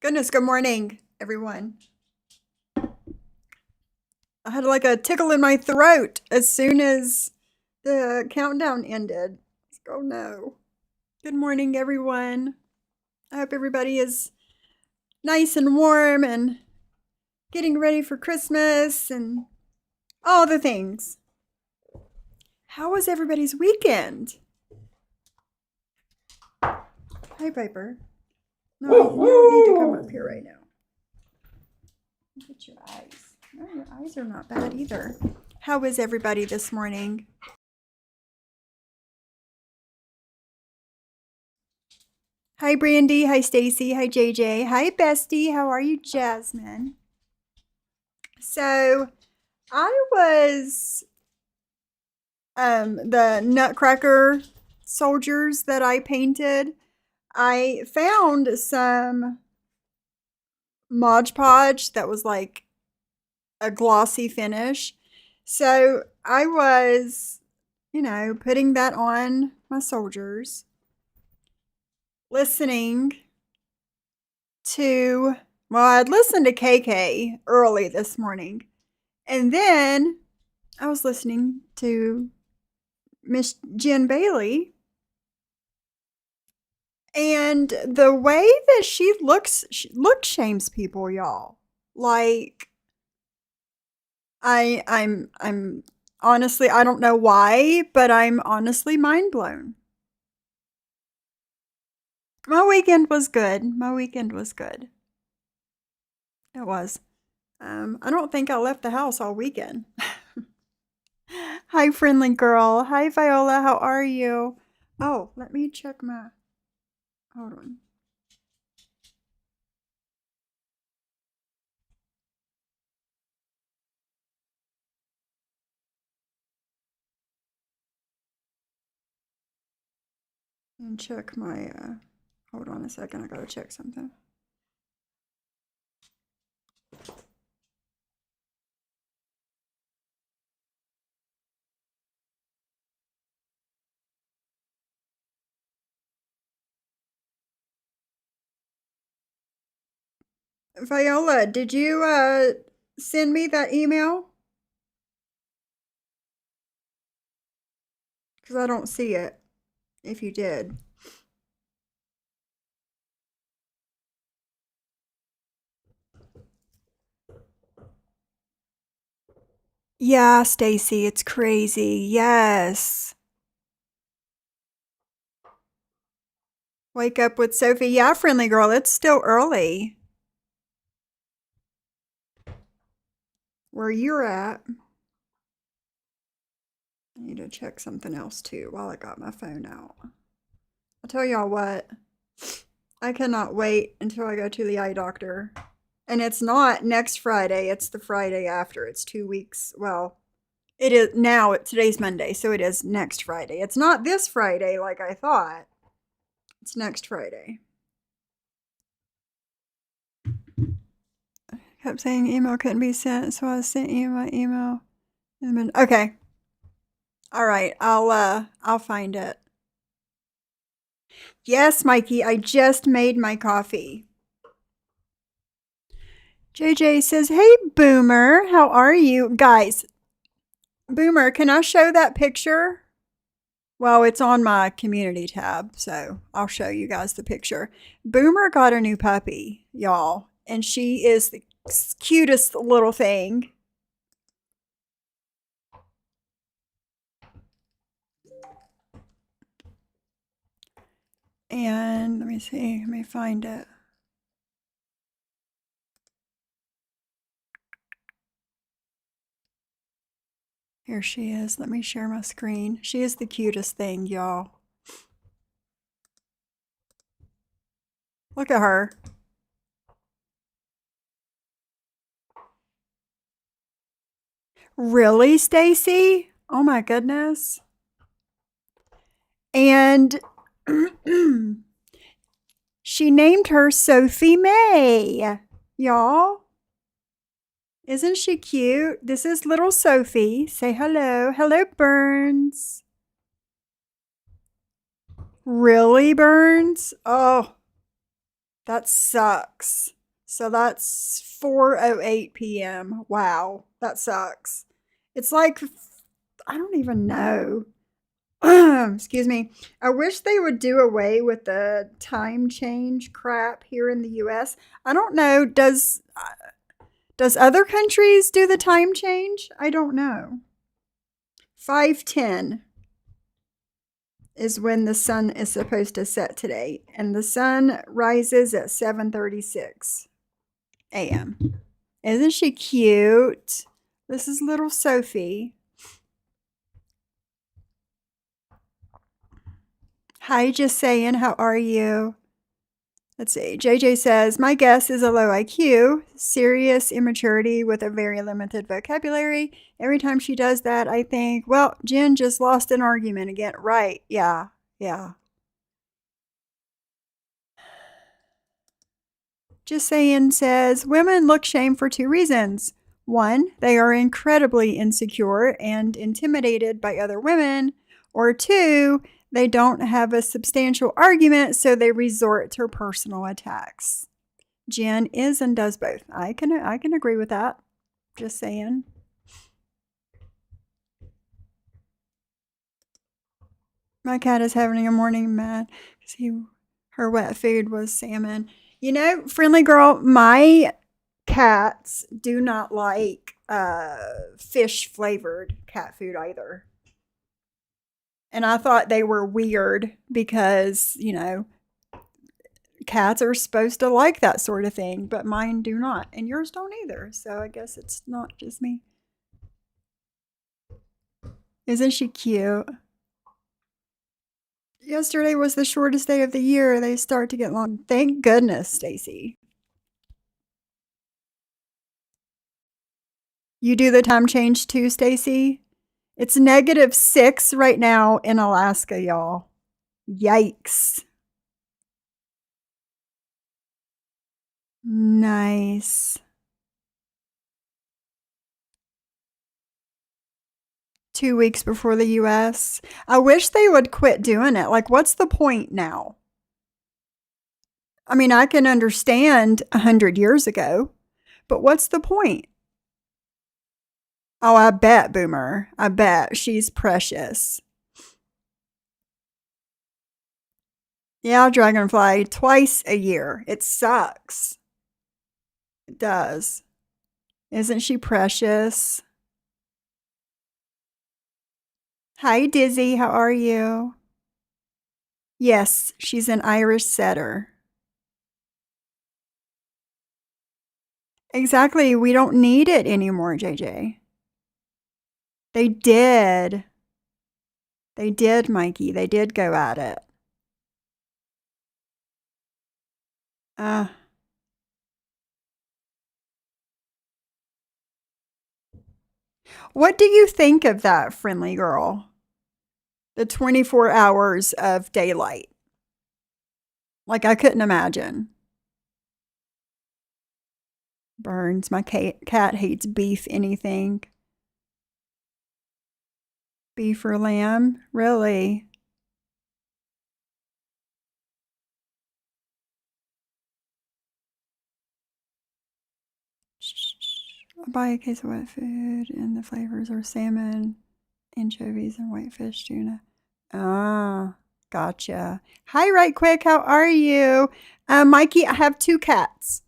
Goodness, good morning, everyone. I had like a tickle in my throat as soon as the countdown ended. Oh no. Good morning, everyone. I hope everybody is nice and warm and getting ready for Christmas and all the things. How was everybody's weekend? Hi, Piper. No, you don't need to come up here right now. Look at your eyes. No, your eyes are not bad either. How was everybody this morning? Hi, Brandy. Hi, Stacy. Hi, JJ. Hi, Bestie. How are you, Jasmine? So, I was the Nutcracker soldiers that I painted. I found some Mod Podge that was like a glossy finish. So, I was, putting that on my soldiers, listening to, well, I'd listened to KK early this morning. And then I was listening to Miss Jen Bailey. And the way that she look shames people, y'all. Like I'm honestly, I don't know why, but I'm honestly mind blown. My weekend was good. My weekend was good. It was. I don't think I left the house all weekend. Hi, friendly girl. Hi, Viola. How are you? Oh, let me check my. Hold on. And check my. Hold on a second. I gotta check something. Viola, did you send me that email? Because I don't see it. If you did. Yeah, Stacy, it's crazy. Yes. Wake up with Sophie. Yeah, friendly girl, it's still early. Where you're at. I need to check something else too while I got my phone out. I'll tell y'all what. I cannot wait until I go to the eye doctor. And it's not next Friday, it's the Friday after. It's 2 weeks. Well, it is now, today's Monday, so it is next Friday. It's not this Friday like I thought. It's next Friday. Kept saying email couldn't be sent, so I sent you my email. Okay. All right, I'll find it. Yes, Mikey, I just made my coffee. JJ says, "Hey Boomer, how are you?" Guys, Boomer, can I show that picture? Well, it's on my community tab, so I'll show you guys the picture. Boomer got a new puppy, y'all, and she is the cutest little thing. And let me see, let me find it. Here she is. Let me share my screen. She is the cutest thing, y'all. Look at her. Really, Stacy? Oh my goodness. And she named her Sophie May, y'all. Isn't she cute? This is little Sophie. Say hello. Hello, Burns. Really, Burns? Oh, that sucks. So that's 4:08 p.m. Wow, that sucks. It's like I don't even know. Excuse me. I wish they would do away with the time change crap here in the US. I don't know, does other countries do the time change? I don't know. 5:10 is when the sun is supposed to set today, and the sun rises at 7:36 a.m. Isn't she cute? This is little Sophie. Hi, just saying, how are you? Let's see. JJ says, my guess is a low IQ, serious immaturity with a very limited vocabulary. Every time she does that, I think, well, Jen just lost an argument again. Right. Yeah. Yeah. Just saying says, women look shame for two reasons. One, they are incredibly insecure and intimidated by other women. Or two, they don't have a substantial argument, so they resort to personal attacks. Jen is and does both. I can agree with that. Just saying. My cat is having a morning mad because her wet food was salmon. You know, friendly girl, my cats do not like fish flavored cat food either. And I thought they were weird because, you know, cats are supposed to like that sort of thing, but mine do not. And yours don't either. So I guess it's not just me. Isn't she cute? Yesterday was the shortest day of the year. They start to get long. Thank goodness, Stacy. You do the time change too, Stacy? It's -6 right now in Alaska, y'all. Yikes. Nice. 2 weeks before the US. I wish they would quit doing it. Like, what's the point now? I mean, I can understand 100 years ago, but what's the point? Oh, I bet, Boomer. I bet. She's precious. Yeah, Dragonfly, twice a year. It sucks. It does. Isn't she precious? Hi, Dizzy. How are you? Yes, she's an Irish setter. Exactly. We don't need it anymore, JJ. They did. They did, Mikey. They did go at it. What do you think of that, friendly girl? The 24 hours of daylight. Like, I couldn't imagine. Burns. My cat hates beef anything. Beef or lamb? Really? I'll buy a case of wet food, and the flavors are salmon, anchovies, and whitefish tuna. Ah, gotcha. Hi, Right Quick. How are you? Mikey, I have 2 cats.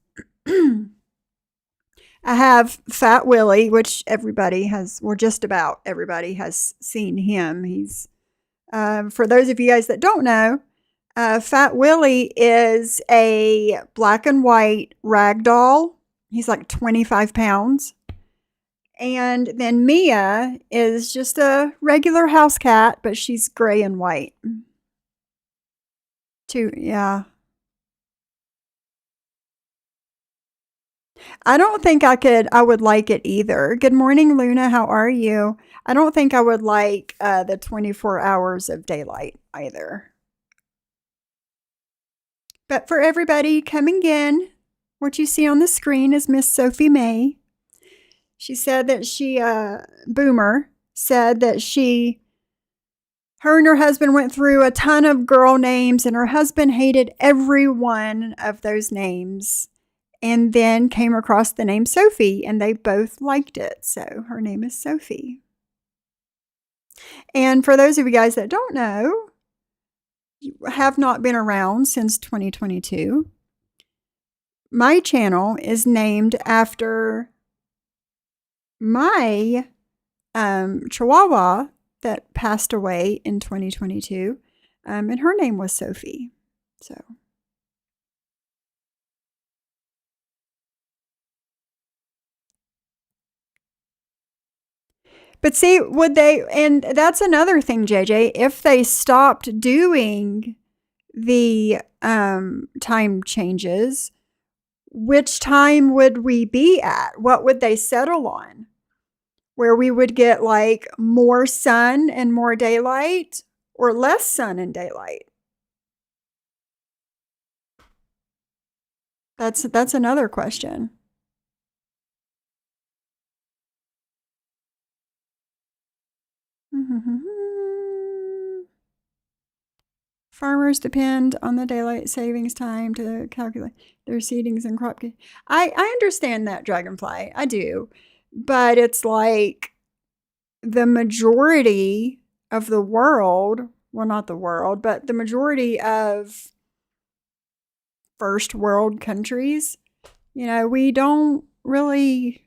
I have Fat Willie, which everybody has, or just about everybody has seen him. He's, for those of you guys that don't know, Fat Willie is a black and white rag doll. He's like 25 pounds. And then Mia is just a regular house cat, but she's gray and white. Yeah. I don't think I would like it either. Good morning, Luna. How are you? I don't think I would like the 24 hours of daylight either. But for everybody coming in, what you see on the screen is Miss Sophie May. She said that Boomer said that her and her husband went through a ton of girl names, and her husband hated every one of those names. and then came across the name Sophie, and they both liked it. So her name is Sophie. And for those of you guys that don't know, you have not been around since 2022, my channel is named after my Chihuahua that passed away in 2022, and her name was Sophie. So. But see, would they, and that's another thing, JJ, if they stopped doing the time changes, which time would we be at? What would they settle on? Where we would get like more sun and more daylight, or less sun and daylight? That's another question. Farmers depend on the daylight savings time to calculate their seedings and crop. I understand that, Dragonfly. I do. But it's like the majority of the world, well, not the world, but the majority of first world countries, we don't really,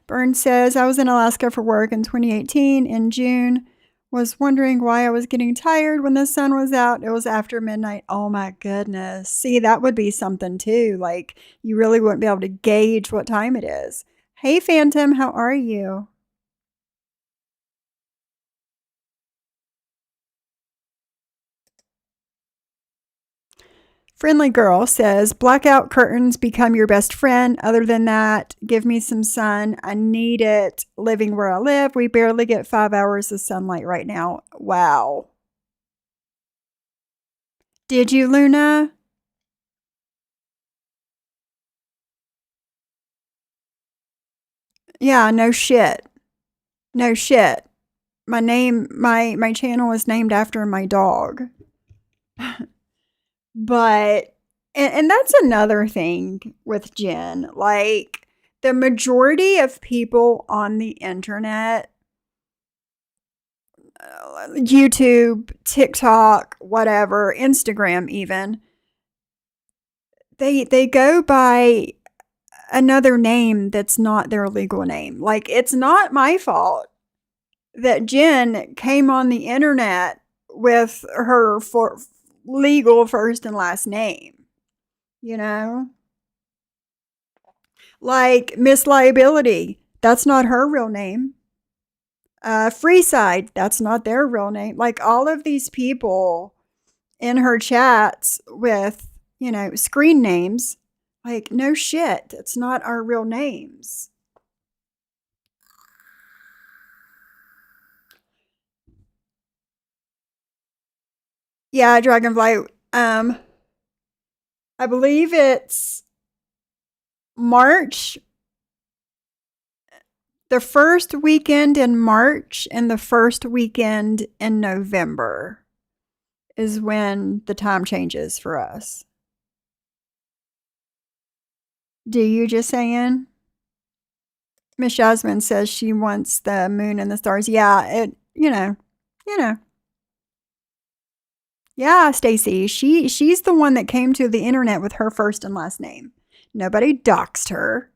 Burns says, I was in Alaska for work in 2018 in June. Was wondering why I was getting tired when the sun was out. It was after midnight. Oh my goodness. See, that would be something too. Like, you really wouldn't be able to gauge what time it is. Hey, Phantom, how are you? Friendly Girl says, blackout curtains become your best friend. Other than that, give me some sun. I need it living where I live. We barely get 5 hours of sunlight right now. Wow. Did you, Luna? Yeah, no shit. No shit. My channel is named after my dog. But, and that's another thing with Jen. Like, the majority of people on the internet, YouTube, TikTok, whatever, Instagram even, they go by another name that's not their legal name. Like, it's not my fault that Jen came on the internet with her legal first and last name, Like Miss Liability, that's not her real name. Freeside, that's not their real name. Like, all of these people in her chats with, screen names, like, no shit, it's not our real names. Yeah, Dragonfly. I believe it's March, the first weekend in March and the first weekend in November is when the time changes for us. Do you, just saying? Miss Jasmine says she wants the moon and the stars. Yeah, Yeah, Stacy. She's the one that came to the internet with her first and last name. Nobody doxed her.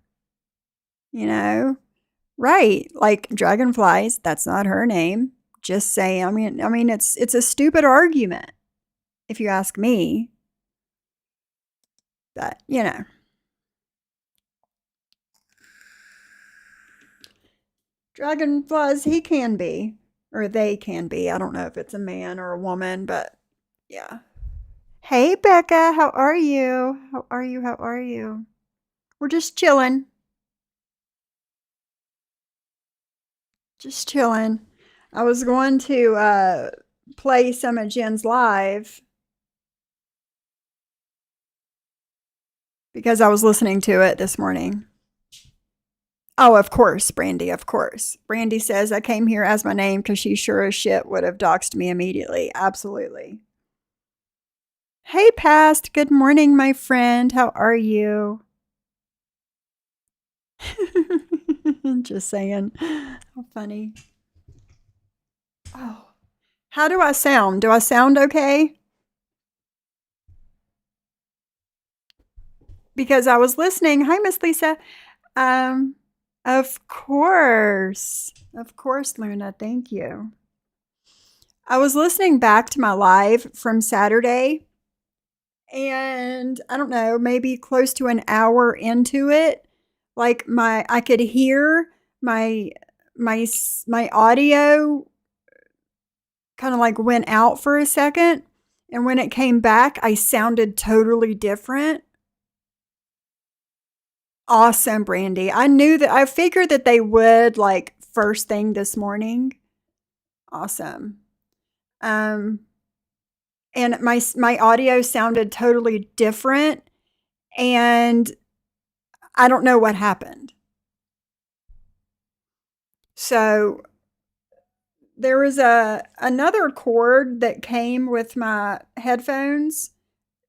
Right. Like Dragonflies, that's not her name. Just saying. I mean it's a stupid argument, if you ask me. But, Dragonflies, he can be. Or they can be. I don't know if it's a man or a woman, but yeah. Hey, Becca, how are you? How are you? How are you? We're just chilling. Just chilling. I was going to play some of Jen's live because I was listening to it this morning. Oh, of course, Brandy, of course. Brandy says, I came here as my name because she sure as shit would have doxed me immediately. Absolutely. Hey, Past. Good morning, my friend. How are you? Just saying. How funny. Oh. How do I sound? Do I sound okay? Because I was listening. Hi, Miss Lisa. Um, of course. Of course, Luna. Thank you. I was listening back to my live from Saturday, and I don't know, maybe close to an hour into it, like I could hear my my audio kind of like went out for a second, and when it came back, I sounded totally different. Awesome, Brandy. I figured that they would like first thing this morning. Awesome. Um and my audio sounded totally different, and I don't know what happened. So there was another cord that came with my headphones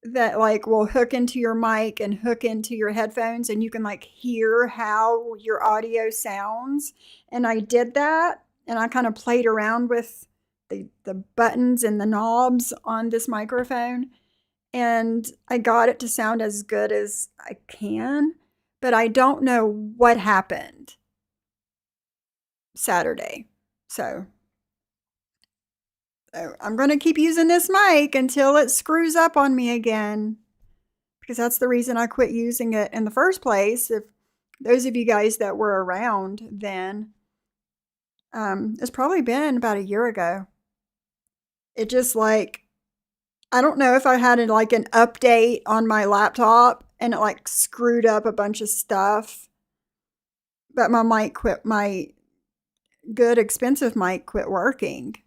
that like will hook into your mic and hook into your headphones, and you can like hear how your audio sounds. And I did that, and I kind of played around with the buttons and the knobs on this microphone, and I got it to sound as good as I can, but I don't know what happened Saturday. So I'm going to keep using this mic until it screws up on me again, because that's the reason I quit using it in the first place. If those of you guys that were around then, it's probably been about a year ago. It just like, I don't know if I had like an update on my laptop and it like screwed up a bunch of stuff, but my good expensive mic quit working.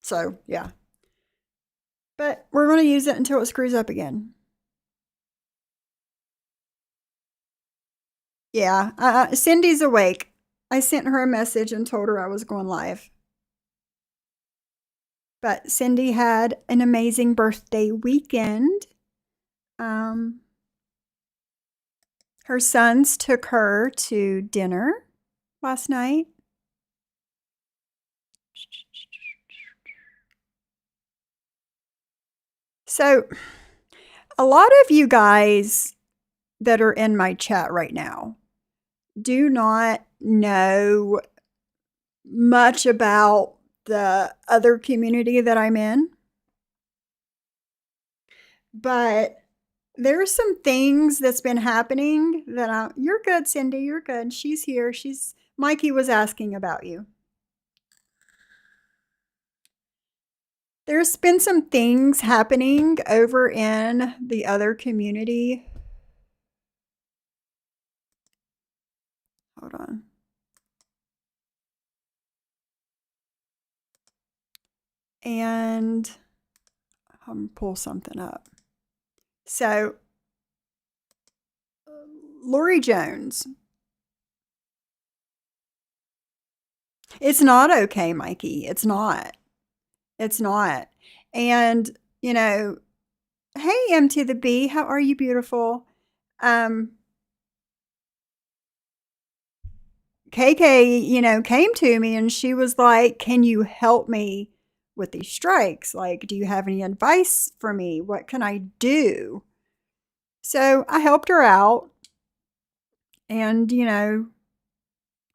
So yeah, but we're going to use it until it screws up again. Yeah, Cindy's awake. I sent her a message and told her I was going live. But Cindy had an amazing birthday weekend. Her sons took her to dinner last night. So, a lot of you guys that are in my chat right now do not know much about the other community that I'm in. But there's some things that's been happening that you're good, Cindy. You're good. She's here. Mikey was asking about you. There's been some things happening over in the other community. Hold on. And I'm going to pull something up. So, Lori Jones. It's not okay, Mikey. It's not. It's not. And, you know, hey, M to the B, how are you, beautiful? KK, came to me and she was like, "Can you help me with these strikes? Like, do you have any advice for me? What can I do?" So I helped her out and,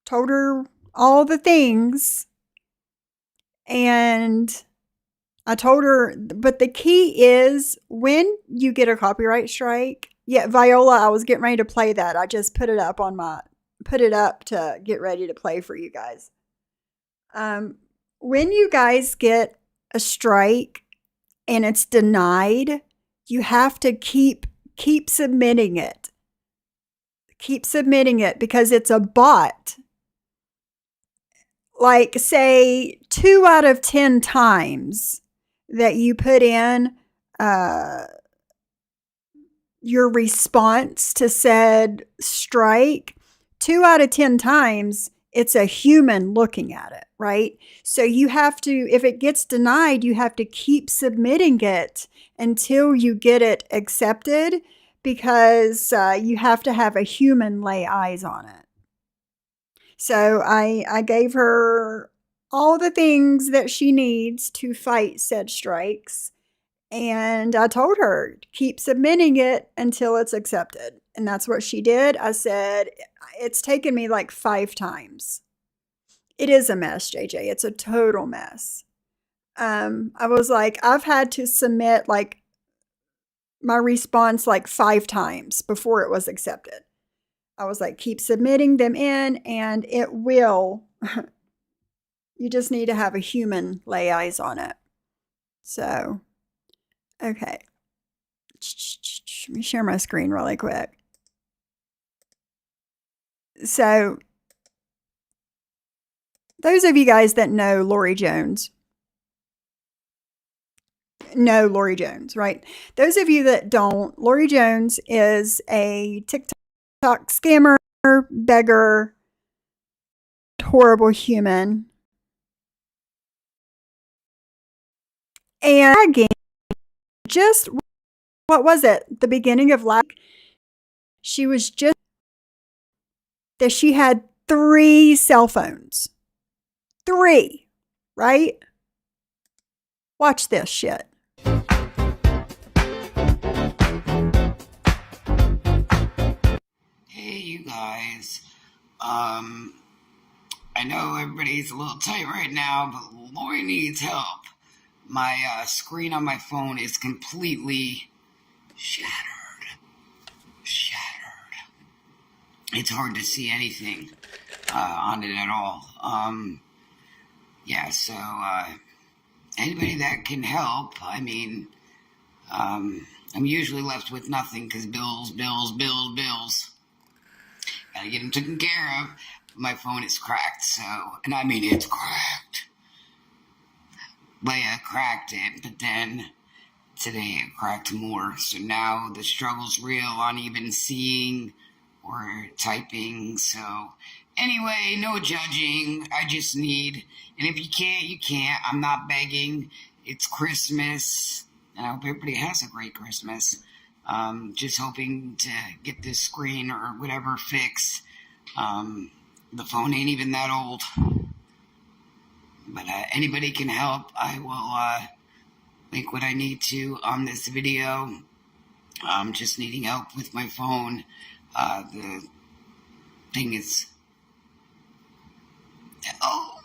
told her all the things. And I told her, but the key is when you get a copyright strike. Yeah, Viola, I was getting ready to play that. I just put it up to get ready to play for you guys. When you guys get a strike and it's denied, you have to keep submitting it. Keep submitting it because it's a bot. Like, say 2 out of 10 times that you put in your response to said strike, 2 out of 10 times it's a human looking at it, right? So you have to, if it gets denied, you have to keep submitting it until you get it accepted, because you have to have a human lay eyes on it. So I gave her all the things that she needs to fight said strikes. And I told her, keep submitting it until it's accepted. And that's what she did. I said, it's taken me like 5 times. It is a mess, JJ. It's a total mess. I was like, I've had to submit like my response like 5 times before it was accepted. I was like, keep submitting them in and it will. You just need to have a human lay eyes on it. So, okay. Let me share my screen really quick. So, those of you guys that know Lori Jones, right? Those of you that don't, Lori Jones is a TikTok scammer, beggar, horrible human. And again, just, what was it? The beginning of last, she was just, that she had 3 cell phones. 3, right? Watch this shit. Hey, you guys. I know everybody's a little tight right now, but Lori needs help. My screen on my phone is completely shattered. It's hard to see anything on it at all. Yeah, so anybody that can help, I mean, I'm usually left with nothing because bills. Gotta get them taken care of. My phone is cracked, so, and I mean it's cracked. Leia cracked it, but then today it cracked more. So now the struggle's real on even seeing or typing. So anyway, no judging. I just need, and if you can't, you can't. I'm not begging. It's Christmas. I hope everybody has a great Christmas. Just hoping to get this screen or whatever fixed. The phone ain't even that old. But anybody can help. I will link what I need to on this video. I'm just needing help with my phone. The thing is... Oh!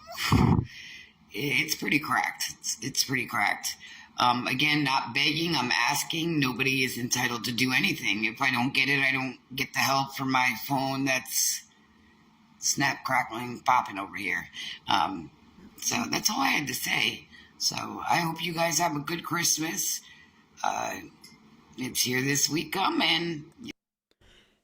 It's pretty cracked. It's pretty cracked. Again, not begging, I'm asking. Nobody is entitled to do anything. If I don't get it, I don't get the help from my phone that's snap, crackling, popping over here. So that's all I had to say. So I hope you guys have a good Christmas. It's here this week coming.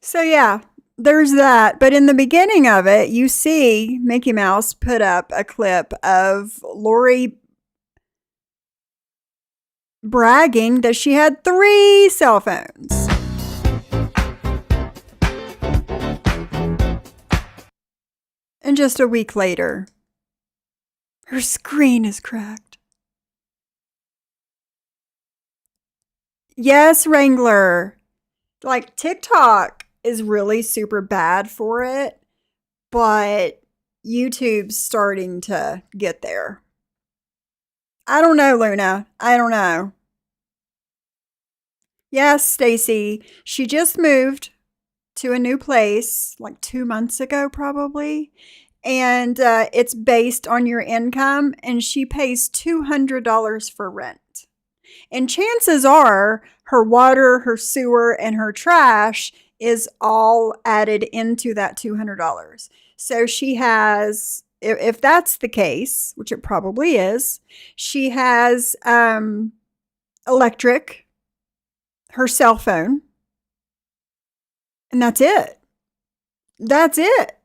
So yeah, there's that. But in the beginning of it, you see Mickey Mouse put up a clip of Lori bragging that she had 3 cell phones. And just a week later, her screen is cracked. Yes, Wrangler. Like, TikTok is really super bad for it, but YouTube's starting to get there. I don't know, Luna. I don't know. Yes, Stacy. She just moved to a new place like 2 months ago, probably. And it's based on your income, and she pays $200 for rent. And chances are her water, her sewer, and her trash is all added into that $200. So she has, if that's the case, which it probably is, she has electric, her cell phone, and that's it. That's it.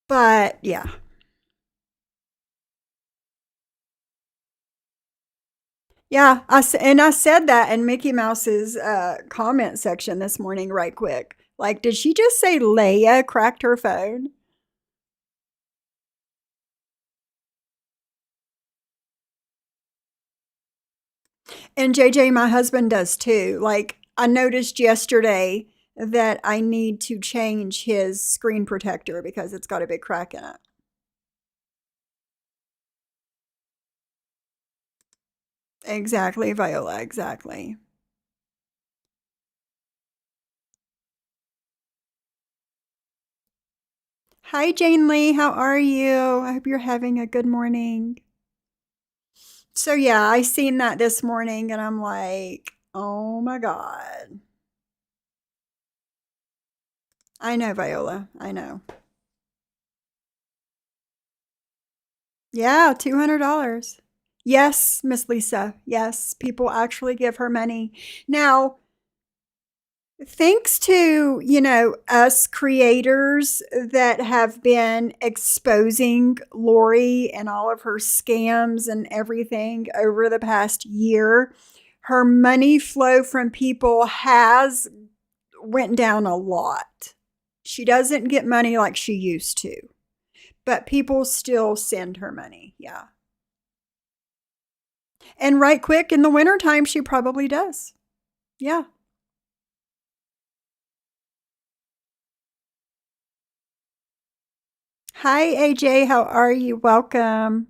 But yeah. Yeah, I said that in Mickey Mouse's comment section this morning, right quick. Like, did she just say Leia cracked her phone? And JJ, my husband, does too. Like, I noticed yesterday that I need to change his screen protector because it's got a big crack in it. Exactly, Viola, exactly. Hi, Jane Lee. How are you? I hope you're having a good morning. So, yeah, I seen that this morning and I'm like, oh my God. I know, Viola. I know. Yeah, $200. Yes, Miss Lisa. Yes, people actually give her money. Now, thanks to, us creators that have been exposing Lori and all of her scams and everything over the past year, her money flow from people has went down a lot. She doesn't get money like she used to, but people still send her money. Yeah. And right quick in the wintertime, she probably does. Yeah. Hi, AJ. How are you? Welcome.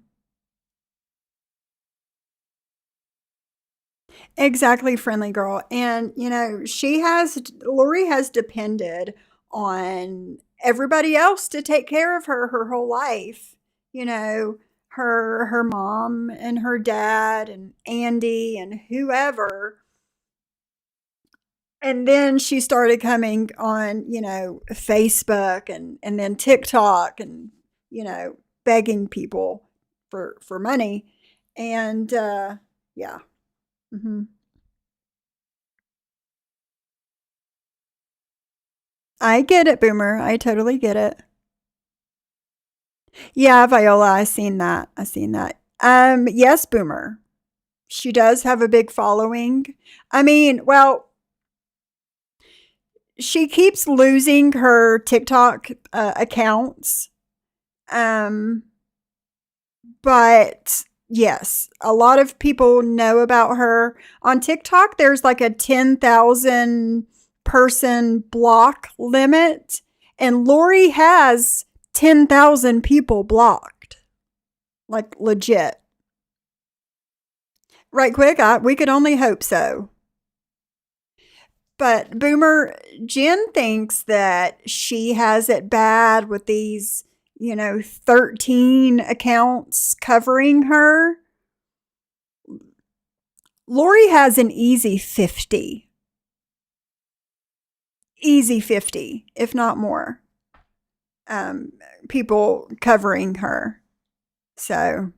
Exactly, friendly girl. And, Lori has depended on everybody else to take care of her whole life. You know, her mom and her dad and Andy and whoever. And then she started coming on, Facebook and then TikTok and, begging people for money. And yeah. hmm I get it, Boomer. I totally get it. Yeah, Viola, I seen that. I seen that. Yes, Boomer. She does have a big following. I mean, well, she keeps losing her TikTok accounts. Um, but yes, a lot of people know about her. On TikTok, there's like a 10,000 person block limit, and Lori has 10,000 people blocked. Like legit. Right quick, we could only hope so. But Boomer, Jen thinks that she has it bad with these, 13 accounts covering her. Lori has an easy 50, if not more, um, people covering her. So,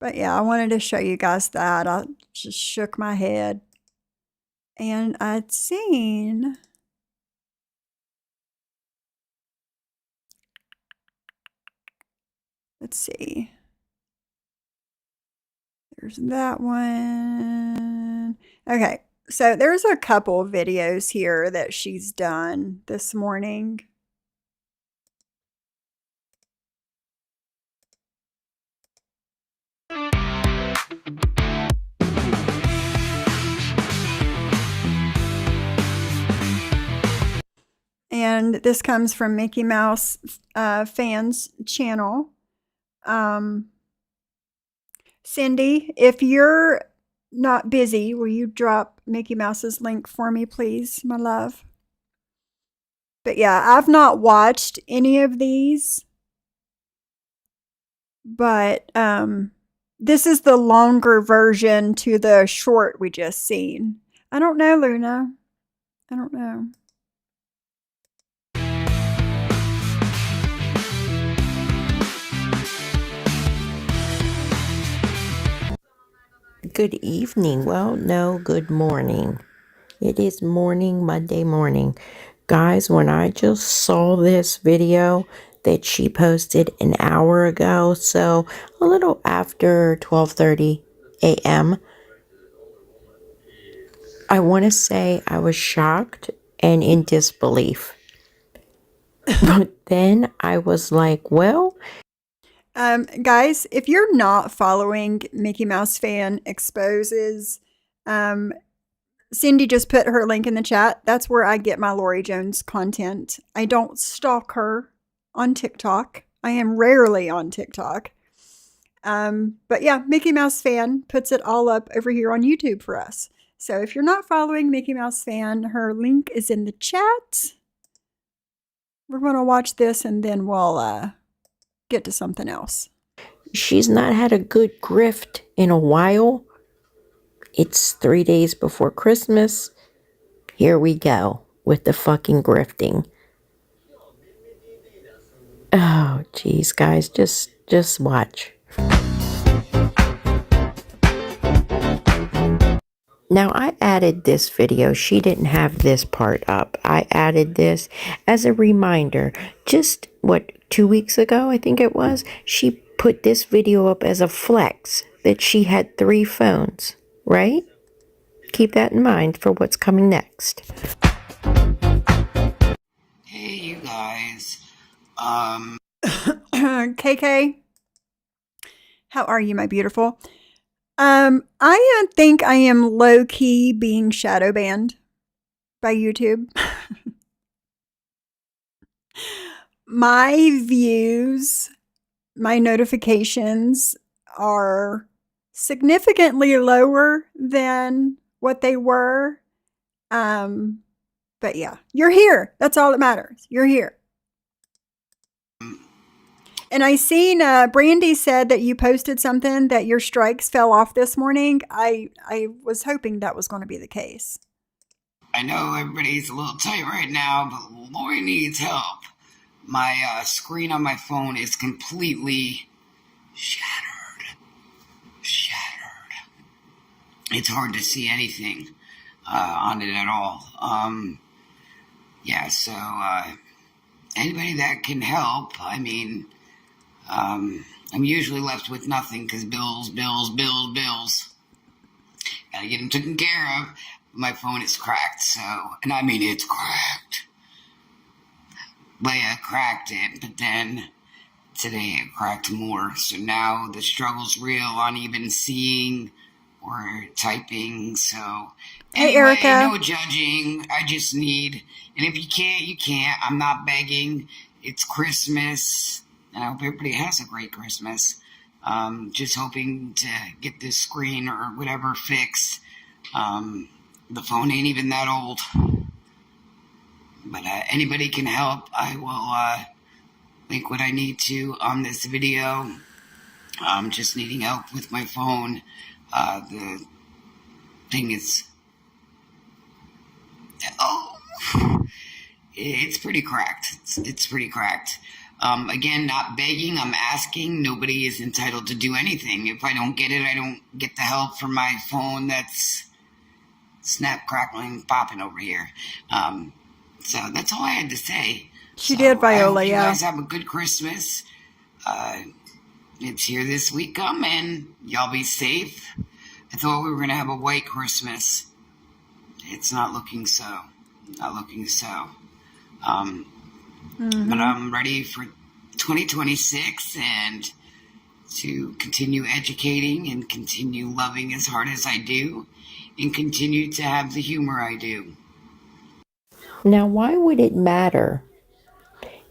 but yeah, I wanted to show you guys that. I just shook my head and I'd seen. Let's see. There's that one. Okay. So there's a couple videos here that she's done this morning. And this comes from Mickey Mouse fans channel. Cindy, if you're not busy, will you drop Mickey Mouse's link for me, please, my love? But yeah, I've not watched any of these, but this is the longer version to the short we just seen. I don't know, Luna. I don't know. Good evening. Well, no, good morning. It is morning, Monday morning. Guys, when I just saw this video that she posted an hour ago, so a little after 12:30 a.m., I want to say I was shocked and in disbelief. But then I was like, well, Guys, if you're not following Mickey Mouse Fan Exposes, Cindy just put her link in the chat. That's where I get my Lori Jones content. I don't stalk her on TikTok. I am rarely on TikTok. But yeah, Mickey Mouse Fan puts it all up over here on YouTube for us. So if you're not following Mickey Mouse Fan, her link is in the chat. We're going to watch this and then we'll get to something else. she's not had a good grift in a while. It's 3 days before Christmas. Here we go with the fucking grifting. Oh, geez, guys, just watch. Now, I added this video. She didn't have this part up. I added this as a reminder. Just, 2 weeks ago, I think it was, she put this video up as a flex that she had 3 phones, right? Keep that in mind for what's coming next. Hey, you guys. KK, how are you, my beautiful? I think I am low key being shadow banned by YouTube. My views, my notifications are significantly lower than what they were. But yeah, you're here. That's all that matters. You're here. And I seen Brandy said that you posted something that your strikes fell off this morning. I was hoping that was going to be the case. I know everybody's a little tight right now, but Lori needs help. My screen on my phone is completely shattered. It's hard to see anything on it at all. Yeah, so anybody that can help, I mean, I'm usually left with nothing because bills. Gotta get them taken care of. My phone is cracked, so, and I mean, it's cracked. Leia cracked it, but then today it cracked more. So now the struggle's real on even seeing or typing. So Hey, anyway, Erica. no judging. I just need, and if you can't, you can't. I'm not begging. It's Christmas, and I hope everybody has a great Christmas. Just hoping to get this screen or whatever fixed. The phone ain't even that old. But anybody can help. I will link what I need to on this video. I'm just needing help with my phone. The thing is... Oh! It's pretty cracked. It's pretty cracked. Again, not begging, I'm asking. Nobody is entitled to do anything. If I don't get it, I don't get the help from my phone that's snap, crackling, popping over here. So that's all I had to say. She did, Viola, I hope yeah. you guys have a good Christmas. It's here this week coming. Y'all be safe. I thought we were going to have a white Christmas. It's not looking so. Not looking so. But I'm ready for 2026 and to continue educating and continue loving as hard as I do and continue to have the humor I do. Now, why would it matter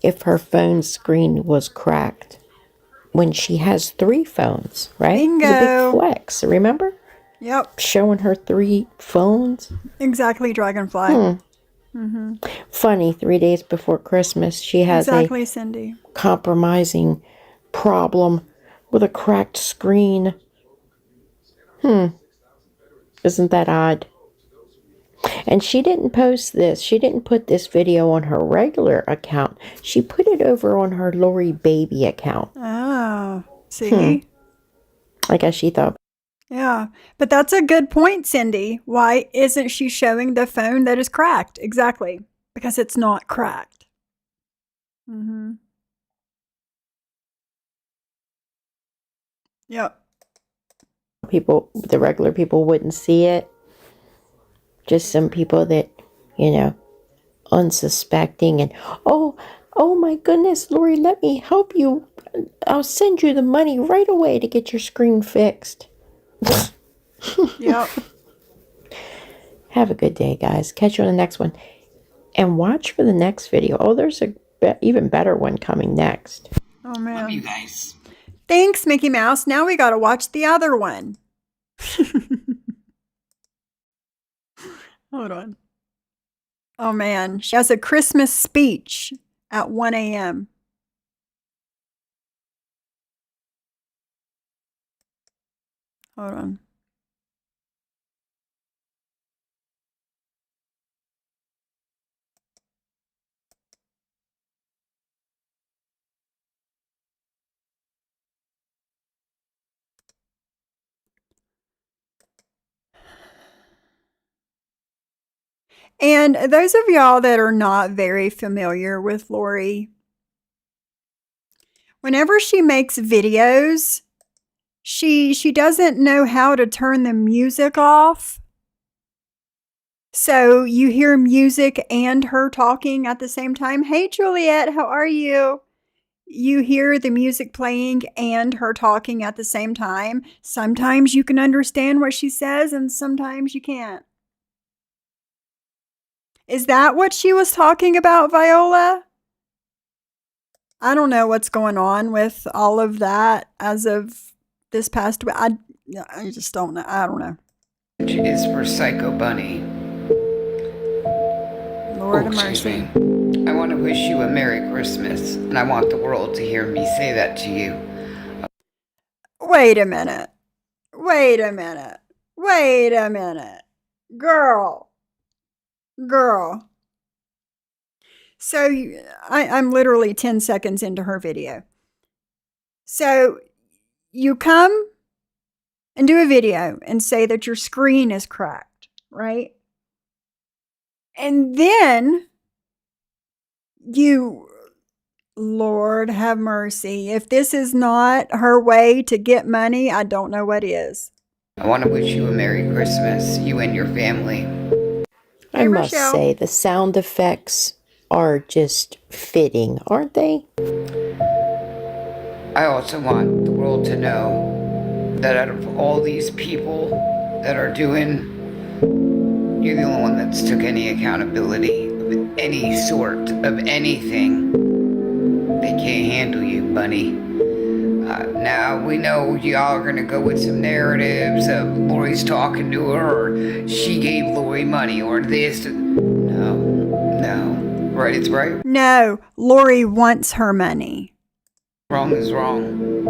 if her phone screen was cracked when she has 3 phones, right? It's a Bingo. big flex, remember? Yep, Showing her 3 phones. exactly, Dragonfly. Funny, 3 days before Christmas, she has Exactly, Cindy. a compromising problem with a cracked screen. Isn't that odd? And she didn't post this. She didn't put this video on her regular account. She put it over on her Lori Baby account. Oh, see? I guess she thought, Yeah, but that's a good point, Cindy. Why isn't she showing the phone that is cracked? Exactly, because it's not cracked. Yep. the regular people wouldn't see it. just some people that, you know, unsuspecting and, oh my goodness, Lori, let me help you. I'll send you the money right away to get your screen fixed. Yep. Have a good day, guys. Catch you on the next one. And watch for the next video. Oh, there's a even better one coming next. Oh, Love man. you guys. Thanks, Mickey Mouse. Now we got to watch the other one. Hold on. Oh, man. She has a Christmas speech at 1 a.m. Hold on. And those of y'all that are not very familiar with Lori, whenever she makes videos, she doesn't know how to turn the music off. So you hear music and her talking at the same time. Hey, Juliet, how are you? You hear the music playing and her talking at the same time. Sometimes you can understand what she says and sometimes you can't. Is that what she was talking about, Viola? I don't know what's going on with all of that as of this past week. I just don't know. I don't know. Is for Psycho Bunny. Lord of Excuse mercy. me. I want to wish you a Merry Christmas, and I want the world to hear me say that to you. Wait a minute. Wait a minute. Wait a minute. Girl. So I'm literally 10 seconds into her video. So you come and do a video and say that your screen is cracked, right? And then Lord have mercy. If this is not her way to get money, I don't know what is. I want to wish you a Merry Christmas, you and your family. I Hey, must Rochelle. say, the sound effects are just fitting, aren't they? I also want the world to know that out of all these people that are doing, you're the only one that's took any accountability of any sort of anything. They can't handle you, Bunny. Now we know y'all are gonna go with some narratives of Lori's talking to her, or she gave Lori money, or this. No. Right is right. No, Lori wants her money. Wrong is wrong.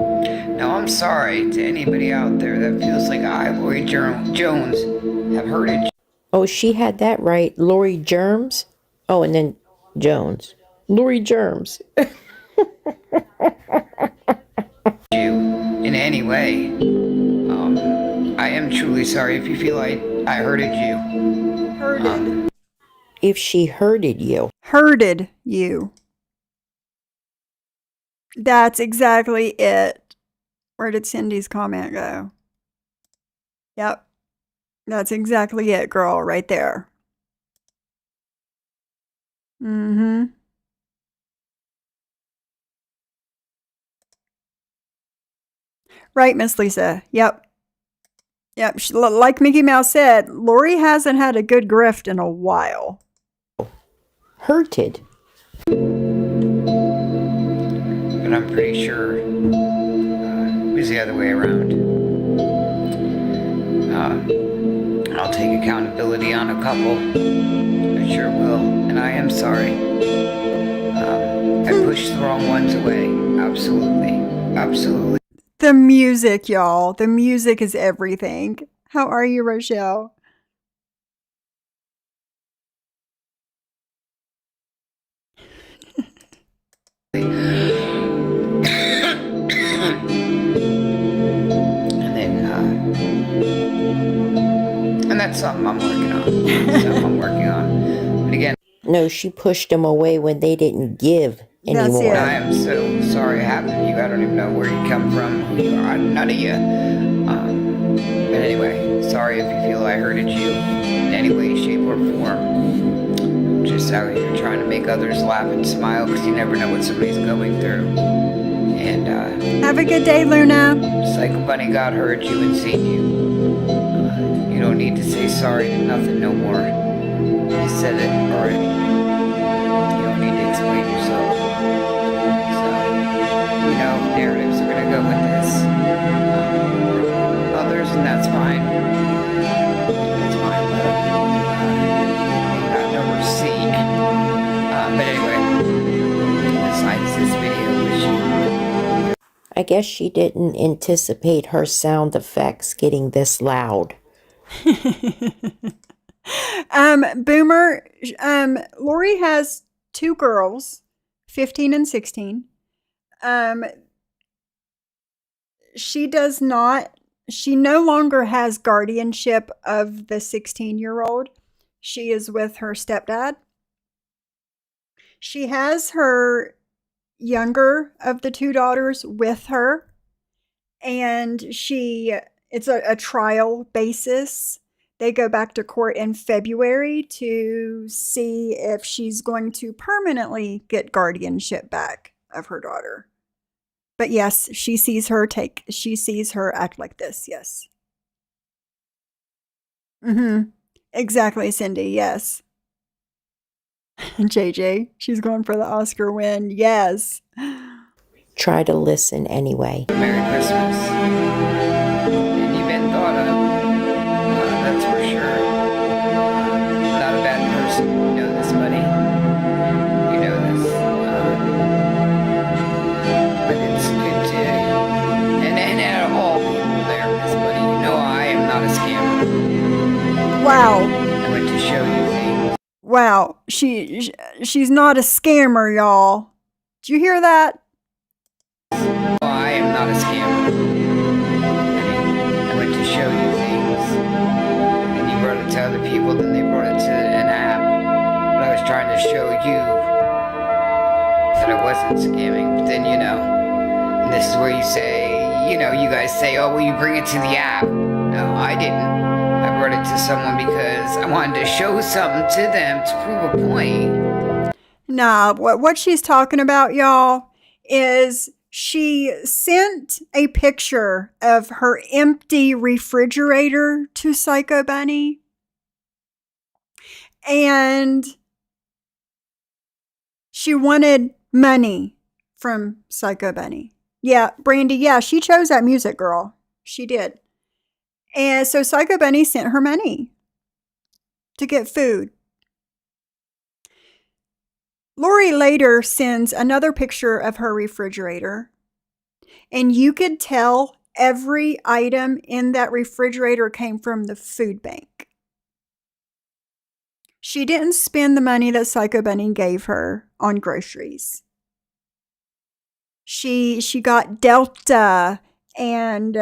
Now I'm sorry to anybody out there that feels like I, Lori Jones, have hurted Oh, she had that right. Lori Germs. Oh, and then Jones. Lori Germs. you in any way. I am truly sorry if you feel like I hurted you. Hurted. If she hurted you. Hurted you. That's exactly it. Where did Cindy's comment go? Yep. That's exactly it, girl, right there. Mm-hmm. Right, Miss Lisa. Yep. Yep. Like Mickey Mouse said, Lori hasn't had a good grift in a while. Hurted. But I'm pretty sure it was the other way around. I'll take accountability on a couple. I sure will. And I am sorry. I pushed the wrong ones away. Absolutely. The music, y'all. The music is everything. How are you, Rochelle? And that's something I'm working on. But again, No, she pushed them away when they didn't give That's anymore. it. I am so sorry it happened to you. I don't even know where you come from, who you are. None of you. But anyway, sorry sorry if you feel I hurted you in any way, shape, or form. Just out here trying to make others laugh and smile because you never know what somebody's going through. And, Have a good day, Luna. Psycho Bunny God heard you and seen you. You don't need to say sorry to nothing no more. You said it already. You don't need to explain yourself. So, narratives are gonna go with this. Others, and that's fine. That's fine, but ain't got no receipt. But anyway, besides this video, which I guess she didn't anticipate her sound effects getting this loud. Boomer, Lori has 2 girls, 15 and 16. She no longer has guardianship of the 16-year-old. She is with her stepdad. She has her younger of the 2 daughters with her, and it's a trial basis. They go back to court in February to see if she's going to permanently get guardianship back of her daughter. But yes, she sees her act like this, yes. Exactly, Cindy, yes. JJ, she's going for the Oscar win, yes. Try to listen anyway. Merry Christmas. And you've been thought of. That's for sure. Not a bad person. You know this, buddy. You know this. But it's good to... And out of all people there, Miss Buddy, you know I am not a scammer. Wow. I went to show you things. Wow, she's not a scammer, y'all. Did you hear that? I am not a scammer. I went to show you things. And you brought it to other people, then they brought it to an app. But I was trying to show you that I wasn't scamming. But then, and this is where you say, you guys say, oh, well, you bring it to the app. No, I didn't. I brought it to someone because I wanted to show something to them to prove a point. Nah, what she's talking about, y'all, is she sent a picture of her empty refrigerator to Psycho Bunny. And she wanted money from Psycho Bunny. Yeah, Brandy, yeah, she chose that music, girl. She did. And so Psycho Bunny sent her money to get food. Lori later sends another picture of her refrigerator, and you could tell every item in that refrigerator came from the food bank. She didn't spend the money that Psycho Bunny gave her on groceries. She got Delta and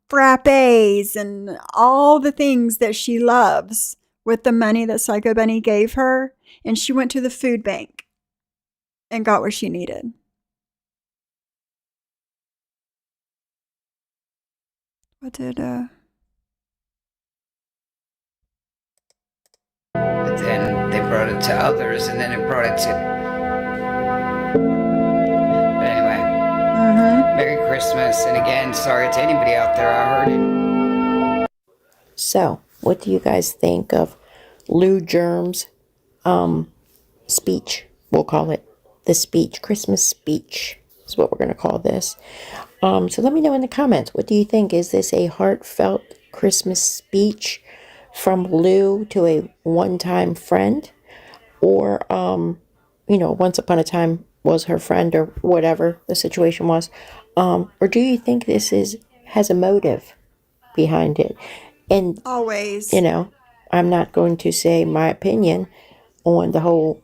frappes and all the things that she loves with the money that Psycho Bunny gave her, and she went to the food bank and got what she needed. What did But then they brought it to others, and then it brought it to... But anyway, Merry Christmas, and again, sorry to anybody out there, I heard it. So, what do you guys think of Lou Germ's speech? We'll call it the speech, Christmas speech is what we're going to call this. So let me know in the comments, what do you think? Is this a heartfelt Christmas speech from Lou to a one-time friend? Or, once upon a time was her friend, or whatever the situation was? Or do you think this has a motive behind it? And always, I'm not going to say my opinion on the whole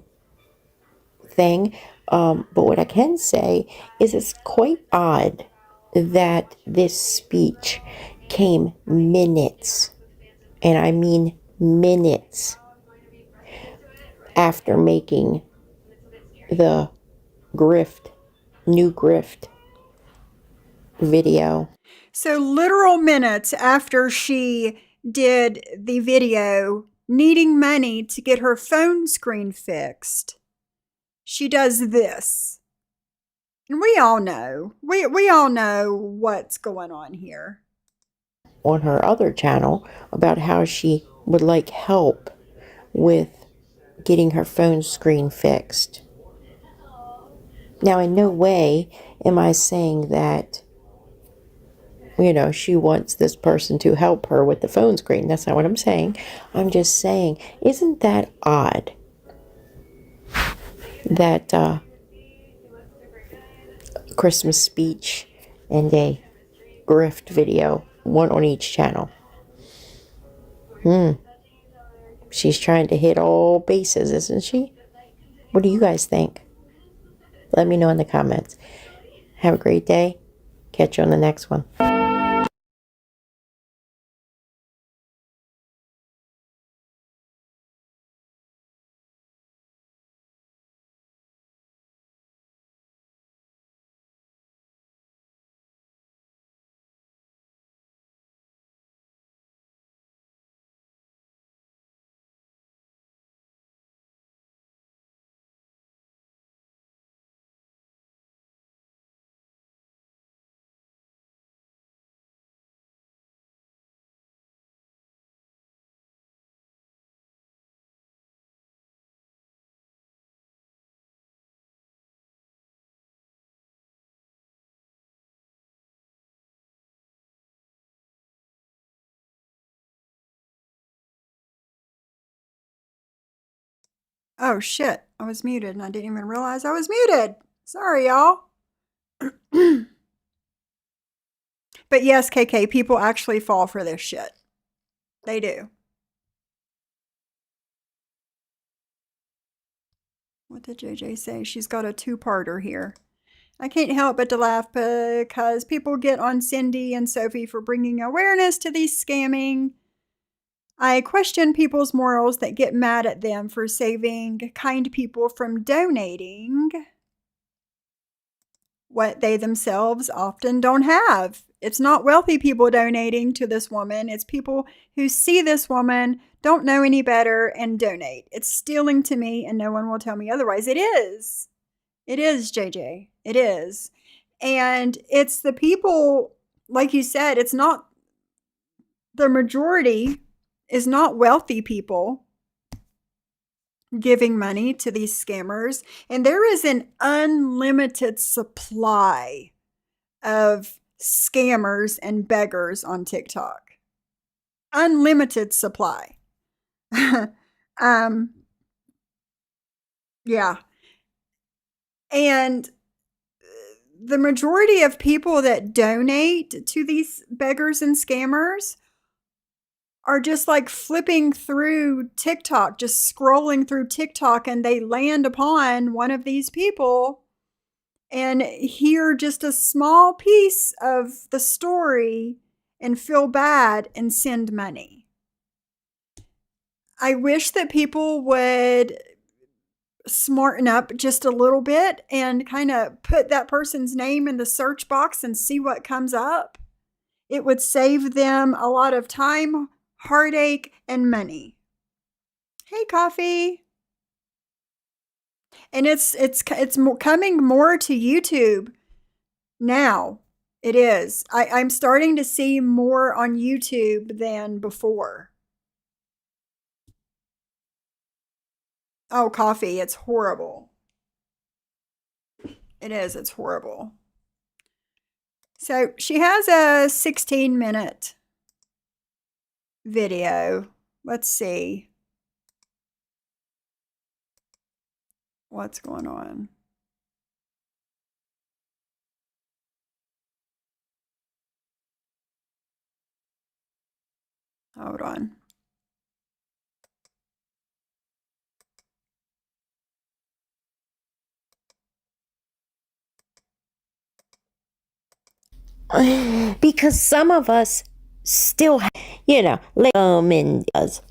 thing, but what I can say is it's quite odd that this speech came minutes, and I mean minutes, after making the new grift video. So literal minutes after she did the video needing money to get her phone screen fixed, she does this. And we all know. We all know what's going on here. On her other channel about how she would like help with getting her phone screen fixed. Now, in no way am I saying that, she wants this person to help her with the phone screen. That's not what I'm saying. I'm just saying, isn't that odd that Christmas speech and a grift video, one on each channel? She's trying to hit all bases, isn't she? What do you guys think? Let me know in the comments. Have a great day. Catch you on the next one. Oh shit, I was muted and I didn't even realize I was muted. Sorry, y'all. But yes, KK, people actually fall for this shit. They do. What did JJ say? She's got a two-parter here. I can't help but to laugh because people get on Cindy and Sophie for bringing awareness to these scamming. I question people's morals that get mad at them for saving kind people from donating what they themselves often don't have. It's not wealthy people donating to this woman. It's people who see this woman, don't know any better, and donate. It's stealing to me, and no one will tell me otherwise. It is. It is, JJ. It is. And it's the people, like you said, it's not, the majority is not wealthy people giving money to these scammers. And there is an unlimited supply of scammers and beggars on TikTok. Unlimited supply. Yeah. And the majority of people that donate to these beggars and scammers are just like flipping through TikTok, just scrolling through TikTok, and they land upon one of these people and hear just a small piece of the story and feel bad and send money. I wish that people would smarten up just a little bit and kind of put that person's name in the search box and see what comes up. It would save them a lot of time, heartache, and money. Hey, Coffee. And it's coming more to YouTube now. It is. I'm starting to see more on YouTube than before. Oh, Coffee, it's horrible. It is. It's horrible. So she has a 16-minute video. Let's see what's going on. Hold on. Because some of us still, like and does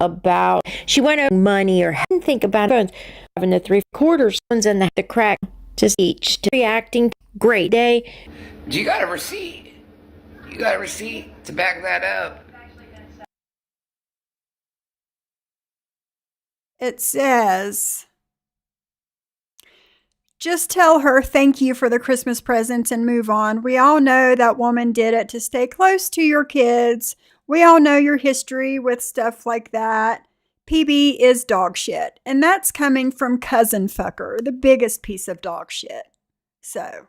about she went over money or didn't think about phones, having the 3/4 ones and the crack just each reacting. Great day. Do you got a receipt? You got a receipt to back that up? It says, just tell her thank you for the Christmas presents and move on. We all know that woman did it to stay close to your kids. We all know your history with stuff like that. PB is dog shit. And that's coming from Cousin Fucker, the biggest piece of dog shit. So,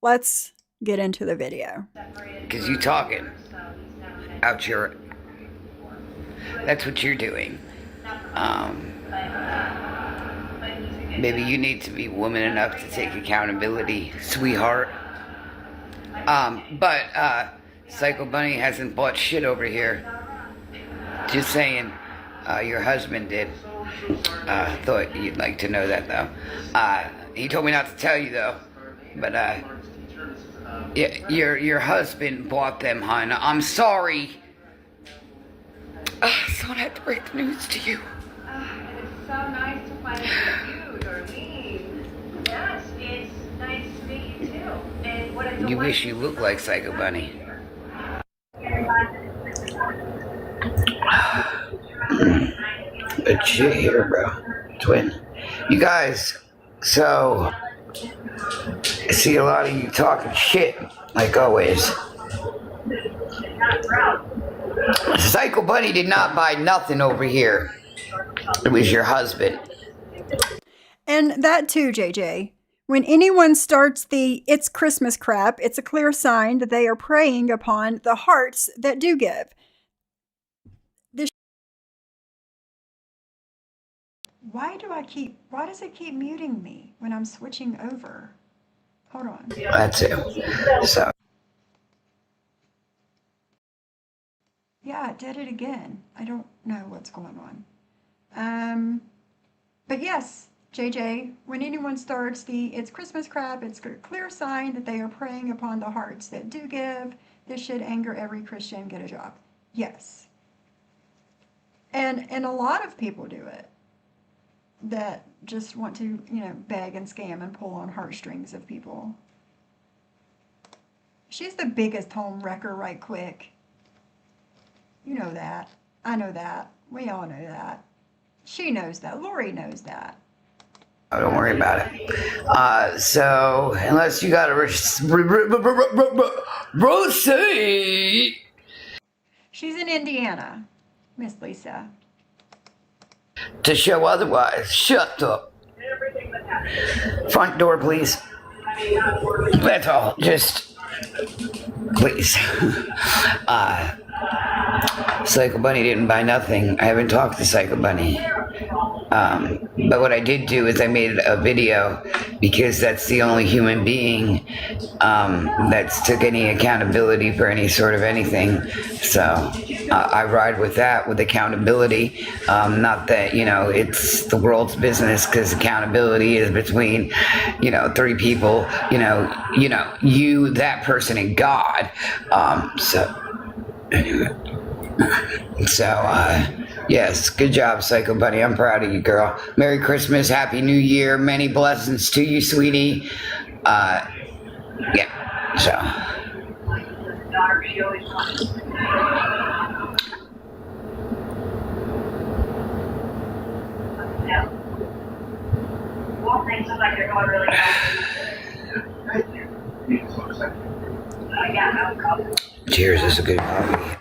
let's get into the video. Because you talking out your... That's what you're doing. Maybe you need to be woman enough to take accountability, sweetheart. But Psycho Bunny hasn't bought shit over here. Just saying, your husband did. Thought you'd like to know that, though. He told me not to tell you, though. But, yeah, your husband bought them, hon. I'm sorry. Thought I had to break the news to you. It's so nice to finally meet you, Darlene. Yes, it's nice to meet you too. And what a You wish you looked like Psycho Bunny. Good shit here, bro. Twin. You guys, so I see a lot of you talking shit, like always. Psycho Bunny did not buy nothing over here. It was your husband. And that too, JJ. When anyone starts the "it's Christmas" crap, it's a clear sign that they are preying upon the hearts that do give. Why does it keep muting me when I'm switching over? Hold on. That's it. So. Yeah, it did it again. I don't know what's going on. But yes, JJ, when anyone starts the "it's Christmas" crap, it's a clear sign that they are preying upon the hearts that do give. This should anger every Christian. Get a job. Yes. And a lot of people do it that just want to, beg and scam and pull on heartstrings of people. She's the biggest home wrecker right quick. You know that. I know that. We all know that. She knows that. Lori knows that. Oh, don't worry about it. So, unless you got a receipt. She's in Indiana, Miss Lisa. To show otherwise, shut up. Front door, please. That's all. Just, please. Psycho Bunny didn't buy nothing. I haven't talked to Psycho Bunny. But what I did do is I made a video because that's the only human being that's took any accountability for any sort of anything. So I ride with that, with accountability. Not that, it's the world's business, because accountability is between, three people, you, that person, and God. Yes, good job, Psycho Bunny. I'm proud of you, girl. Merry Christmas, Happy New Year, many blessings to you, sweetie. Yeah, so. Cheers, this is a good coffee.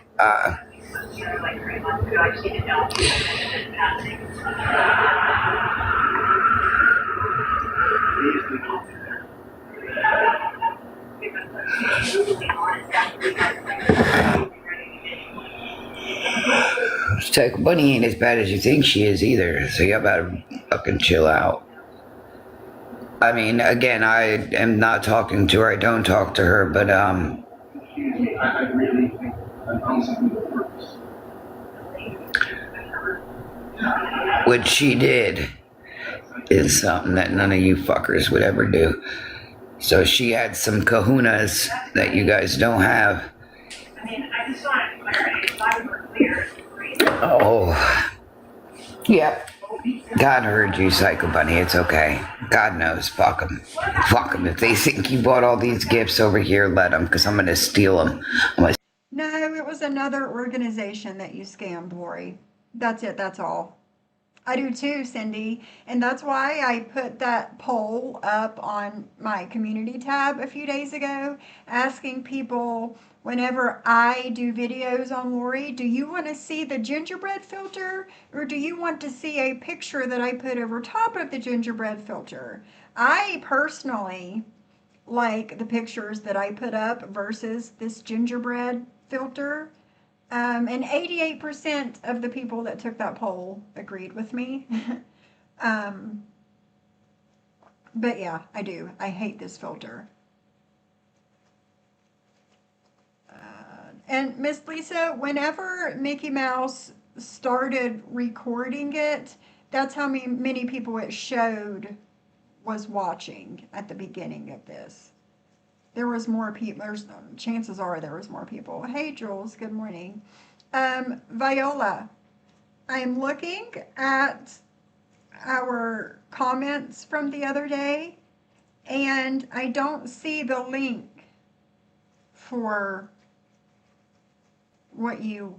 Psycho Bunny ain't as bad as you think she is either, so you better fucking chill out. I mean, again, I am not talking to her, I don't talk to her, but what she did is something that none of you fuckers would ever do. So she had some kahunas that you guys don't have. Oh, yep. God heard you, Psycho Bunny. It's okay. God knows. Fuck them. Fuck them. If they think you bought all these gifts over here, let them, because I'm going to steal them. No, it was another organization that you scammed, Lori. That's it. That's all. I do too, Cindy. And that's why I put that poll up on my community tab a few days ago, asking people whenever I do videos on Lori, do you want to see the gingerbread filter or do you want to see a picture that I put over top of the gingerbread filter? I personally like the pictures that I put up versus this gingerbread filter. And 88% of the people that took that poll agreed with me. um, but yeah, I do. I hate this filter. And Miss Lisa, whenever Mickey Mouse started recording it, that's how many people it showed was watching at the beginning of this. There was more people. Chances are there was more people. Hey, Jules. Good morning. Viola, I'm looking at our comments from the other day, and I don't see the link for what you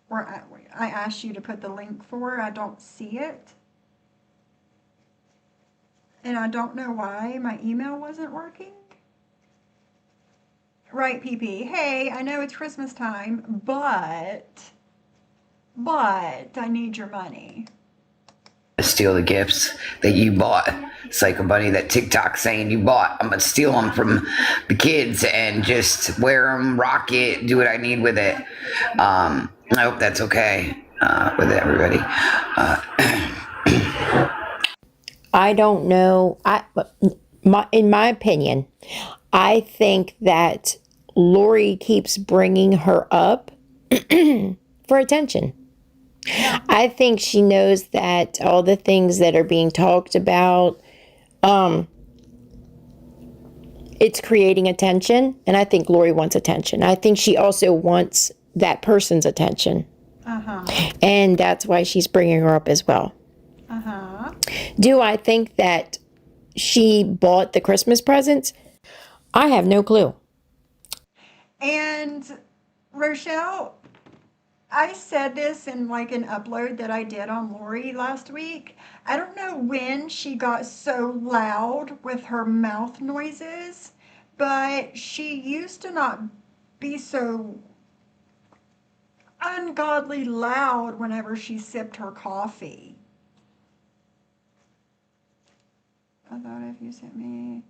or I asked you to put the link for. I don't see it. And I don't know why my email wasn't working. Right, PP. Hey, I know it's Christmas time, but I need your money. Steal the gifts that you bought. Psycho Bunny, that TikTok saying you bought. I'm gonna steal them from the kids and just wear them, rock it, do what I need with it. I hope that's okay with everybody. I don't know. In my opinion, I think that Lori keeps bringing her up for attention. I think she knows that all the things that are being talked about, it's creating attention, and I think Lori wants attention. I think she also wants that person's attention. And that's why she's bringing her up as well. Do I think that she bought the Christmas presents? I have no clue. And Rochelle, I said this in like an upload that I did on Lori last week. I don't know when she got so loud with her mouth noises, but she used to not be so ungodly loud whenever she sipped her coffee. I thought if you sent me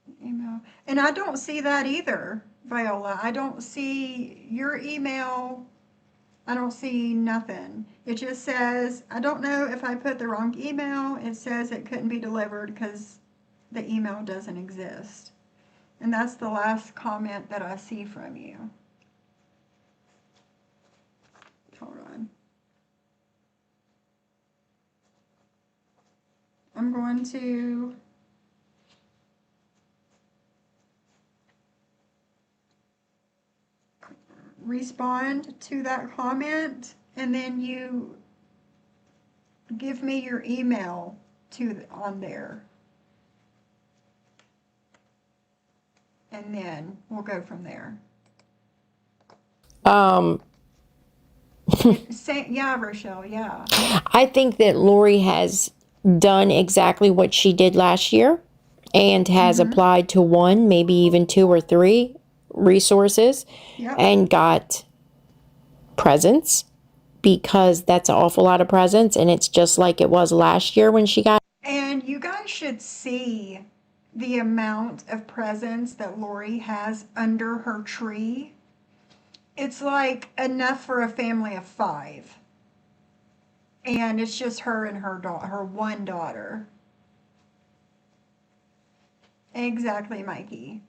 an email. And I don't see that either, Viola. I don't see your email. I don't see nothing. It just says, I don't know if I put the wrong email. It says it couldn't be delivered because the email doesn't exist. And that's the last comment that I see from you. Hold on. I'm going to respond to that comment, and then you give me your email on there, and then we'll go from there. Yeah, Rochelle, yeah. I think that Lori has done exactly what she did last year and has applied to one, maybe even 2 or 3 resources and got presents, because that's an awful lot of presents, and it's just like it was last year when she got. And you guys should see the amount of presents that Lori has under her tree. It's like enough for a family of 5. And it's just her and her one daughter. Exactly, Mikey.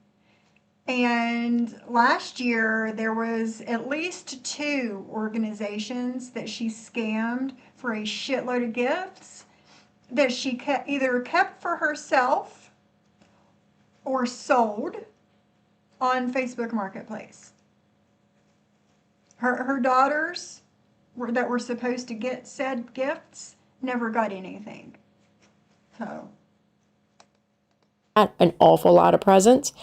And last year, there was at least 2 organizations that she scammed for a shitload of gifts that she either kept for herself or sold on Facebook Marketplace. Her daughters that were supposed to get said gifts never got anything. So. An awful lot of presents.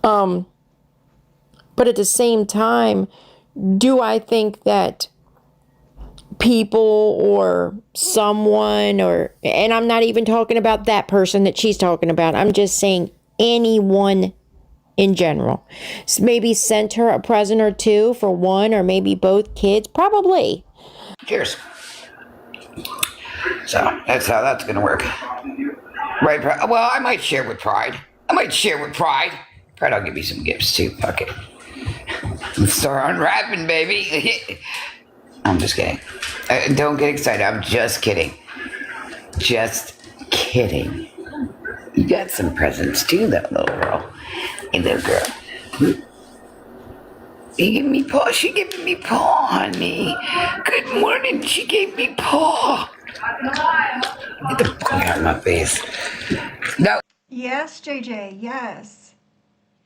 But at the same time, do I think that people or someone, and I'm not even talking about that person that she's talking about. I'm just saying anyone in general. Maybe sent her a present or two for one or maybe both kids. Probably. Cheers. So that's how that's gonna work. Right, well, I might share with Pride. Pride, I'll give you some gifts too. Okay. Let's start unwrapping, baby. I'm just kidding. Don't get excited. I'm just kidding. Just kidding. You got some presents too, though, little girl. Hey, little girl. She gave me paw. She gave me paw, honey. Good morning. She gave me paw. Get the fuck out of my face. No. Yes, JJ, yes.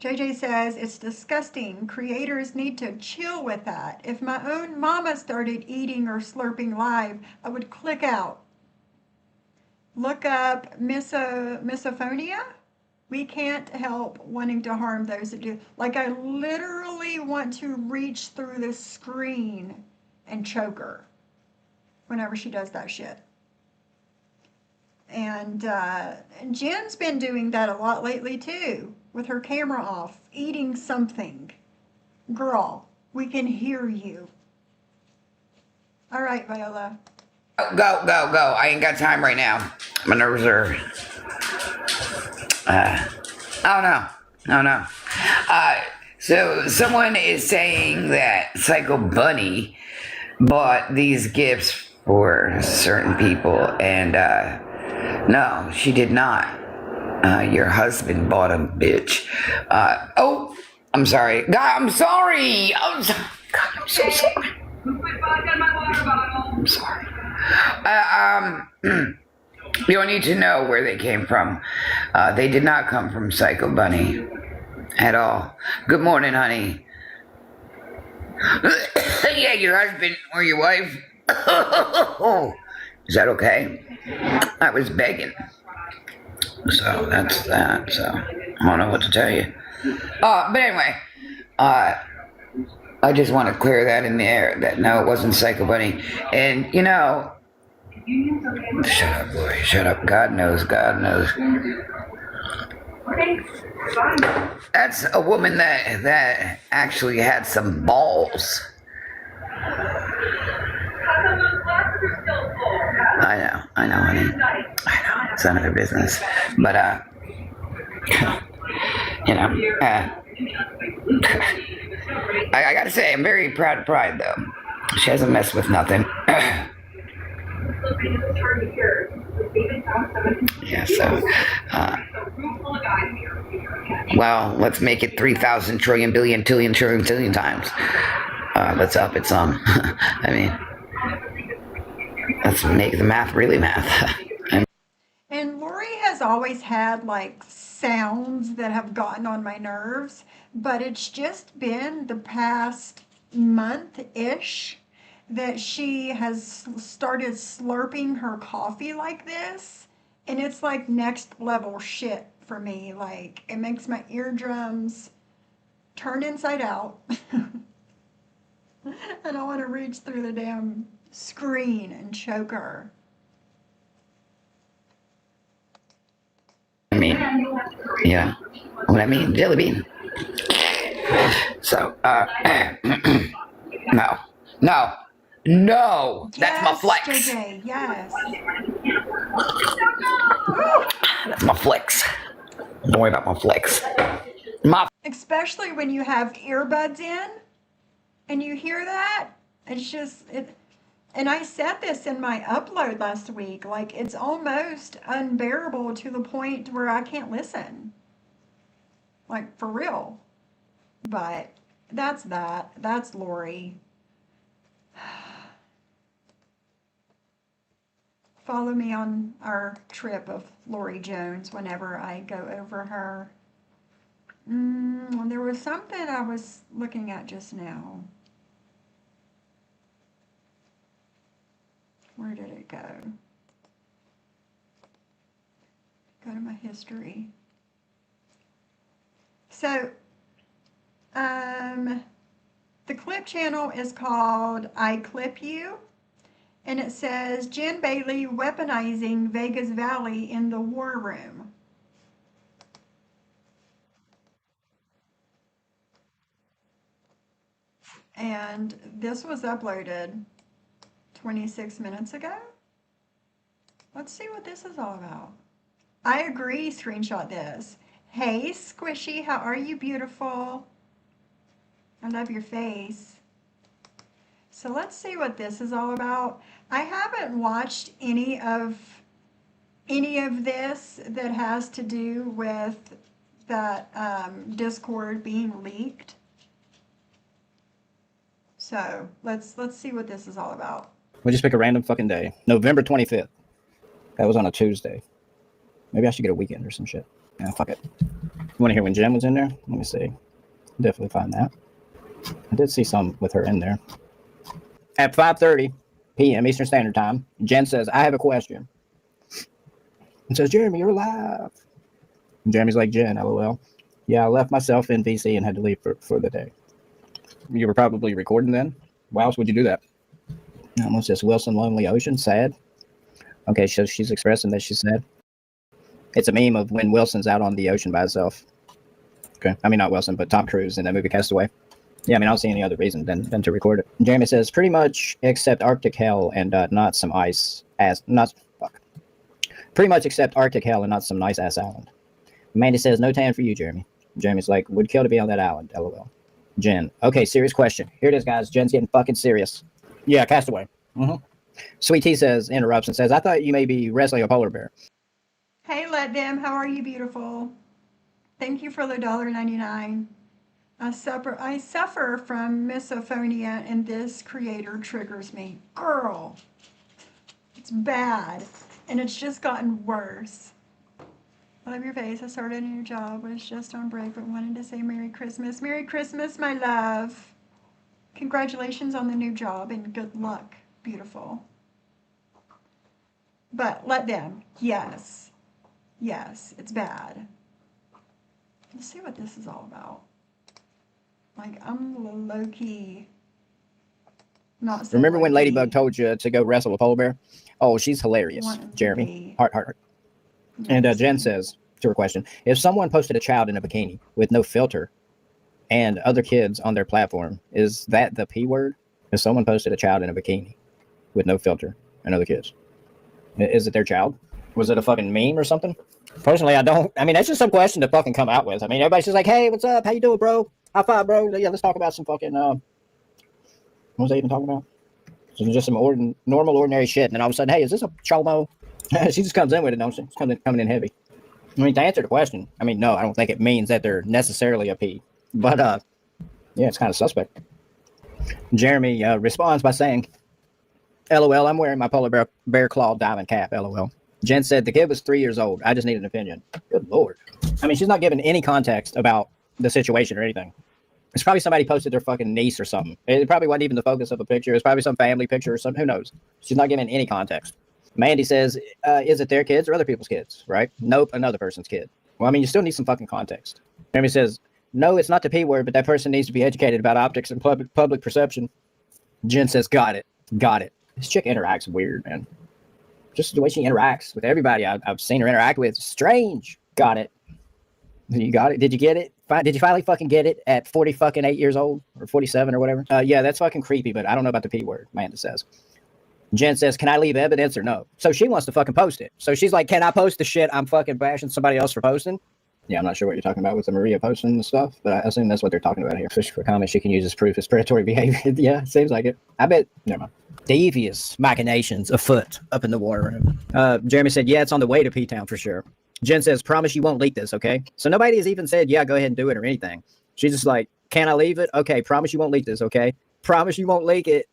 JJ says it's disgusting. Creators need to chill with that. If my own mama started eating or slurping live, I would click out. Look up misophonia. We can't help wanting to harm those that do. Like, I literally want to reach through the screen and choke her whenever she does that shit. And Jen's been doing that a lot lately too, with her camera off, eating something. Girl, we can hear you. All right, Viola. Go. I ain't got time right now. My nerves are. Oh no. So someone is saying that Psycho Bunny bought these gifts for certain people, and no, she did not. Your husband bought them, bitch. Oh, I'm sorry. God, I'm sorry. God, I'm so sorry. I'm sorry. You don't need to know where they came from. They did not come from Psycho Bunny at all. Good morning, honey. Yeah, your husband or your wife. Is that okay? I was begging. So that's that. So I don't know what to tell you. But anyway, I just want to clear that in the air. That no, it wasn't Psycho Bunny. And you know, shut up, boy. Shut up. God knows. That's a woman that actually had some balls. I know, honey. I know. It's none of their business. But, you know, I gotta say, I'm very proud of Pride, though. She hasn't messed with nothing. Yeah, so, well, let's make it 3,000 trillion, billion, tillion, trillion times. Let's up it some. I mean, let's make the math really math. And Lori has always had like sounds that have gotten on my nerves, but it's just been the past month-ish that she has started slurping her coffee like this. And it's like next level shit for me. Like, it makes my eardrums turn inside out. And I want to reach through the damn screen and choke her. I mean, yeah. What I mean, jelly bean. So, no, that's my flex. JJ, yes. That's my flex. Don't worry about my flex. Especially when you have earbuds in and you hear that, it's just it. And I said this in my upload last week, like, it's almost unbearable to the point where I can't listen. Like, for real. But that's that. That's Lori. Follow me on our trip of Lori Jones whenever I go over her. There was something I was looking at just now. Where did it go? Go to my history. So, the clip channel is called I Clip You, And it says Jen Bailey weaponizing Vegas Valley in the war room. And this was uploaded 26 minutes ago. Let's see what this is all about. I agree, screenshot this. Hey, Squishy, how are you, beautiful? I love your face. So let's see what this is all about. I haven't watched any of this that has to do with that Discord being leaked. So let's see what this is all about. We'll just pick a random fucking day. November 25th. That was on a Tuesday. Maybe I should get a weekend or some shit. Yeah, fuck it. You want to hear when Jen was in there? Let me see. Definitely find that. I did see some with her in there. At 5:30 p.m. Eastern Standard Time, Jen says, I have a question. And says, Jeremy, you're alive. And Jeremy's like, Jen, LOL. Yeah, I left myself in VC and had to leave for the day. You were probably recording then? Why else would you do that? What's this? Wilson Lonely Ocean? Sad? Okay, so she's expressing that she's sad. It's a meme of when Wilson's out on the ocean by himself. Okay. I mean, not Wilson, but Tom Cruise in that movie Castaway. Yeah, I mean, I don't see any other reason than to record it. Jeremy says, pretty much except Arctic hell and not some ice ass. Pretty much except Arctic hell and not some nice ass island. Mandy says, no tan for you, Jeremy. Jeremy's like, would kill to be on that island, LOL. Jen, okay, serious question. Here it is, guys. Jen's getting fucking serious. Yeah, Castaway. Sweet Tea says, interrupts and says, I thought you may be wrestling a polar bear. Hey, Let Them, how are you, beautiful? Thank you for the $1.99. I suffer from misophonia, and this creator triggers me. Girl, it's bad, and it's just gotten worse. I love your face. I started a new job, was just on break, but wanted to say Merry Christmas. Merry Christmas, my love. Congratulations on the new job, and good luck, beautiful. But Let Them, yes. Yes, it's bad. Let's see what this is all about. Like, I'm low-key not so Remember when low-key. Ladybug told you to go wrestle a polar bear? Oh, she's hilarious, Wanting to Jeremy. be- Heart. And Jen says to her question, if someone posted a child in a bikini with no filter and other kids on their platform, is that the P word? If someone posted a child in a bikini with no filter and other kids, is it their child? Was it a fucking meme or something? Personally, I mean, that's just some question to fucking come out with. I mean, everybody's just like, hey, what's up? How you doing, bro? High five, bro. Yeah, let's talk about some fucking, what was I even talking about? Just some normal, ordinary shit. And then all of a sudden, hey, is this a chomo? She just comes in with it, don't she? She's coming in heavy. I mean, to answer the question, I mean, no, I don't think it means that they're necessarily a P. But, yeah, it's kind of suspect. Jeremy responds by saying, LOL, I'm wearing my polar bear claw diamond cap, LOL. Jen said, the kid was 3 years old. I just need an opinion. Good Lord. I mean, she's not giving any context about the situation or anything. It's probably somebody posted their fucking niece or something. It probably wasn't even the focus of a picture. It's probably some family picture or something. Who knows? She's not giving any context. Mandy says, is it their kids or other people's kids, right? Nope, another person's kid. Well, I mean, you still need some fucking context. Jeremy says, no, it's not the P word, but that person needs to be educated about optics and public perception. Jen says, got it. This chick interacts weird, man. Just the way she interacts with everybody I've seen her interact with. Strange. Got it. You got it? Did you get it? Did you finally fucking get it at 40 fucking 8 years old or 47 or whatever? Yeah, that's fucking creepy, but I don't know about the P word, Amanda says. Jen says, can I leave evidence or no? So she wants to fucking post it. So she's like, can I post the shit I'm fucking bashing somebody else for posting? Yeah, I'm not sure what you're talking about with the Maria posting and stuff, but I assume that's what they're talking about here. Fish for comment she can use as proof as predatory behavior. Yeah, seems like it. I bet. Never mind. Devious machinations afoot up in the war room. Jeremy said, yeah, it's on the way to P-Town for sure. Jen says, promise you won't leak this, okay? So nobody has even said, yeah, go ahead and do it or anything. She's just like, can I leave it? Okay, promise you won't leak this, okay? Promise you won't leak it.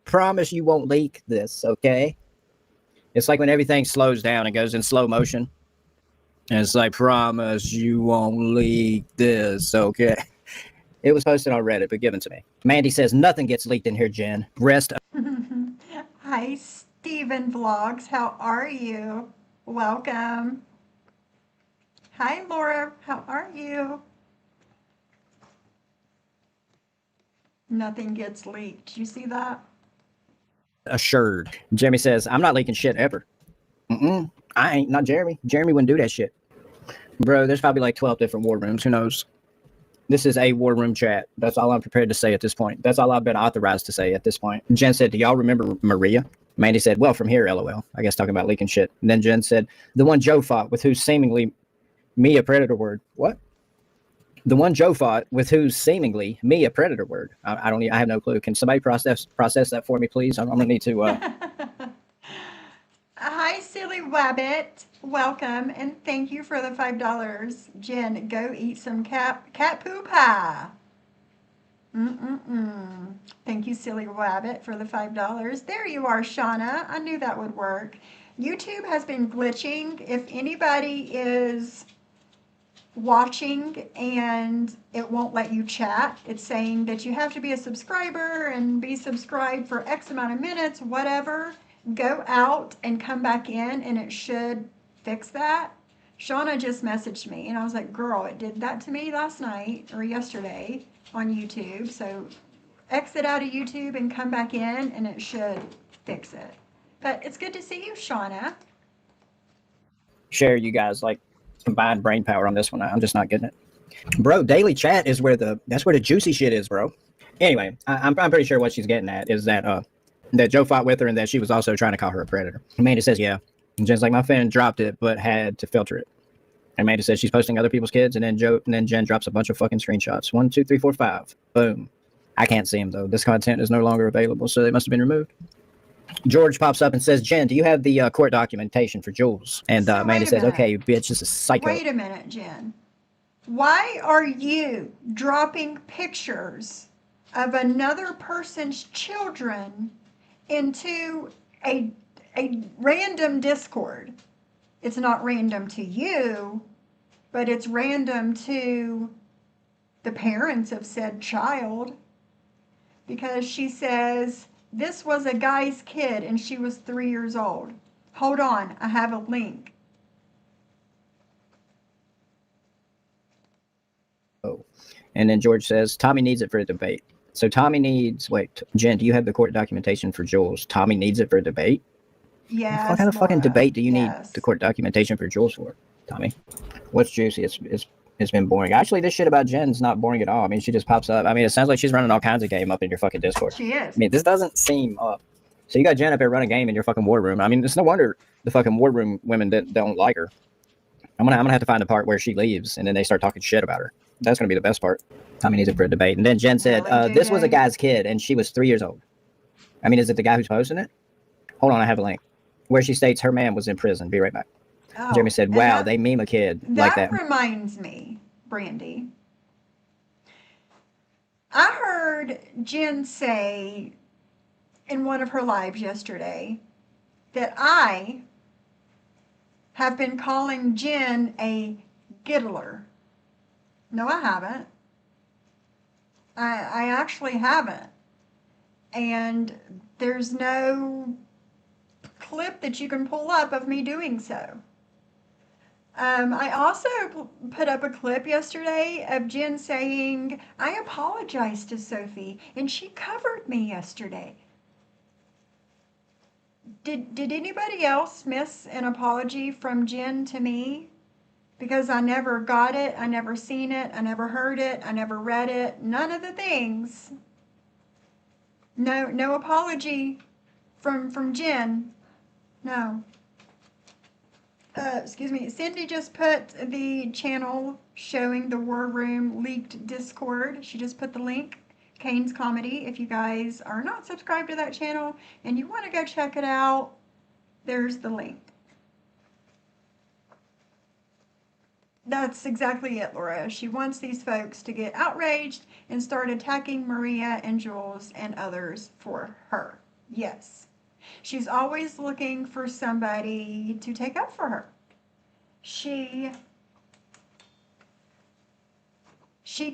Promise you won't leak this, okay? It's like when everything slows down and goes in slow motion. And it's like, promise you won't leak this, okay? It was posted on Reddit, but given to me. Mandy says, nothing gets leaked in here, Jen. Rest. Hi, Steven Vlogs. How are you? Welcome. Hi, Laura. How are you? Nothing gets leaked. You see that? assured. Jeremy says, I'm not leaking shit ever. I ain't. Not Jeremy. Jeremy wouldn't do that shit. Bro, there's probably like 12 different war rooms. Who knows? This is a war room chat. That's all I'm prepared to say at this point. That's all I've been authorized to say at this point. Jen said, do y'all remember Maria? Mandy said, well, from here, LOL. I guess talking about leaking shit. And then Jen said, the one Joe fought with whose seemingly me a predator word. What? The one Joe fought with whose seemingly me a predator word. I have no clue. Can somebody process that for me, please? I'm gonna need to. Hi, Silly Wabbit. Welcome and thank you for the $5. Jen, go eat some cat poo pie. Thank you, Silly Wabbit, for the $5. There you are, Shauna. I knew that would work. YouTube has been glitching. If anybody is watching and it won't let you chat, it's saying that you have to be a subscriber and be subscribed for X amount of minutes, whatever. Go out and come back in and it should fix that. Shauna just messaged me and I was like, girl, it did that to me last night or yesterday on YouTube. So exit out of YouTube and come back in and it should fix it. But it's good to see you, Shauna. Share you guys like combined brain power on this one. I'm just not getting it, bro. Daily chat is where the juicy shit is, bro. Anyway, I'm pretty sure what she's getting at is that that Joe fought with her and that she was also trying to call her a predator. Amanda says, yeah. And Jen's like, my fan dropped it, but had to filter it. And Amanda says she's posting other people's kids, and then Jen drops a bunch of fucking screenshots. 1, 2, 3, 4, 5. Boom. I can't see them though. This content is no longer available, so they must have been removed. George pops up and says, Jen, do you have the court documentation for Jules? And So Amanda wait a says, minute. okay, bitch, this is psycho. Wait a minute, Jen. Why are you dropping pictures of another person's children into a random Discord? It's not random to you, but it's random to the parents of said child, because she says this was a guy's kid and she was 3 years old. Hold on, I have a link. Oh. And then George says, Tommy needs it for a debate. So Tommy needs, wait, Jen, do you have the court documentation for Jules? Tommy needs it for a debate? Yes. What kind of fucking Laura. debate do you Yes. need the court documentation for Jules for, Tommy? What's juicy? It's been boring. Actually, this shit about Jen's not boring at all. I mean, she just pops up. I mean, it sounds like she's running all kinds of game up in your fucking Discord. She is. I mean, this doesn't seem up. So you got Jen up here running game in your fucking war room. I mean, it's no wonder the fucking war room women don't like her. I'm gonna have to find the part where she leaves and then they start talking shit about her. That's gonna be the best part. Tommy needs it for a debate. And then Jen said, Really, this was a JJ? guy's kid and she was 3 years old. I mean, is it the guy who's posting it? Hold on, I have a link. Where she states her man was in prison. Be right back. Oh, Jeremy said, and wow, that- they meme a kid like that. reminds me, Brandy. I heard Jen say in one of her lives yesterday that I have been calling Jen a giddler. No, I haven't. I actually haven't. And there's no clip that you can pull up of me doing so. I also put up a clip yesterday of Jen saying, I apologize to Sophie, and she covered me yesterday. Did anybody else miss an apology from Jen to me? Because I never got it, I never seen it, I never heard it, I never read it, none of the things. No apology from Jen. No. Excuse me. Cindy just put the channel showing the War Room leaked Discord. She just put the link. Kane's Comedy. If you guys are not subscribed to that channel and you want to go check it out, there's the link. That's exactly it, Laura. She wants these folks to get outraged and start attacking Maria and Jules and others for her. Yes. She's always looking for somebody to take up for her. She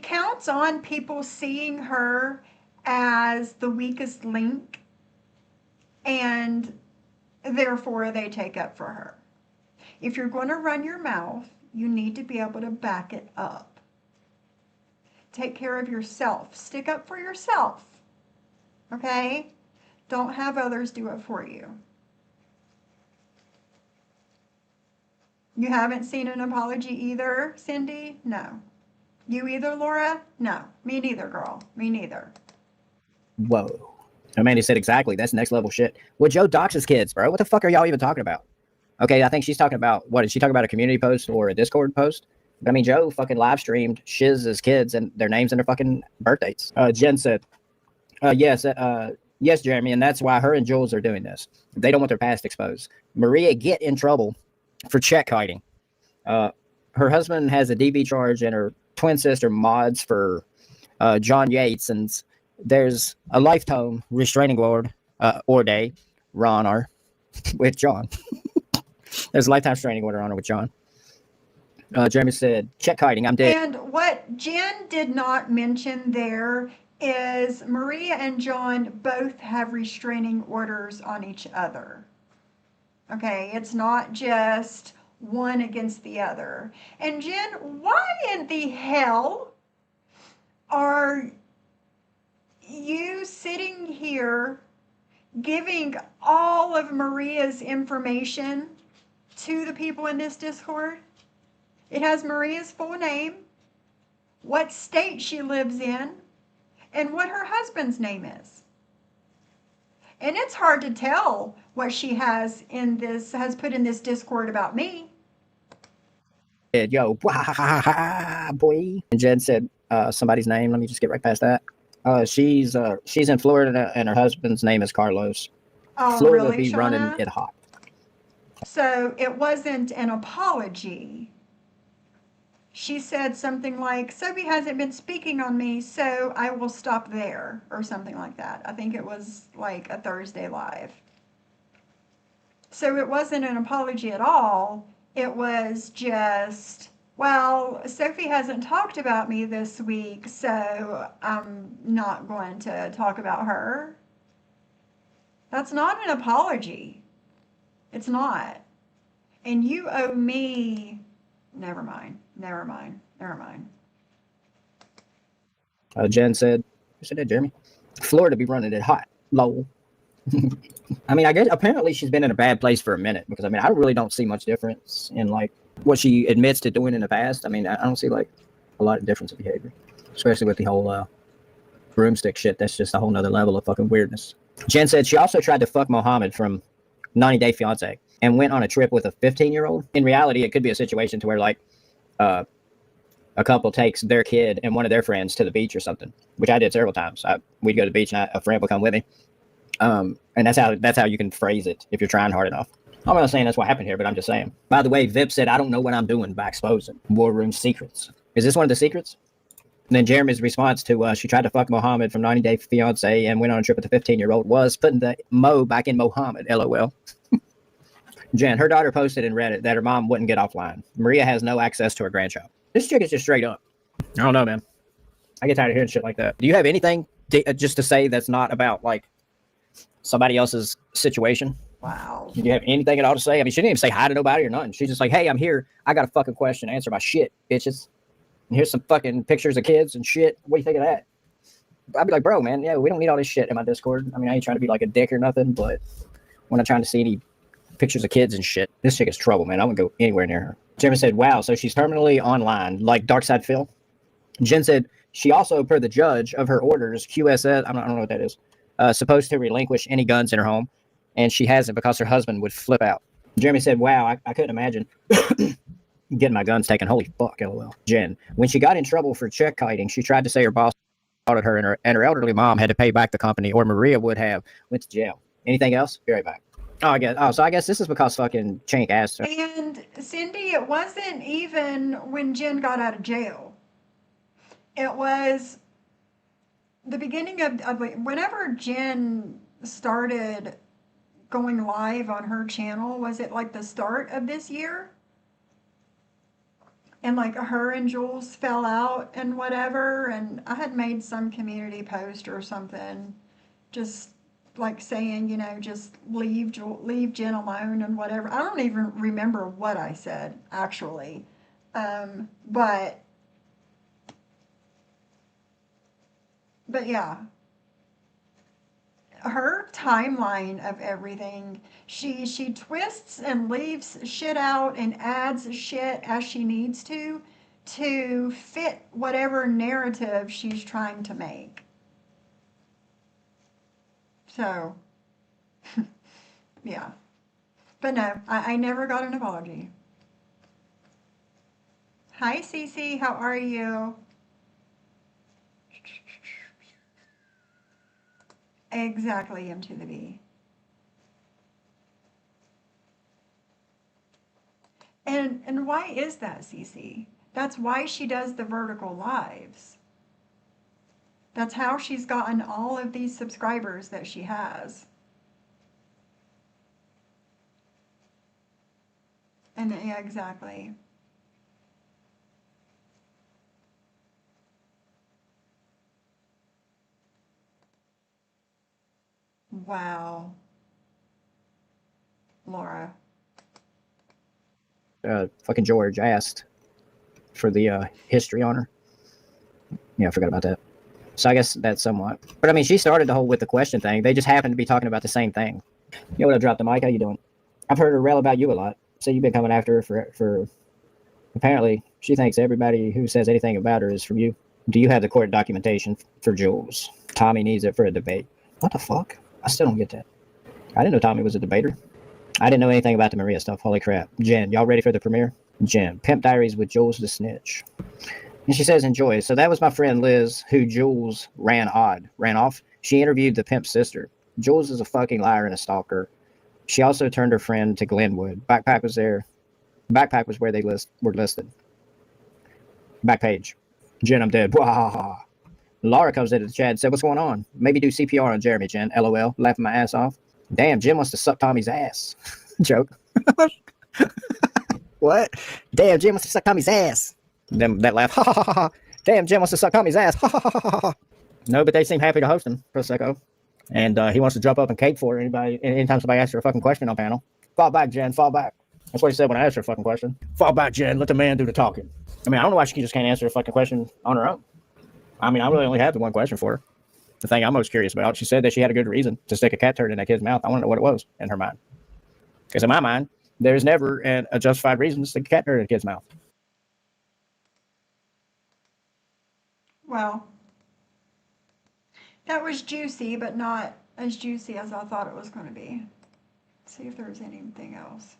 counts on people seeing her as the weakest link, and therefore they take up for her. If you're going to run your mouth, you need to be able to back it up. Take care of yourself. Stick up for yourself. Okay? Don't have others do it for you. You haven't seen an apology either, Cindy? No. You either, Laura? No. Me neither, girl. Me neither. Whoa. Amanda said exactly. That's next level shit. Well, Joe doxes kids, bro. What the fuck are y'all even talking about? Okay, I think she's talking about, what, is she talking about a community post or a Discord post? But I mean, Joe fucking live streamed Shiz's kids and their names and their fucking birth dates. Jen said, yes, Jeremy, and that's why her and Jules are doing this. They don't want their past exposed. Maria get in trouble for check hiding. Her husband has a DV charge and her twin sister mods for John Yates, and there's a lifetime restraining order Ron with John. There's a lifetime restraining order on her with John. Jeremy said, check hiding, I'm dead. And what Jen did not mention there is Maria and John both have restraining orders on each other. Okay, it's not just one against the other. And Jen, why in the hell are you sitting here giving all of Maria's information to the people in this Discord? It has Maria's full name, what state she lives in, and what her husband's name is. And it's hard to tell what she has put in this Discord about me. Yo, boy. And Jen said somebody's name. Let me just get right past that. She's in Florida and her husband's name is Carlos. Oh, Florida really, be running Shauna? it hot. So it wasn't an apology. She said something like, Sophie hasn't been speaking on me, so I will stop there, or something like that. I think it was like a Thursday live. So it wasn't an apology at all. It was just, well, Sophie hasn't talked about me this week, so I'm not going to talk about her. That's not an apology. It's not. And you owe me. Never mind. Jen said, who said that, Jeremy? Florida be running it hot. Lol. I mean, I guess apparently she's been in a bad place for a minute because I mean, I really don't see much difference in like what she admits to doing in the past. I mean, I don't see like a lot of difference in behavior, especially with the whole broomstick shit. That's just a whole nother level of fucking weirdness. Jen said she also tried to fuck Mohammed from 90 Day Fiance and went on a trip with a 15-year-old. In reality, it could be a situation to where like a couple takes their kid and one of their friends to the beach or something, which I did several times. We'd go to the beach and a friend would come with me. And that's how you can phrase it if you're trying hard enough. I'm not saying that's what happened here, but I'm just saying. By the way, Vip said, I don't know what I'm doing by exposing War Room secrets. Is this one of the secrets? And then Jeremy's response to she tried to fuck Mohammed from 90 Day Fiance and went on a trip with a 15-year-old was putting the Mo back in Mohammed, LOL. Jen, her daughter posted in Reddit that her mom wouldn't get offline. Maria has no access to her grandchild. This chick is just straight up. I don't know, man. I get tired of hearing shit like that. Do you have anything just to say that's not about like somebody else's situation? Wow. Do you have anything at all to say? I mean, she didn't even say hi to nobody or nothing. She's just like, hey, I'm here. I got a fucking question. Answer my shit, bitches. And here's some fucking pictures of kids and shit. What do you think of that? I'd be like, bro, man, yeah, we don't need all this shit in my Discord. I mean, I ain't trying to be like a dick or nothing, but when I'm trying to see any pictures of kids and shit, this chick is trouble, man. I wouldn't go anywhere near her. Jeremy said, wow, so she's permanently online, like Darkside Phil. Jen said, she also, per the judge of her orders, QSS, I don't know what that is, supposed to relinquish any guns in her home, and she hasn't because her husband would flip out. Jeremy said, wow, I couldn't imagine getting my guns taken. Holy fuck, LOL. Jen, when she got in trouble for check kiting, she tried to say her boss audit her and her elderly mom had to pay back the company, or Maria would have went to jail. Anything else? Be right back. So I guess this is because fucking Chink asked her. And Cindy, it wasn't even when Jen got out of jail. It was the beginning of whenever Jen started going live on her channel. Was it like the start of this year? And like her and Jules fell out and whatever. And I had made some community post or something, just like saying, just leave Jen alone and whatever. I don't even remember what I said actually, but yeah, her timeline of everything, she twists and leaves shit out and adds shit as she needs to fit whatever narrative she's trying to make. So, yeah. But no, I never got an apology. Hi, Cece. How are you? Exactly, M to the B. And why is that, Cece? That's why she does the vertical lives. That's how she's gotten all of these subscribers that she has. And yeah, exactly. Wow, Laura. Fucking George asked for the history on her. Yeah, I forgot about that. So I guess that's somewhat. But I mean, she started the whole with the question thing. They just happened to be talking about the same thing. Yo, what up, Drop the Mic? How you doing? I've heard her rail about you a lot. So you've been coming after her for apparently she thinks everybody who says anything about her is from you. Do you have the court documentation for Jules? Tommy needs it for a debate. What the fuck? I still don't get that. I didn't know Tommy was a debater. I didn't know anything about the Maria stuff. Holy crap. Jen, y'all ready for the premiere? Jen, Pimp Diaries with Jules the Snitch. And she says, enjoy. So that was my friend Liz, who Jules ran off. She interviewed the pimp's sister. Jules is a fucking liar and a stalker. She also turned her friend to Glenwood. Backpack was there. Backpack was where they were listed. Back page. Jen, I'm dead. Wah. Laura comes into the chat and said, what's going on? Maybe do CPR on Jeremy, Jen. LOL. Laughing my ass off. Damn, Jen wants to suck Tommy's ass. Joke. What? Damn, Jen wants to suck Tommy's ass. Them that laugh. Ha ha ha ha. Damn, Jen wants to suck Tommy's ass. Ha ha ha ha ha. No, but they seem happy to host him, Prosecco. And he wants to jump up and cake for anybody anytime somebody asks her a fucking question on panel. Fall back, Jen. Fall back. That's what he said when I asked her a fucking question. Fall back, Jen. Let the man do the talking. I mean, I don't know why she just can't answer a fucking question on her own. I mean, I really only have the one question for her. The thing I'm most curious about, she said that she had a good reason to stick a cat turd in that kid's mouth. I want to know what it was in her mind. Because in my mind, there's never a justified reason to stick a cat turd in a kid's mouth. Well, that was juicy, but not as juicy as I thought it was going to be. Let's see if there's anything else.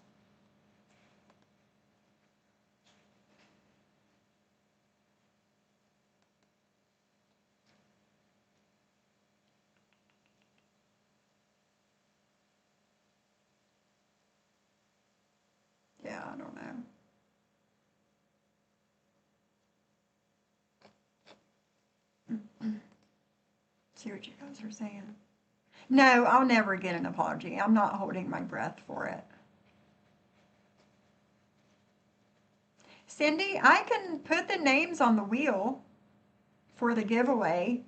Yeah, I don't know. See what you guys are saying. No, I'll never get an apology. I'm not holding my breath for it. Cindy, I can put the names on the wheel for the giveaway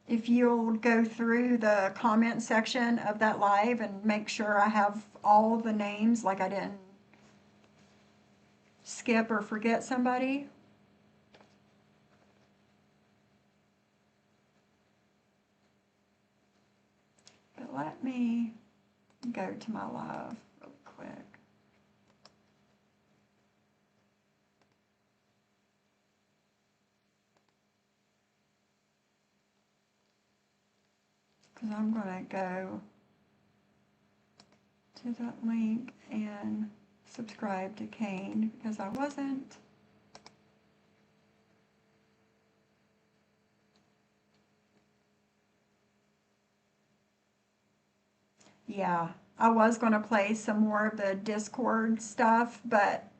if you'll go through the comment section of that live and make sure I have all the names, like I didn't skip or forget somebody. But let me go to my live really quick. Because I'm going to go to that link and subscribe to Kane because I wasn't. Yeah, I was going to play some more of the Discord stuff, but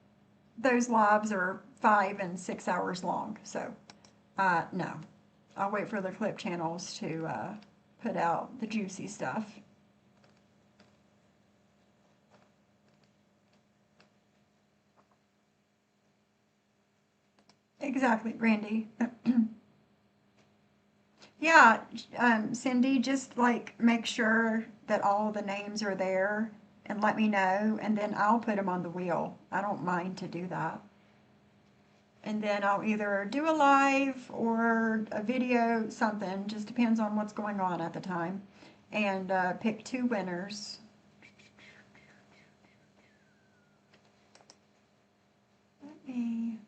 those lives are 5 and 6 hours long. So, no. I'll wait for the clip channels to put out the juicy stuff. Exactly, Randy. Yeah, Cindy, just like make sure that all the names are there and let me know, and then I'll put them on the wheel. I don't mind to do that. And then I'll either do a live or a video, something, just depends on what's going on at the time. and pick 2 winners. Let me.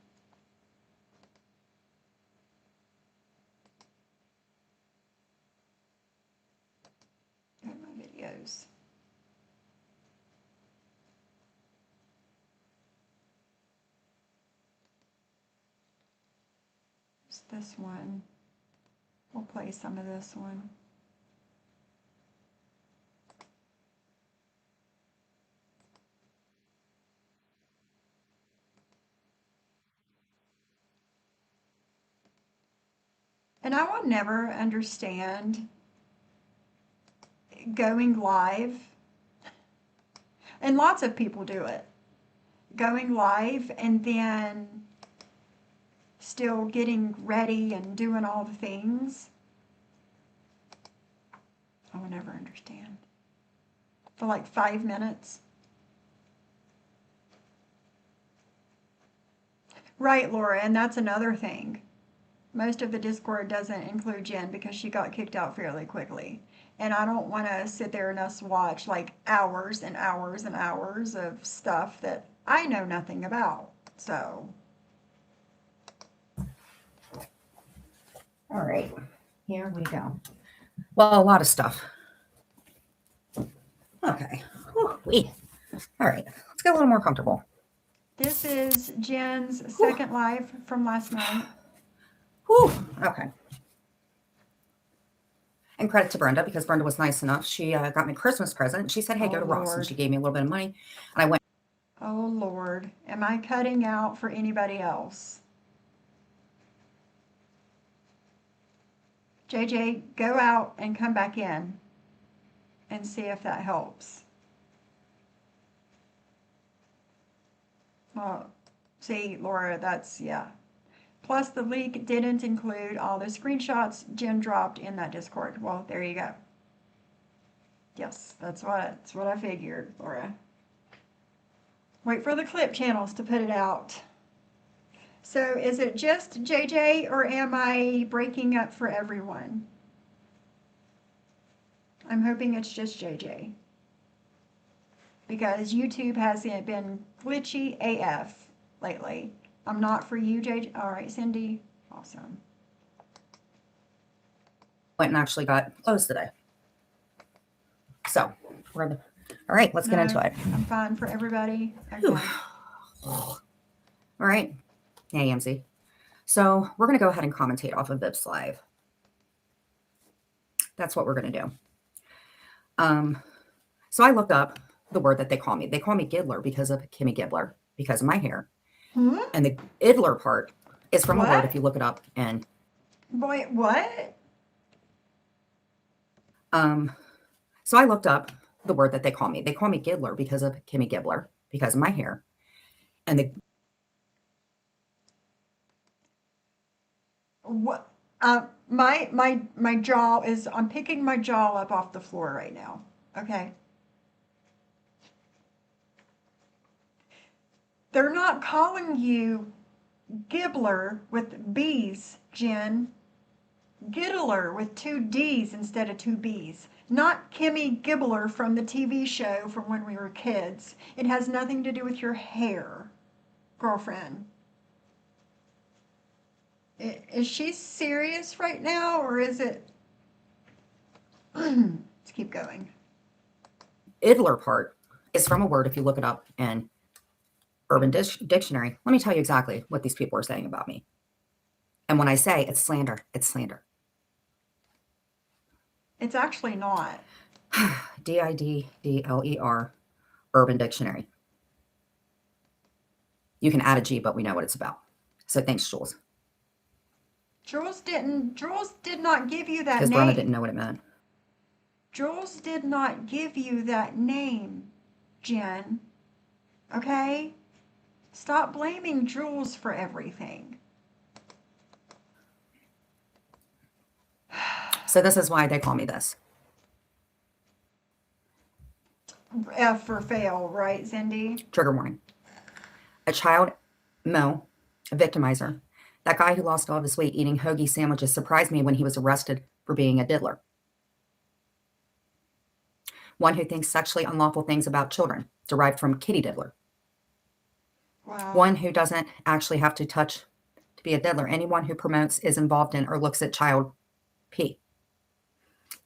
Go to my videos. It's this one. We'll play some of this one. And I will never understand going live, and lots of people do it, going live and then still getting ready and doing all the things. I will never understand. For like 5 minutes. Right, Laura, and that's another thing. Most of the Discord doesn't include Jen because she got kicked out fairly quickly. And I don't want to sit there and us watch like hours and hours and hours of stuff that I know nothing about. So. All right, here we go. Well, a lot of stuff. Okay. Whew, all right, let's get a little more comfortable. This is Jen's second live from last night. Whew, okay. And credit to Brenda, because Brenda was nice enough. She got me a Christmas present. She said, hey, Oh, go to Ross. Lord. And she gave me a little bit of money. And I went. Oh, Lord. Am I cutting out for anybody else? JJ, go out and come back in and see if that helps. Well, see, Laura, that's, yeah. Plus, the leak didn't include all the screenshots Jen dropped in that Discord. Well, there you go. Yes, that's what I figured, Laura. Wait for the clip channels to put it out. So is it just JJ or am I breaking up for everyone? I'm hoping it's just JJ. Because YouTube has been glitchy AF lately. I'm not for you, JJ. All right, Cindy. Awesome. Went and actually got clothes today. So, all right, let's get into it. I'm fine for everybody. Okay. All right. Hey, AMZ. So we're going to go ahead and commentate off of Vips Live. That's what we're going to do. So I looked up the word that they call me. They call me Giddler because of Kimmy Gibbler, because of my hair. And the idler part is from a word, if you look it up. And Boy, what? So I looked up the word that they call me. They call me Giddler because of Kimmy Gibbler, because of my hair. And the What? My jaw is. I'm picking my jaw up off the floor right now. Okay. They're not calling you Gibbler with B's, Jen. Giddler with 2 D's instead of 2 B's. Not Kimmy Gibbler from the TV show from when we were kids. It has nothing to do with your hair, girlfriend. Is she serious right now, or is it? Let's keep going. idler part is from a word, if you look it up in Urban Dictionary. Let me tell you exactly what these people are saying about me. And when I say it's slander, it's slander. It's actually not. Diddler, Urban Dictionary. You can add a G, but we know what it's about. So thanks, Jules. Jules did not give you that Because name. Brahma didn't know what it meant. Jules did not give you that name, Jen. Okay? Stop blaming Jules for everything. So this is why they call me this. F for fail, right, Cindy? Trigger warning. A child, Mo, a victimizer. That guy who lost all of his weight eating hoagie sandwiches surprised me when he was arrested for being a diddler. one who thinks sexually unlawful things about children, derived from kitty diddler, Wow. one who doesn't actually have to touch to be a diddler. Anyone who promotes, is involved in, or looks at child P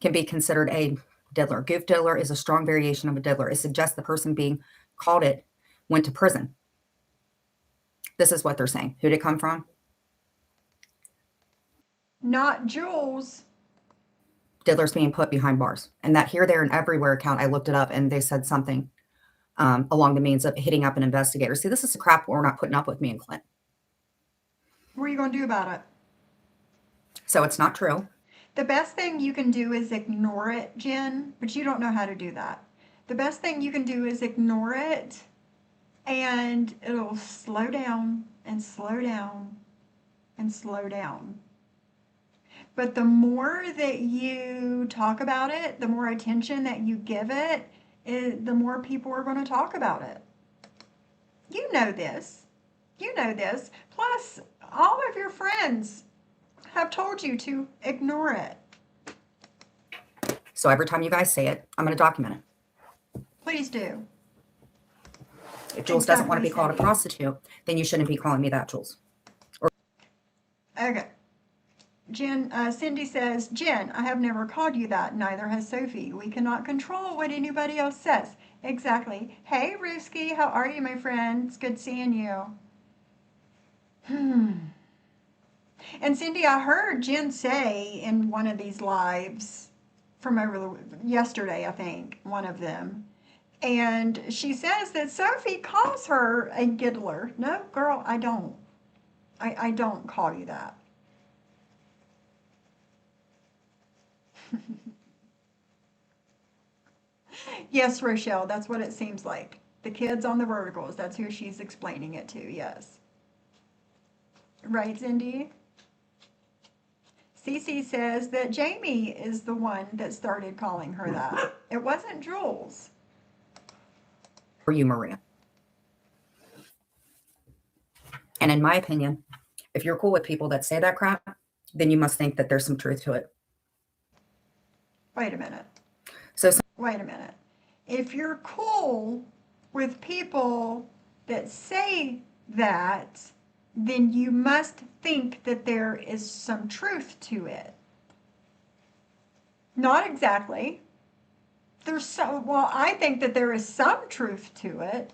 can be considered a diddler. Goof diddler is a strong variation of a diddler. It suggests the person being called it went to prison. This is what they're saying. Who did it come from? Not Jules. Diddlers being put behind bars. And that Here, There, and Everywhere account, I looked it up and they said something along the means of hitting up an investigator. See, this is the crap we're not putting up with, me and Clint. What are you going to do about it? So it's not true. The best thing you can do is ignore it, Jen, but you don't know how to do that. The best thing you can do is ignore it, and it'll slow down and slow down and slow down. But the more that you talk about it, the more attention that you give it, the more people are going to talk about it. You know this. You know this. Plus, all of your friends have told you to ignore it. So every time you guys say it, I'm going to document it. Please do. If Jules doesn't want to be Exactly. called a prostitute, then you shouldn't be calling me that, Jules. Okay. Jen, Cindy says, Jen, I have never called you that. Neither has Sophie. We cannot control what anybody else says. Exactly. Hey, Ruski, how are you, my friend? It's good seeing you. And Cindy, I heard Jen say in one of these lives from yesterday, I think, one of them. And she says that Sophie calls her a giddler. No, girl, I don't. I don't call you that. Yes, Rochelle, that's what it seems like. The kids on the verticals, that's who she's explaining it to, yes. Right, Cindy? Cece says that Jamie is the one that started calling her that. It wasn't Jules. For you, Maria. And in my opinion, if you're cool with people that say that crap, then you must think that there's some truth to it. Wait a minute. So Wait a minute. If you're cool with people that say that, then you must think that there is some truth to it. Not exactly. Well, I think that there is some truth to it.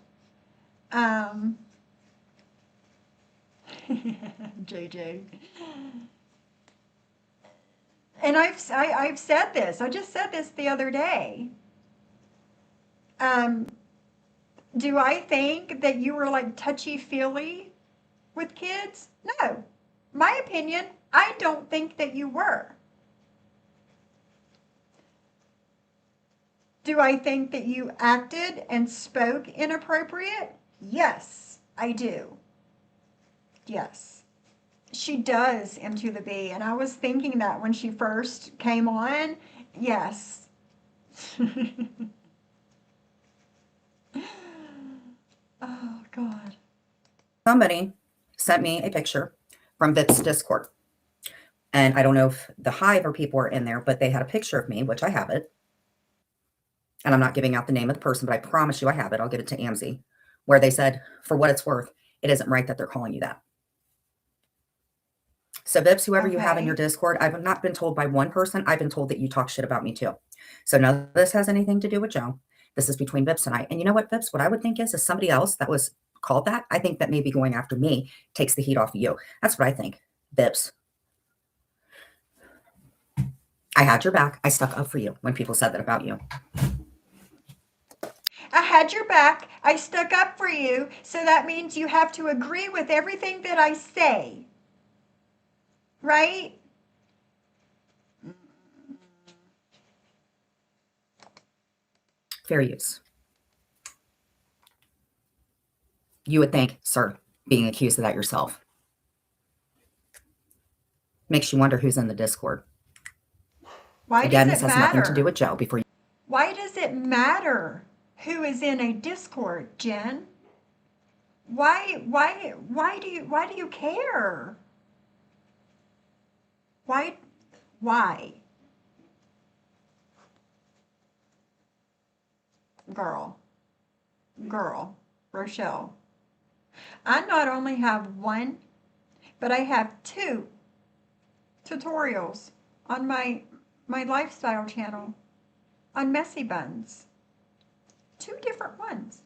JJ. And I've said this. I just said this the other day. Do I think that you were like touchy-feely with kids? No. My opinion, I don't think that you were. Do I think that you acted and spoke inappropriate? Yes, I do. Yes. She does, M to the B. And I was thinking that when she first came on. Yes. Oh, God. somebody sent me a picture from Vip's Discord. And I don't know if the Hive or people are in there, but they had a picture of me, which I have it. And I'm not giving out the name of the person, but I promise you I have it. I'll give it to Amzie, where they said, for what it's worth, it isn't right that they're calling you that. So Vips, whoever you have in Okay. your Discord, I've not been told by one person. I've been told that you talk shit about me too. So none of this has anything to do with Joe. This is between Vips and I. And you know what, Vips? What I would think is somebody else that was called that, I think that maybe going after me takes the heat off of you. That's what I think. Vips. I had your back. I stuck up for you when people said that about you. I had your back. I stuck up for you. So that means you have to agree with everything that I say. Right? Fair use. You would think, sir, being accused of that yourself. Makes you wonder who's in the Discord. Why Again, does this it has matter? nothing to do with Joe. Before you, Why does it matter who is in a Discord, Jen? Why do you care? Why? girl, Rochelle. I not only have one, but I have two tutorials on my lifestyle channel on messy buns. Two different ones.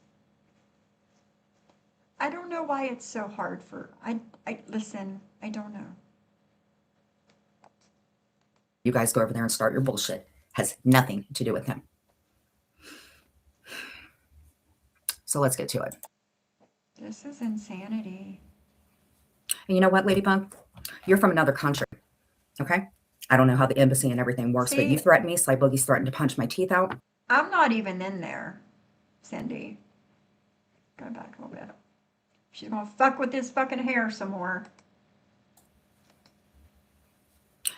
I don't know why it's so hard for I listen, I don't know. You guys go over there and start your bullshit. Has nothing to do with him. So let's get to it. This is insanity. And you know what, Ladybug? You're from another country, okay? I don't know how the embassy and everything works, but See? you threatened me. Sly Boogie's threatened to punch my teeth out. I'm not even in there, Cindy. Go back a little bit. She's gonna fuck with this fucking hair some more.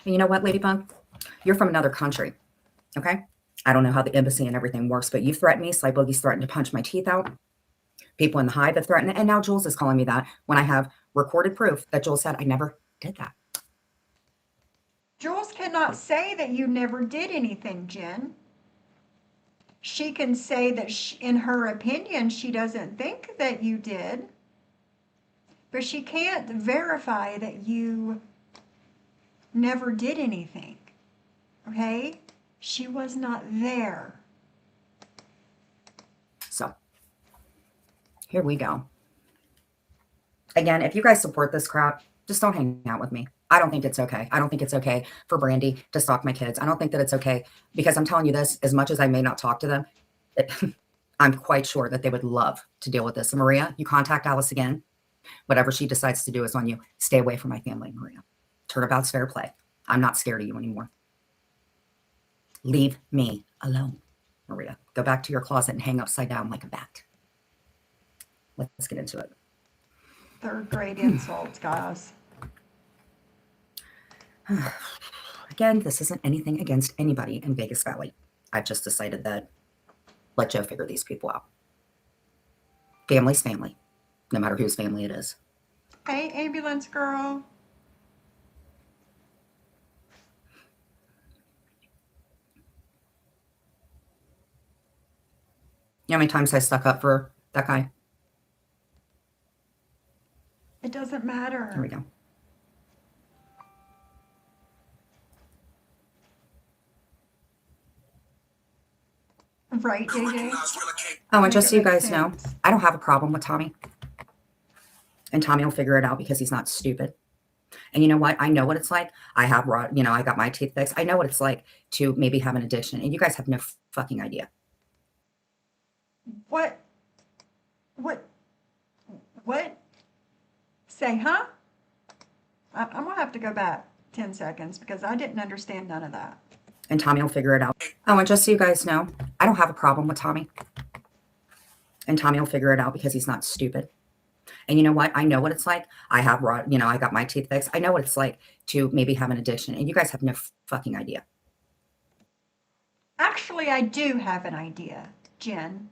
And you know what, Ladybug? You're from another country, okay? I don't know how the embassy and everything works, but you threatened me. Sly Boogie's threatened to punch my teeth out. People in the hive have threatened, and now Jules is calling me that when I have recorded proof that Jules said I never did that. Jules cannot say that you never did anything, Jen. She can say that in her opinion, she doesn't think that you did. But she can't verify that you never did anything. Okay? She was not there. So here we go. Again, if you guys support this crap, just don't hang out with me. I don't think it's okay. I don't think it's okay for Brandy to stalk my kids. I don't think that it's okay because I'm telling you this, as much as I may not talk to them, I'm quite sure that they would love to deal with this. So Maria, you contact Alice again. Whatever she decides to do is on you. Stay away from my family, Maria. Turnabout's fair play. I'm not scared of you anymore. Leave me alone, Maria. Go back to your closet and hang upside down like a bat. Let's get into it. Third grade insults, guys. Again, this isn't anything against anybody in Vegas Valley. I've just decided that let Joe figure these people out. Family's family, no matter whose family it is. Hey, ambulance girl. You know how many times I stuck up for that guy? It doesn't Here we matter. go. Right, JJ? Oh, and just so you Make it make guys know, sense. I don't have a problem with Tommy. And Tommy will figure it out because he's not stupid. And you know what? I know what it's like. I have, I got my teeth fixed. I know what it's like to maybe have an addiction. And you guys have no fucking idea. What? Say, huh? I'm gonna have to go back 10 seconds because I didn't understand none of that. And Tommy will figure it out. Oh, and just so you guys know, I don't have a problem with Tommy. And Tommy will figure it out because he's not stupid. And you know what? I know what it's like. I have, I got my teeth fixed. I know what it's like to maybe have an addiction. And you guys have no fucking idea. Actually, I do have an idea, Jen.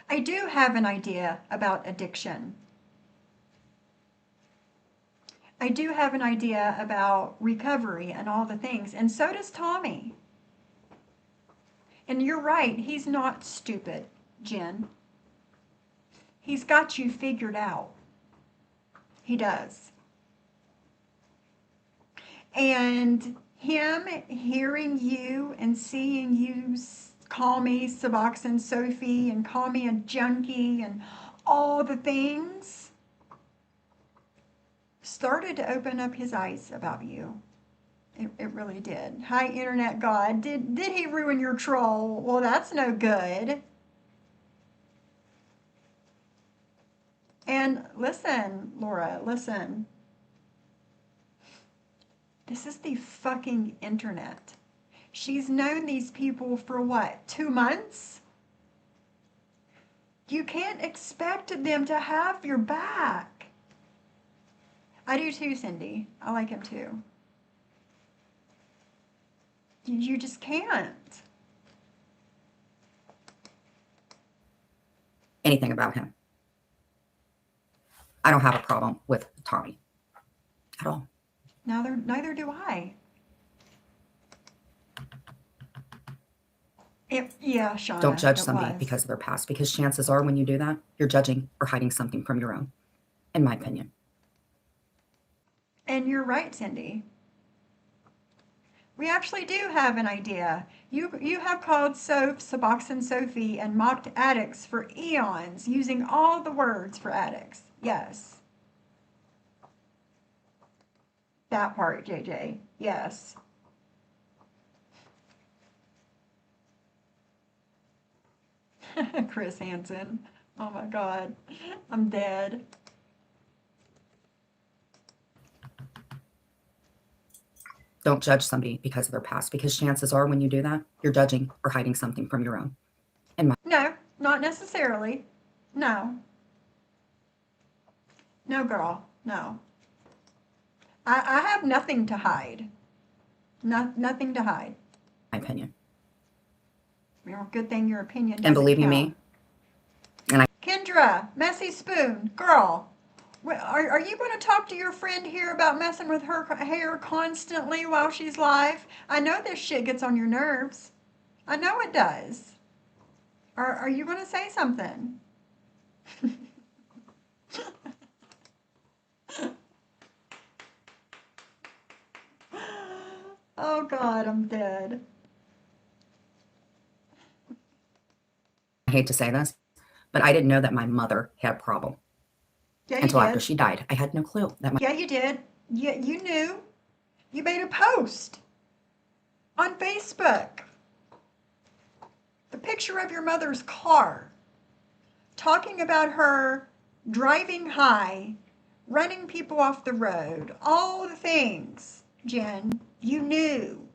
I do have an idea about addiction. I do have an idea about recovery and all the things, and so does Tommy. And you're right, he's not stupid, Jen. He's got you figured out. He does. And him hearing you and seeing you call me Suboxone Sophie and call me a junkie and all the things started to open up his eyes about you. It really did. Hi, Internet God. Did he ruin your troll? Well, that's no good. And listen, Laura, listen. This is the fucking internet. She's known these people for what, 2 months? You can't expect them to have your back. I do too, Cindy. I like him too. You just can't. Anything about him. I don't have a problem with Tommy at all. Neither do I. Yeah, Shauna. Don't judge it somebody was. because of their past, because chances are when you do that, you're judging or hiding something from your own, in my opinion. And you're right, Cindy. We actually do have an idea. You have called Soph, Suboxone Sophie, and mocked addicts for eons using all the words for addicts. Yes. That part, JJ. Yes. Chris Hansen. Oh my God. I'm dead. Don't judge somebody because of their past, because chances are when you do that, you're judging or hiding something from your own. No, not necessarily. No. No, girl. No. I have nothing to hide. Nothing to hide. My opinion. You know, good thing your opinion doesn't And believe you count. me, and I Kendra, Messy Spoon, girl, are you going to talk to your friend here about messing with her hair constantly while she's live? I know this shit gets on your nerves. I know it does. Are you going to say something? Oh God, I'm dead. hate to say this, but I didn't know that my mother had a problem Yeah, you until after did. she died. I had no clue that my Yeah, you did. You knew. You made a post on Facebook. The picture of your mother's car, talking about her driving high, running people off the road, all the things, Jen, you knew.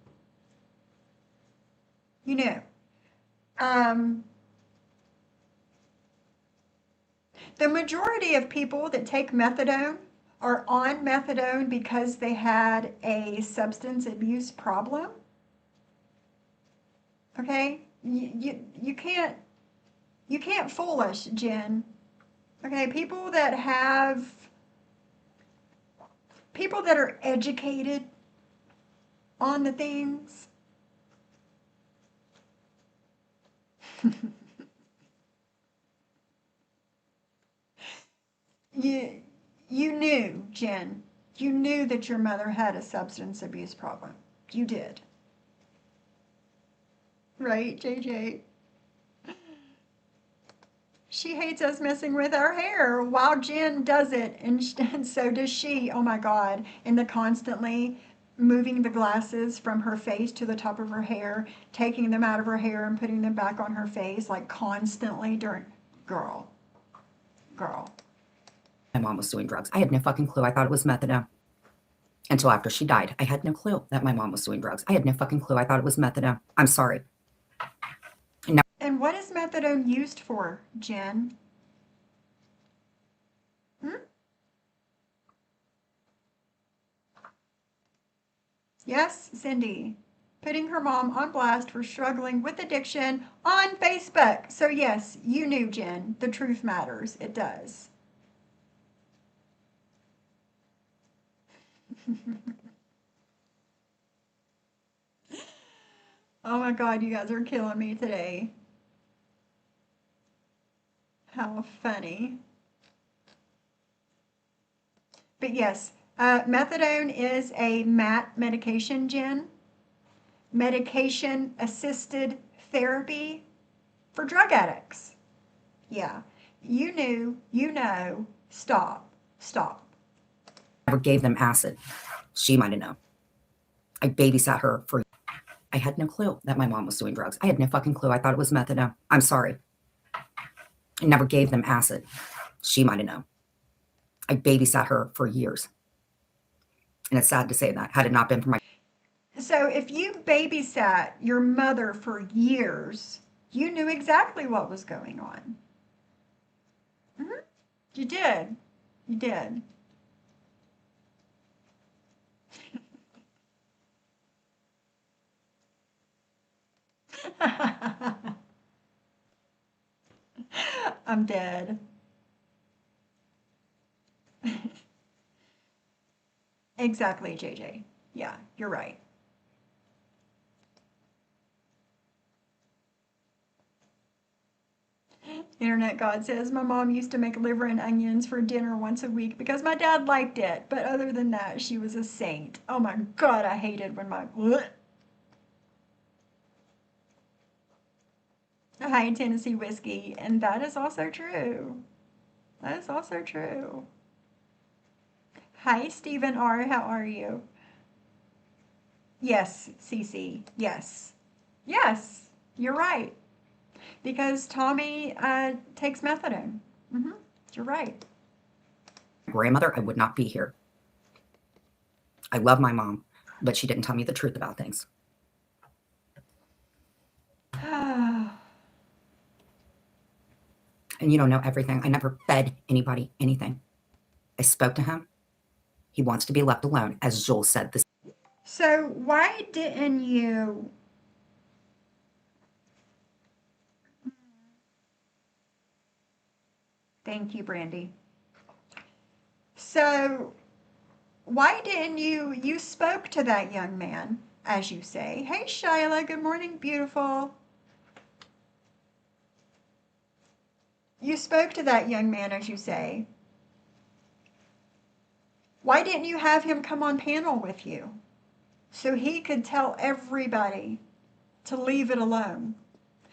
You knew. Um, the majority of people that take methadone are on methadone because they had a substance abuse problem. Okay? You can't fool us, Jen. Okay, people that are educated on the things. you you knew, Jen. You knew that your mother had a substance abuse problem. You did. Right, JJ? She hates us messing with our hair while Jen does it, and so does she. Oh my God. And the constantly moving the glasses from her face to the top of her hair, taking them out of her hair and putting them back on her face, like constantly during. Girl. Girl. mom was doing drugs. I had no fucking clue. I thought it was methadone until after she died. I had no clue that my mom was doing drugs. I had no fucking clue. I thought it was methadone. I'm sorry. And what is methadone used for, Jen? Hmm? Yes, Cindy. Putting her mom on blast for struggling with addiction on Facebook. So, yes, you knew, Jen. The truth matters. It does. Oh my God, you guys are killing me today. How funny. But yes, methadone is a MAT medication, Jen. Medication assisted therapy for drug addicts. Yeah. You knew, you know. Stop. Stop. Never gave them acid. She might have known. I babysat her for. I had no clue that my mom was doing drugs. I had no fucking clue. I thought it was methadone. I'm sorry. I never gave them acid. She might have known. I babysat her for years. And it's sad to say that. Had it not been for my. So if you babysat your mother for years, you knew exactly what was going on. Hmm. You did. You did. I'm dead. Exactly, JJ. Yeah, you're right. Internet God says, my mom used to make liver and onions for dinner once a week because my dad liked it. But other than that, she was a saint. Oh my God, I hated when my... Blech. High Tennessee whiskey. And that is also true. That is also true. Hi, Stephen R. How are you? Yes, Cece. Yes. Yes, you're right. Because Tommy takes methadone. You're right. Grandmother, I would not be here. I love my mom, but she didn't tell me the truth about things. And you don't know everything. I never fed anybody anything. I spoke to him. He wants to be left alone, as Joel said this. So why didn't you... Thank you, Brandy. So why didn't you spoke to that young man, as you say. Hey, Shyla, good morning, beautiful. You spoke to that young man, as you say. Why didn't you have him come on panel with you so he could tell everybody to leave it alone,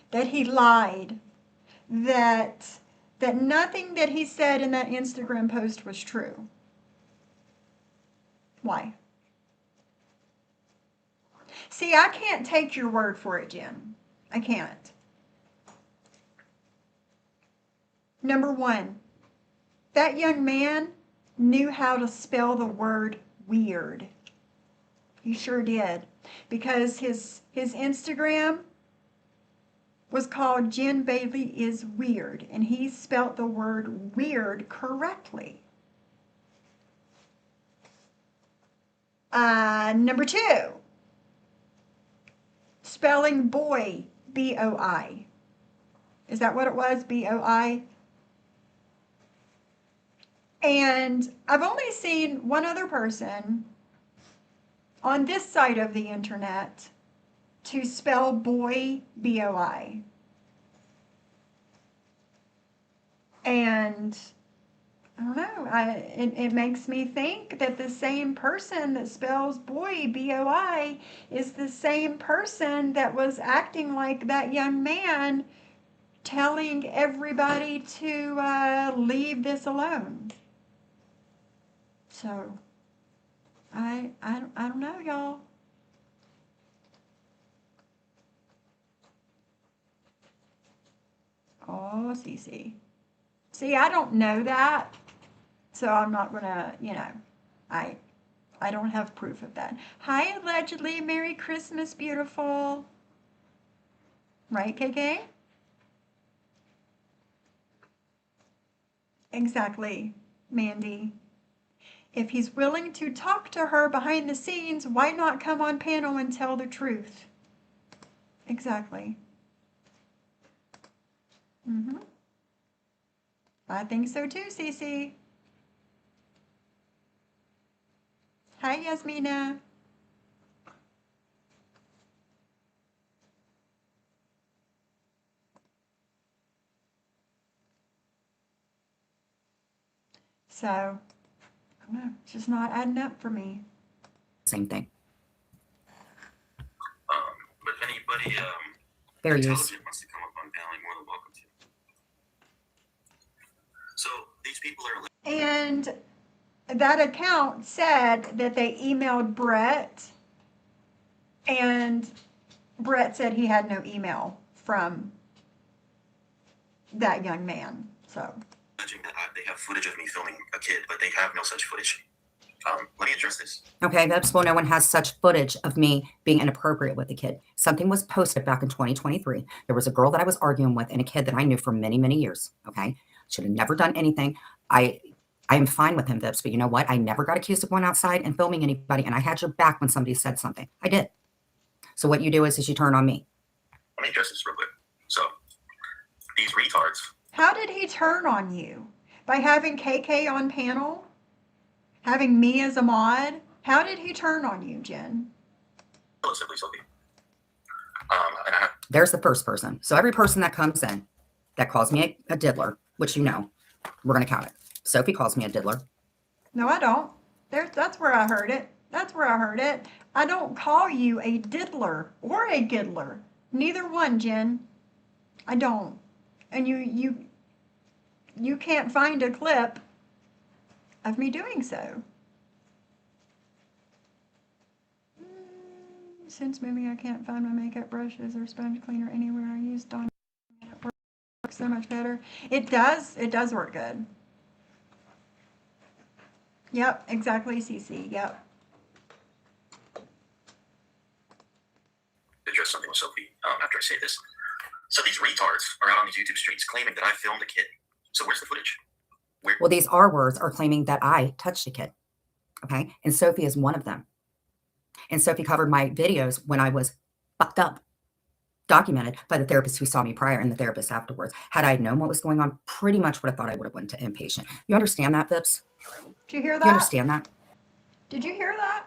that he lied, that nothing that he said in that Instagram post was true? Why? See, I can't take your word for it, Jen. I can't. Number one, that young man knew how to spell the word weird. He sure did. Because his Instagram was called Jen Bailey is Weird, and he spelt the word weird correctly. Number two, spelling boy, B-O-I. Is that what it was, B-O-I? And I've only seen one other person on this side of the internet to spell boy, B-O-I. And I don't know, it makes me think that the same person that spells boy, B-O-I, is the same person that was acting like that young man, telling everybody to leave this alone. So, I don't know, y'all. Oh, Cece. See, I don't know that, so I'm not gonna, I don't have proof of that. Hi, allegedly. Merry Christmas, beautiful. Right, KK? Exactly, Mandy. If he's willing to talk to her behind the scenes, why not come on panel and tell the truth? Exactly. I think so too, Cece. Hi, Yasmina. So, I don't know. It's just not adding up for me. Same thing. But if anybody Fair use. intelligent wants to come up on panel, you're more than welcome to. So these people are. And that account said that they emailed Brett, and Brett said he had no email from that young man. So They have footage of me filming a kid, but they have no such footage. Let me address this. Okay, that's well, no one has such footage of me being inappropriate with a kid. Something was posted back in 2023. There was a girl that I was arguing with and a kid that I knew for many, many years. Okay, should have never done anything. I am fine with him, Vips, but you know what? I never got accused of going outside and filming anybody, and I had your back when somebody said something. I did. So what you do is you turn on me. Let me address this real quick. So these retards. how did he turn on you? By having KK on panel? Having me as a mod? How did he turn on you, Jen? Relatively so. And I have There's the first person. So every person that comes in, that calls me a diddler, which you know, we're going to count it. Sophie calls me a diddler. No, I don't. That's where I heard it. That's where I heard it. I don't call you a diddler or a giddler. Neither one, Jen. I don't. And you can't find a clip of me doing so. Since moving, I can't find my makeup brushes or sponge cleaner anywhere. I use Dawn. It works so much better. It does. It does work good. Yep, exactly, Cece. Yep. Address something with Sophie after I say this. So these retards are out on these YouTube streets claiming that I filmed a kid. So where's the footage? Well, these R words are claiming that I touched a kid. Okay. And Sophie is one of them. And Sophie covered my videos when I was fucked up, documented by the therapist who saw me prior and the therapist afterwards. Had I known what was going on, pretty much would have thought I would have went to inpatient. You understand that, Vips? Did you hear that? You understand that? Did you hear that?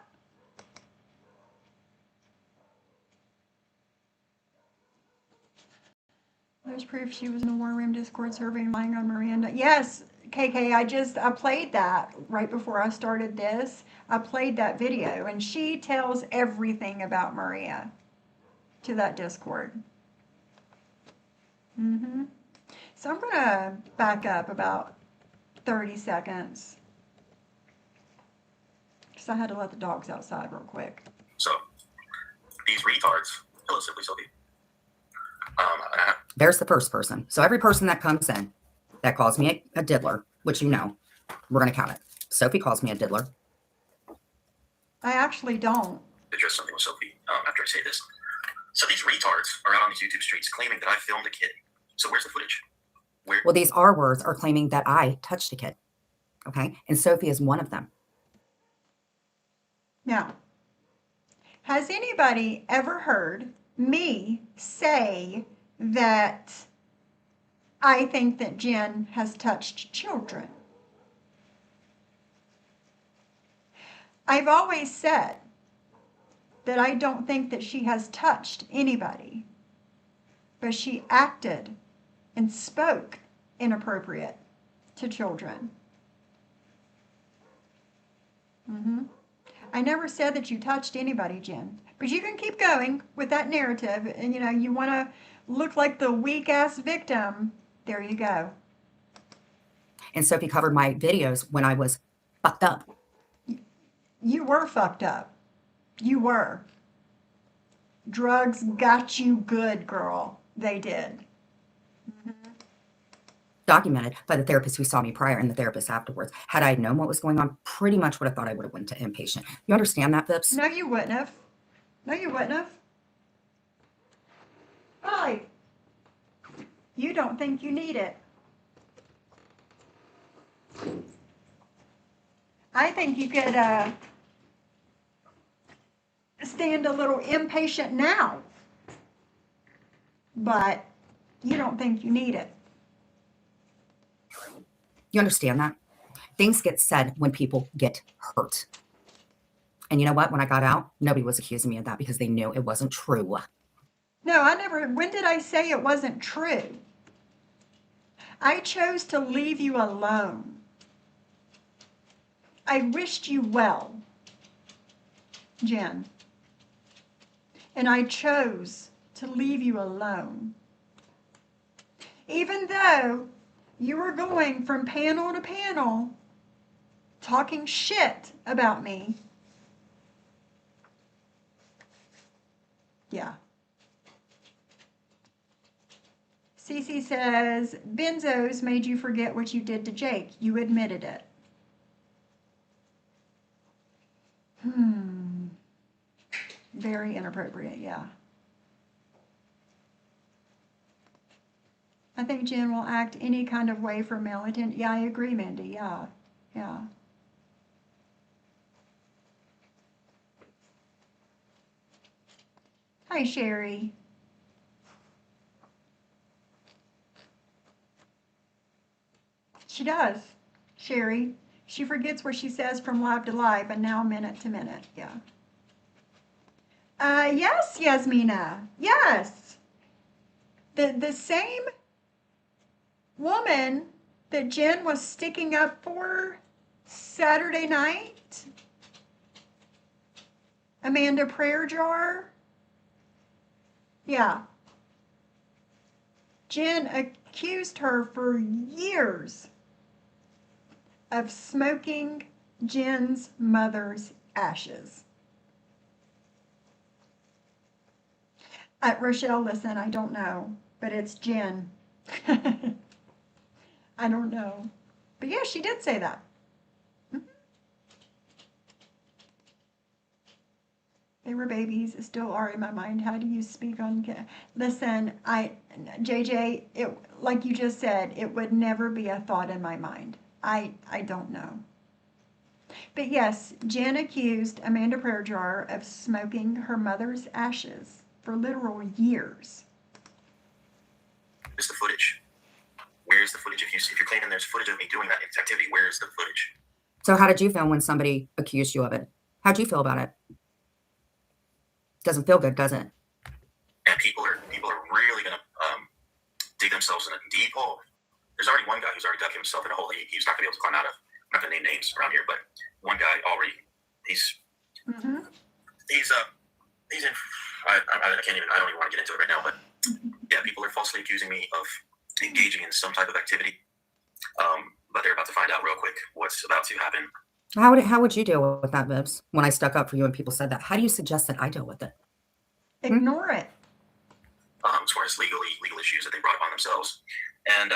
There's proof she was in the War Room Discord server lying on Miranda. Yes, KK, I played that right before I started this. I played that video, and she tells everything about Maria to that Discord. So I'm gonna back up about 30 seconds because I had to let the dogs outside real quick. So these retards, hello, Simply Sophie. There's the first person. So every person that comes in that calls me a diddler, which you know, we're going to count it. Sophie calls me a diddler. I actually don't. Address something with Sophie after I say this. So these retards are out on these YouTube streets claiming that I filmed a kid. So where's the footage? Where? Well, these R words are claiming that I touched a kid. Okay. And Sophie is one of them. Now, has anybody ever heard me say that I think that Jen has touched children? I've always said that I don't think that she has touched anybody, but she acted and spoke inappropriate to children. I never said that you touched anybody, Jen, but you can keep going with that narrative, and you want to look like the weak ass victim. There you go. And Sophie covered my videos when I was fucked up. You were fucked up. You were. Drugs got you good, girl. They did. Documented by the therapist who saw me prior and the therapist afterwards. Had I known what was going on, pretty much would have thought I would have went to inpatient. You understand that, Vips? No, you wouldn't have. No, you wouldn't have. Why? You don't think you need it. I think you could stand a little impatient now, but you don't think you need it. You understand that? Things get said when people get hurt. And you know what? When I got out, nobody was accusing me of that because they knew it wasn't true. No, I never. When did I say it wasn't true? I chose to leave you alone. I wished you well, Jen. And I chose to leave you alone. Even though you were going from panel to panel talking shit about me. Yeah. Cece says, benzos made you forget what you did to Jake. You admitted it. Very inappropriate, yeah. I think Jen will act any kind of way for male attention. Yeah, I agree, Mindy. Yeah, yeah. Hi, Sherry. She does, Sherry. She forgets what she says from live to live, and now minute to minute. Yeah. Yes, Yasmina. Yes. The same woman that Jen was sticking up for Saturday night, Amanda Prayer Jar. Yeah. Jen accused her for years of smoking Jen's mother's ashes. Rochelle, listen, I don't know, but it's Jen. I don't know. But yeah, she did say that. They were babies, still are in my mind. How do you speak on? Listen, JJ, it, like you just said, it would never be a thought in my mind. I don't know. But yes, Jen accused Amanda Prayer Jar of smoking her mother's ashes for literal years. Where's the footage? Where's the footage? If you're claiming there's footage of me doing that activity, where's the footage? So how did you feel when somebody accused you of it? How'd you feel about it? Doesn't feel good, does it? And people are really gonna dig themselves in a deep hole. There's already one guy who's already dug himself in a hole he's not gonna be able to climb out of. I'm not gonna name names around here, but one guy already he's in I can't even, I don't even want to get into it right now, but yeah, people are falsely accusing me of engaging in some type of activity. But they're about to find out real quick what's about to happen. How would you deal with that, Vibs? When I stuck up for you and people said that, how do you suggest that I deal with it? Ignore it. As far as legal issues that they brought upon themselves, and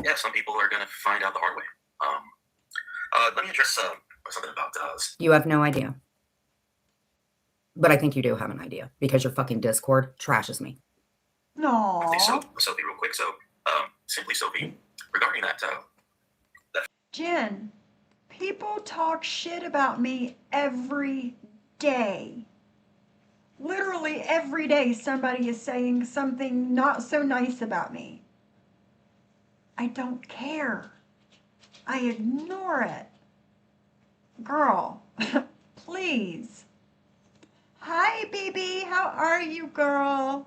yeah, some people are gonna find out the hard way. Let me address something about You have no idea. But I think you do have an idea because your fucking Discord trashes me. No. Sophie, real quick. So, simply Sophie, regarding that, Jen, people talk shit about me every day. Literally every day somebody is saying something not so nice about me. I don't care. I ignore it. Girl, please. Hi, BB. How are you, girl?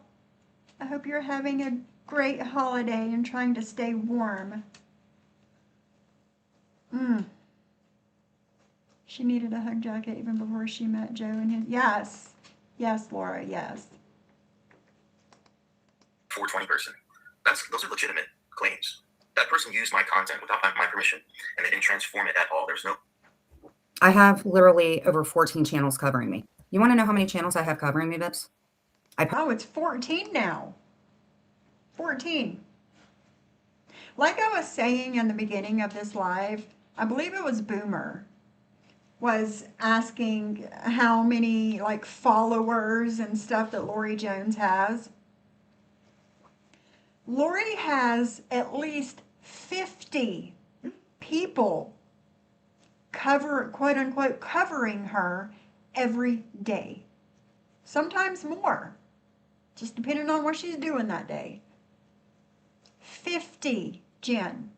I hope you're having a great holiday and trying to stay warm. She needed a hug jacket even before she met Joe and his. Yes. Yes, Laura, yes. 420 person. Those are legitimate claims. That person used my content without my permission, and they didn't transform it at all. There's no. I have literally over 14 channels covering me. You want to know how many channels I have covering me, Vips? Oh, it's 14 now. 14. Like I was saying in the beginning of this live, I believe it was Boomer, was asking how many like followers and stuff that Lori Jones has. Lori has at least 50 people quote unquote covering her every day. Sometimes more, just depending on what she's doing that day. 50, Jen.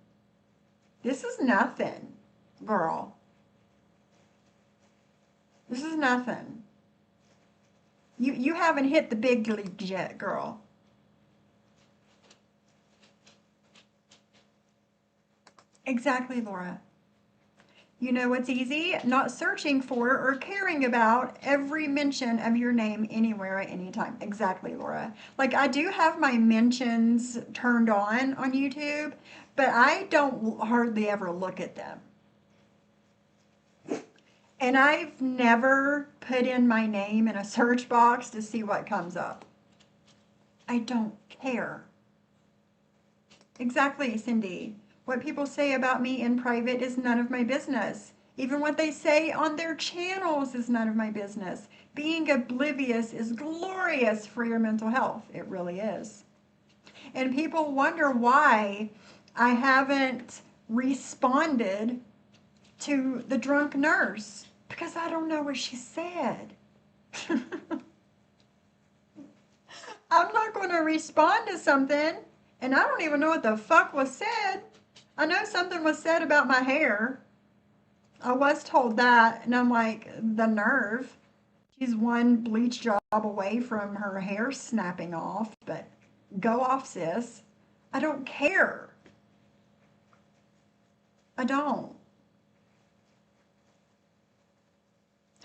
This is nothing, girl. This is nothing. You haven't hit the big leagues yet, girl. Exactly, Laura. You know what's easy? Not searching for or caring about every mention of your name anywhere at any time. Exactly, Laura. Like I do have my mentions turned on YouTube, but I don't hardly ever look at them. And I've never put in my name in a search box to see what comes up. I don't care. Exactly, Cindy. What people say about me in private is none of my business. Even what they say on their channels is none of my business. Being oblivious is glorious for your mental health. It really is. And people wonder why I haven't responded to the drunk nurse. Because I don't know what she said. I'm not going to respond to something, and I don't even know what the fuck was said. I know something was said about my hair. I was told that, and I'm like, the nerve. She's one bleach job away from her hair snapping off, but go off, sis. I don't care. I don't.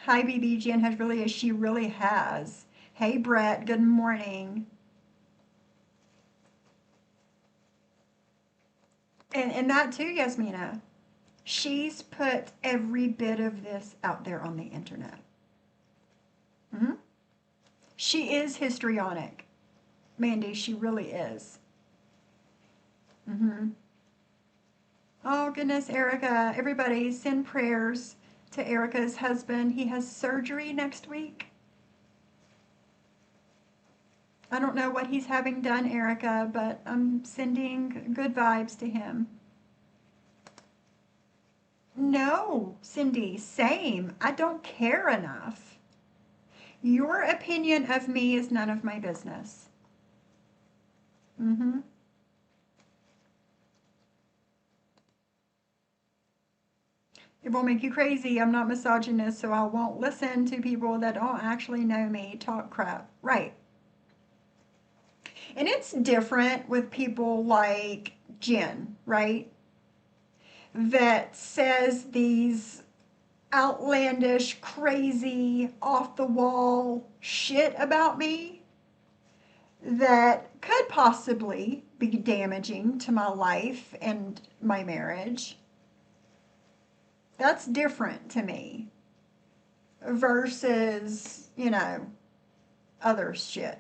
Hi, BB. Jen has really, she really has. Hey, Brett. Good morning. And that too, Yasmina. She's put every bit of this out there on the internet. Hmm. She is histrionic. Mandy, she really is. Hmm. Oh, goodness, Erica. Everybody send prayers to Erica's husband. He has surgery next week. I don't know what he's having done, Erica, but I'm sending good vibes to him. No, Cindy, same. I don't care enough. Your opinion of me is none of my business. Mm-hmm. It will make you crazy. I'm not misogynist, so I won't listen to people that don't actually know me talk crap. Right. And it's different with people like Jen, right? That says these outlandish, crazy, off the wall shit about me that could possibly be damaging to my life and my marriage. That's different to me versus, other shit.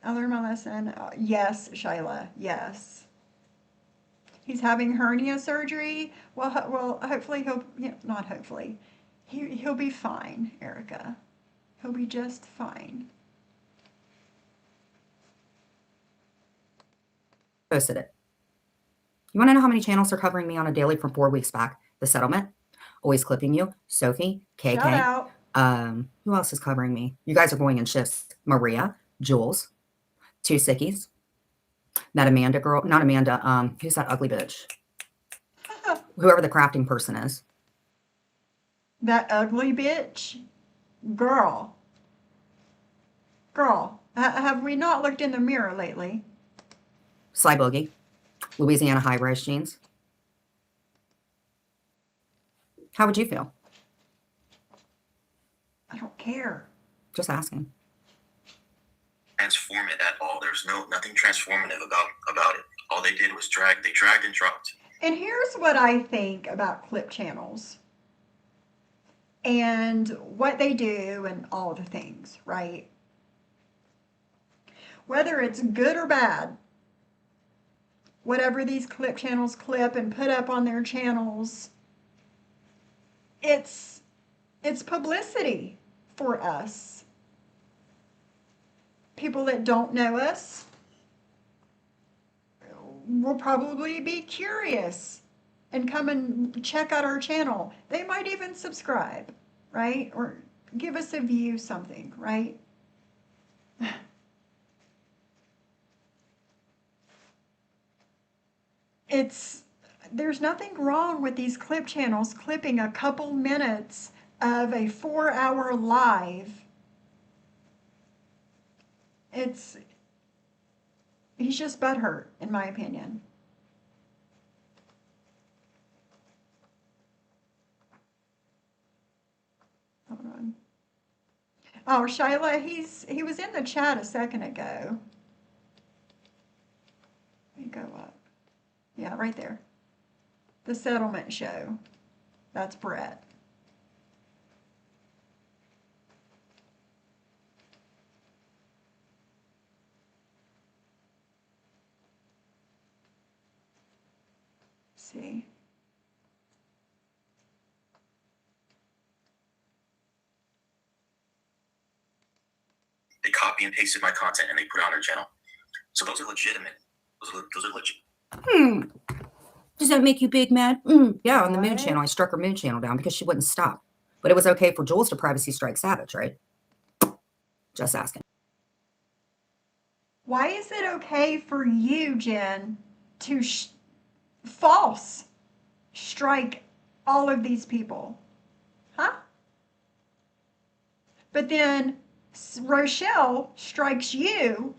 I learned my lesson. Yes, Shayla, yes. He's having hernia surgery. Well, hopefully not hopefully. He'll be fine, Erica. He'll be just fine. Posted it. You want to know how many channels are covering me on a daily from 4 weeks back? The Settlement, Always Clipping You, Sophie, KK. Shout out. Who else is covering me? You guys are going in shifts. Maria, Jules, Two Sickies, that Amanda girl, not Amanda, who's that ugly bitch? Whoever the crafting person is. That ugly bitch? Girl. Have we not looked in the mirror lately? Sly Boogie, Louisiana high-rise jeans. How would you feel? I don't care. Just asking. Transform it at all. There's nothing transformative about it. All they did was they dragged and dropped. And here's what I think about clip channels and what they do and all the things, right? Whether it's good or bad, whatever these clip channels clip and put up on their channels, it's publicity for us. People that don't know us will probably be curious and come and check out our channel. They might even subscribe, right? Or give us a view, something, right? There's nothing wrong with these clip channels clipping a couple minutes of a 4-hour live. He's just butthurt, in my opinion. Hold on. Oh, Shyla, he was in the chat a second ago. Let me go up. Yeah, right there. The Settlement Show. That's Brett. See. They copy and pasted my content and they put it on their channel. So those are legitimate. Those are legit. Does that make you big mad? Yeah, on the Moon channel, I struck her Moon channel down because she wouldn't stop. But it was okay for Jules to privacy strike Savage, right? Just asking. Why is it okay for you, Jen, to false strike all of these people? Huh? But then Rochelle strikes you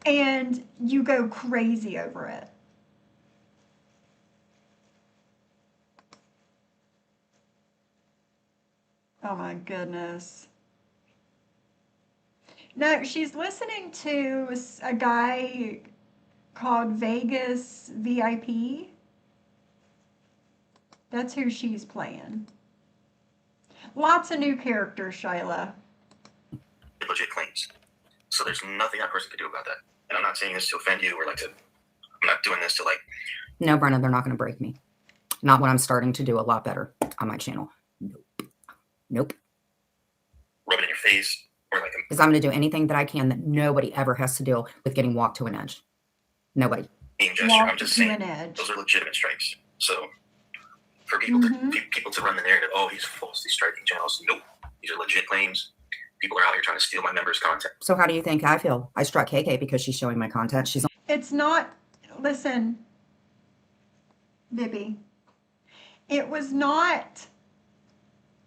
and you go crazy over it. Oh my goodness. No, she's listening to a guy called Vegas VIP. That's who she's playing. Lots of new characters, Shyla. legit claims. So there's nothing that person could do about that. And I'm not saying this to offend you or like to. I'm not doing this to like. No, Brenna, they're not going to break me. Not when I'm starting to do a lot better on my channel. Nope. Rub it in your face or like. Because I'm going to do anything that I can that nobody ever has to deal with getting walked to an edge. Nobody. Mean gesture. I'm just saying those are legitimate strikes. So for people to run the narrative, oh, he's falsely striking channels. Nope. These are legit claims. People are out here trying to steal my members' content. So how do you think I feel? I struck KK because she's showing my content. She's. It's not. Listen, Bibby. It was not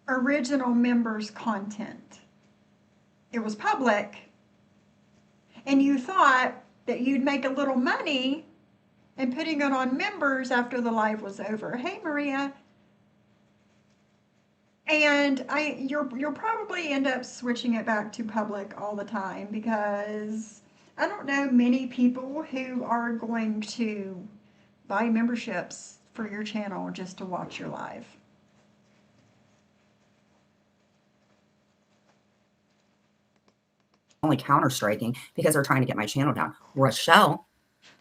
original members' content. It was public. And you thought that you'd make a little money and putting it on members after the live was over. Hey, Maria. And you'll probably end up switching it back to public all the time because I don't know many people who are going to buy memberships for your channel just to watch your live. Only counter striking because they're trying to get my channel down. Rochelle,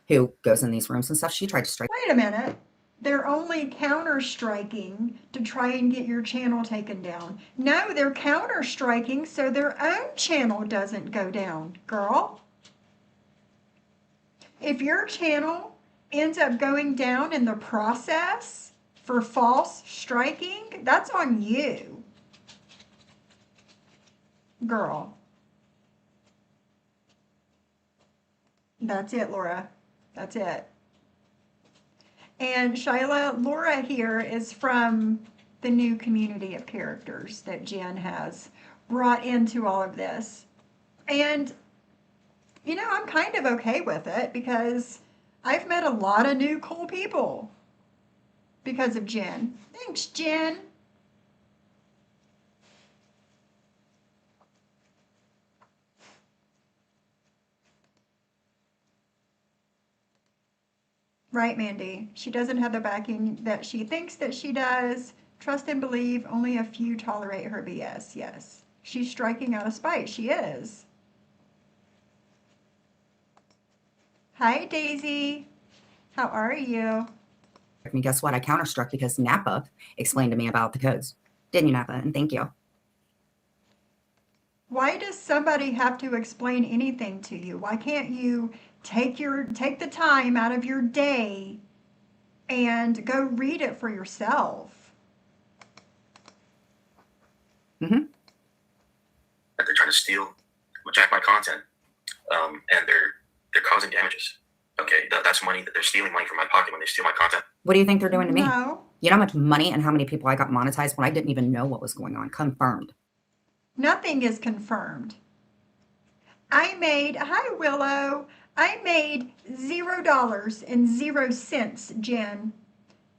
who goes in these rooms and stuff, she tried to strike. Wait a minute. They're only counter striking to try and get your channel taken down. No, they're counter striking so their own channel doesn't go down, girl. If your channel ends up going down in the process for false striking, that's on you, girl. That's it, Laura. That's it. And Shyla, Laura here is from the new community of characters that Jen has brought into all of this. And, you know, I'm kind of okay with it because I've met a lot of new cool people because of Jen. Thanks, Jen. Right, Mandy. She doesn't have the backing that she thinks that she does. Trust and believe, only a few tolerate her BS. Yes. She's striking out of spite. She is. Hi, Daisy. How are you? I mean, guess what? I counter struck because Napa explained to me about the codes. Didn't you, Napa? And thank you. Why does somebody have to explain anything to you? Why can't you take the time out of your day and go read it for yourself? Mm-hmm. That they're trying to steal, jack my content, and they're causing damages. Okay, that's money that they're stealing money from my pocket when they steal my content. What do you think they're doing to me? No. You know how much money and how many people I got monetized when I didn't even know what was going on? Confirmed. Nothing is confirmed. Hi, Willow. I made $0.00, Jen,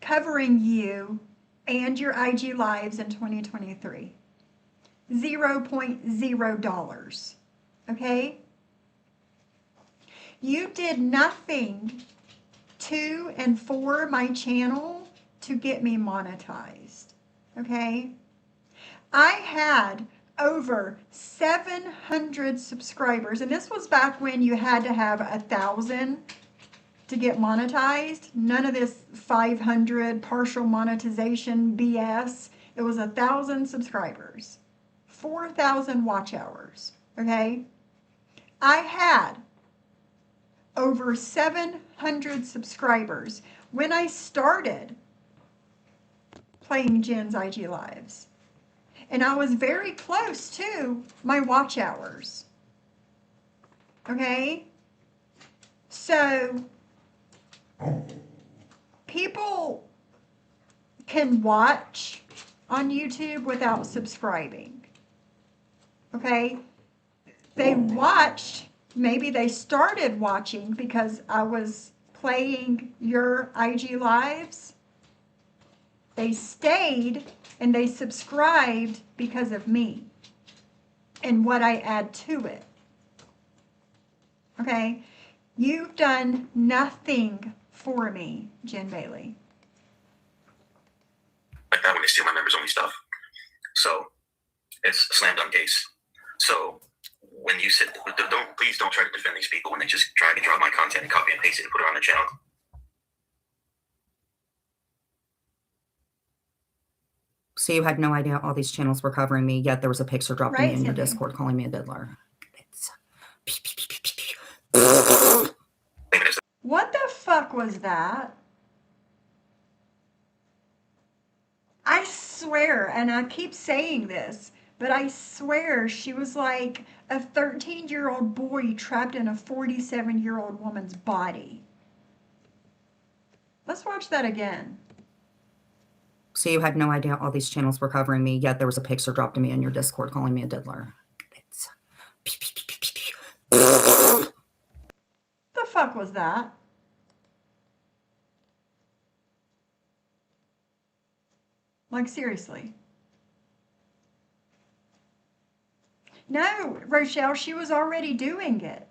covering you and your IG lives in 2023. $0.0. Okay? You did nothing to and for my channel to get me monetized. Okay? I had over 700 subscribers, and this was back when you had to have 1,000 to get monetized. None of this 500 partial monetization BS. It was 1,000 subscribers, 4,000 watch hours. Okay, I had over 700 subscribers when I started playing Jen's IG Lives. And I was very close to my watch hours. Okay? So, people can watch on YouTube without subscribing. Okay? They watched, maybe they started watching because I was playing your IG lives. They stayed and they subscribed because of me and what I add to it. Okay? You've done nothing for me, Jen Bailey. Like that when they steal my members only stuff. So it's a slam dunk case. So when you sit, please don't try to defend these people when they just drag and drop my content and copy and paste it and put it on their channel. So you had no idea all these channels were covering me, yet there was a picture dropped to me Right, in your Cindy. Discord calling me a diddler. It's... What the fuck was that? I swear, and I keep saying this, but I swear she was like a 13-year-old boy trapped in a 47-year-old woman's body. Let's watch that again. So you had no idea all these channels were covering me, yet there was a picture dropped to me in your Discord calling me a diddler. It's... The fuck was that? Like, seriously. No, Rochelle, she was already doing it.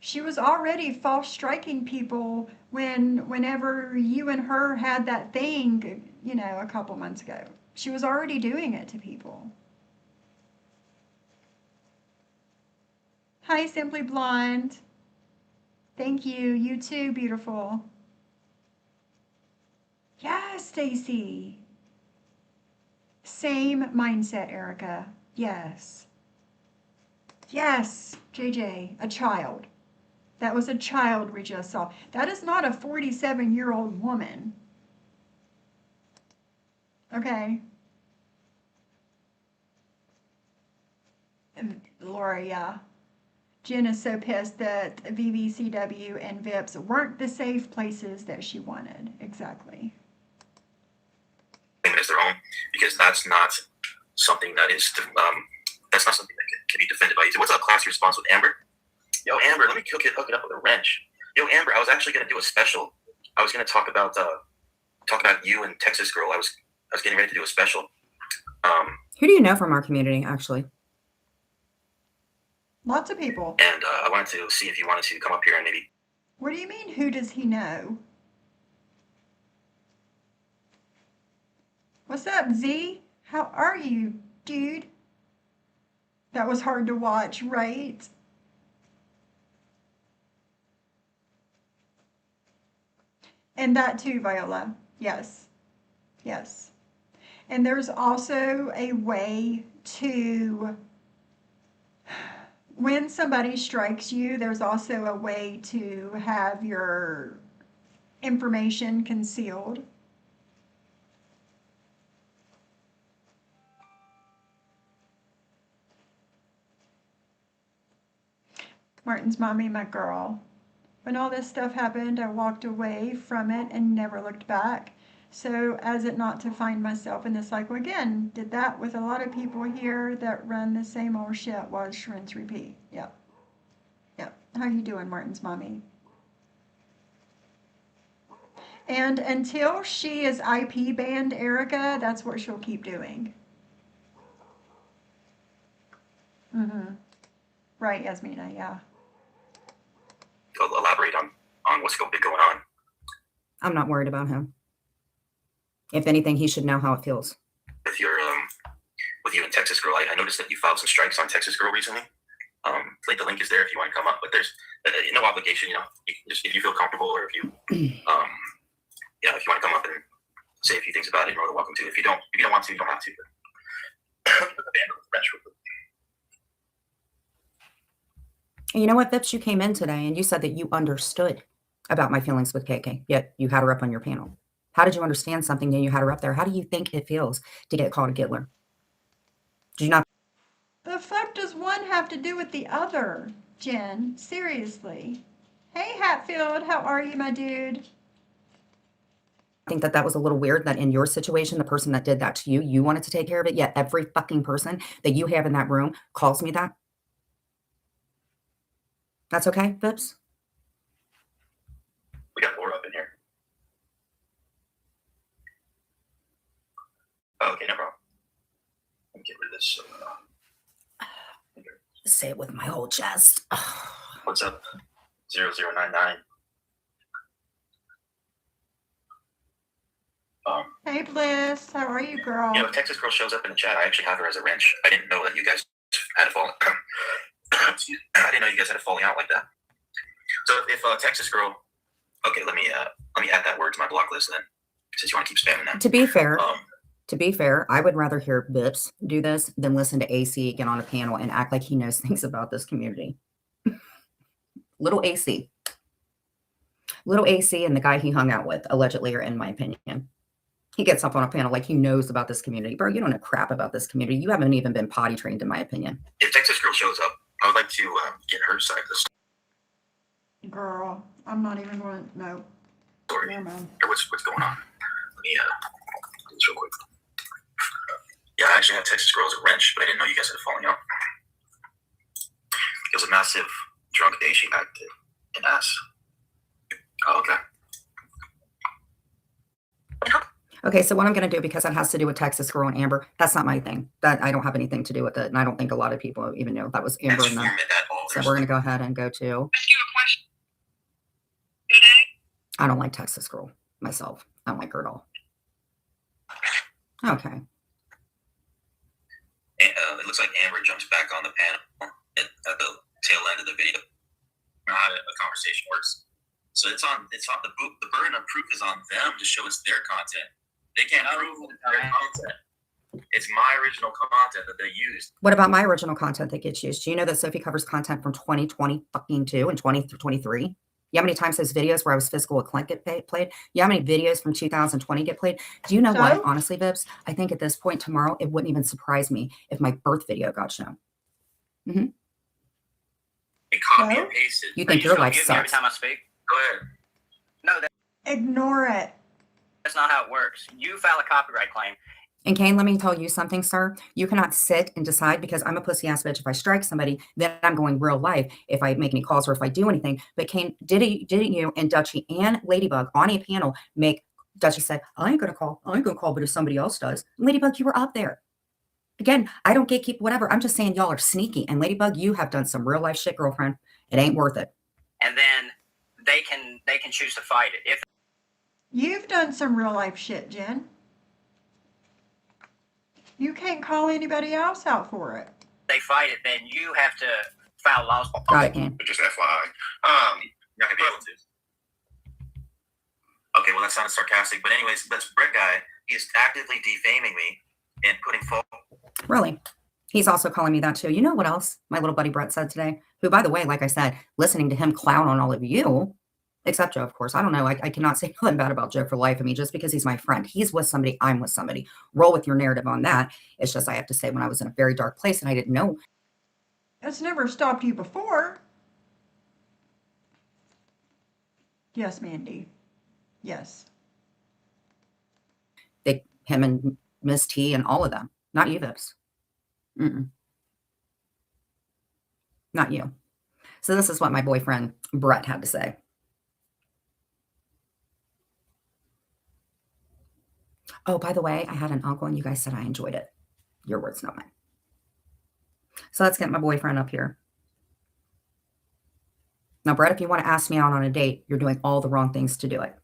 She was already false striking people whenever you and her had that thing, you know, a couple months ago. She was already doing it to people. Hi, Simply Blonde. Thank you. You too, beautiful. Yes, Stacy. Same mindset, Erica. Yes. Yes, JJ, a child. That was a child we just saw. That is not a 47-year-old woman. Okay. Laura, yeah. Jen is so pissed that VVCW and VIPs weren't the safe places that she wanted. Exactly. As their own, because that's not something that is that's not something that can be defended by you. What's up, class response with Amber? Yo, Amber, let me hook it up with a wrench. Yo, Amber, I was actually gonna do a special. I was gonna talk about you and Texas Girl. I was getting ready to do a special. Who do you know from our community, actually? Lots of people. And I wanted to see if you wanted to come up here and maybe. What do you mean, who does he know? What's up, Z? How are you, dude? That was hard to watch, right? And that too, Viola. Yes. Yes. And there's also a way to, when somebody strikes you, there's also a way to have your information concealed. Martin's mommy, my girl. When all this stuff happened, I walked away from it and never looked back. So as it not to find myself in the cycle again. Did that with a lot of people here that run the same old shit. Watch, rinse, repeat. Yep. Yep. How you doing, Martin's mommy? And until she is IP banned, Erica, that's what she'll keep doing. Mm-hmm. Right, Yasmina, yeah. Elaborate on what's going on. I'm not worried about him. If anything, he should know how it feels. With your with you and Texas Girl, I noticed that you filed some strikes on Texas Girl recently. Like the link is there if you want to come up, but there's no obligation. You know, you can just if you feel comfortable or if you yeah, if you want to come up and say a few things about it, you're more than welcome to. If you don't want to, you don't have to. And you know what, Vips? You came in today and you said that you understood about my feelings with KK, yet you had her up on your panel. How did you understand something and you had her up there? How do you think it feels to get called a giddler? Did you not? The fuck does one have to do with the other, Jen? Seriously. Hey, Hatfield, how are you, my dude? think that that was a little weird that in your situation, the person that did that to you, you wanted to take care of it, yet every fucking person that you have in that room calls me that. That's okay, Vips? We got more up in here. Okay, no problem. Let me get rid of this. Say it with my whole chest. What's up? 0099. Hey, Bliss. How are you, girl? If Texas Girl shows up in the chat, I actually have her as a wrench. I didn't know that you guys had a falling. I didn't know you guys had a falling out like that. So if Texas Girl, okay, let me add that word to my block list then, since you want to keep spamming that. To be fair, I would rather hear Bips do this than listen to AC get on a panel and act like he knows things about this community. Little AC and the guy he hung out with, allegedly, or in my opinion. He gets up on a panel like he knows about this community. Bro, you don't know crap about this community. You haven't even been potty trained, in my opinion. If Texas Girl shows up, I would like to get her side of the Girl, I'm not even going to. No. story. Never mind. Or what's going on. Let me do this real quick. Yeah, I actually have Texas Girl as a wrench, but I didn't know you guys had a falling out. It was a massive drunk day she had an ass. Oh, okay. Okay, so what I'm going to do, because that has to do with Texas Girl and Amber, that's not my thing. That I don't have anything to do with it, and I don't think a lot of people even know that was Amber and them. So we're going to go ahead and go to. Ask you a question. I don't like Texas Girl myself. I don't like her at all. Okay. It looks like Amber jumps back on the panel at the tail end of the video. How a conversation works. So it's on the burden of proof is on them to show us their content. They can't prove their content. It's my original content that they used. What about my original content that gets used? Do you know that Sophie covers content from 2020 fucking 2 and 2023? You know how many times those videos where I was physical with Clint get played? You know how many videos from 2020 get played? Do you know what? Honestly, Vips, I think at this point tomorrow, it wouldn't even surprise me if my birth video got shown. Mm-hmm. They copy and pasted. You think your life Every sucks? time I speak? Go ahead. No, Ignore it. that's not how it works. You file a copyright claim. And Kane, let me tell you something, sir. You cannot sit and decide, because I'm a pussy ass bitch. If I strike somebody, then I'm going real life. If I make any calls or if I do anything. But Kane, didn't you and Dutchie and Ladybug on a panel make? Dutchie said, I ain't gonna call, but if somebody else does. Ladybug, you were up there. Again, I don't gatekeep whatever. I'm just saying y'all are sneaky. And Ladybug, you have done some real life shit, girlfriend. It ain't worth it. And then they can choose to fight it. If You've done some real life shit, Jen. You can't call anybody else out for it. they fight it, then you have to file lawsuit. Got it, Kane. Just FYI. You're not gonna be able to. Okay, well that sounded sarcastic, but anyways, this Brett guy, he is actively defaming me and putting fault. Really? He's also calling me that too. You know what else my little buddy Brett said today? Who, by the way, like I said, listening to him clown on all of you, except Joe, of course. I don't know. I cannot say nothing bad about Joe for life. I mean, just because he's my friend, he's with somebody, I'm with somebody. Roll with your narrative on that. It's just I have to say, when I was in a very dark place and I didn't know. It's never stopped you before. Yes, Mandy. Yes. Him and Miss T and all of them. Not you, Vips. Not you. So this is what my boyfriend Brett had to say. Oh, by the way, I had an uncle and you guys said I enjoyed it. Your words, not mine. So let's get my boyfriend up here. Now, Brett, if you want to ask me out on a date, you're doing all the wrong things to do it.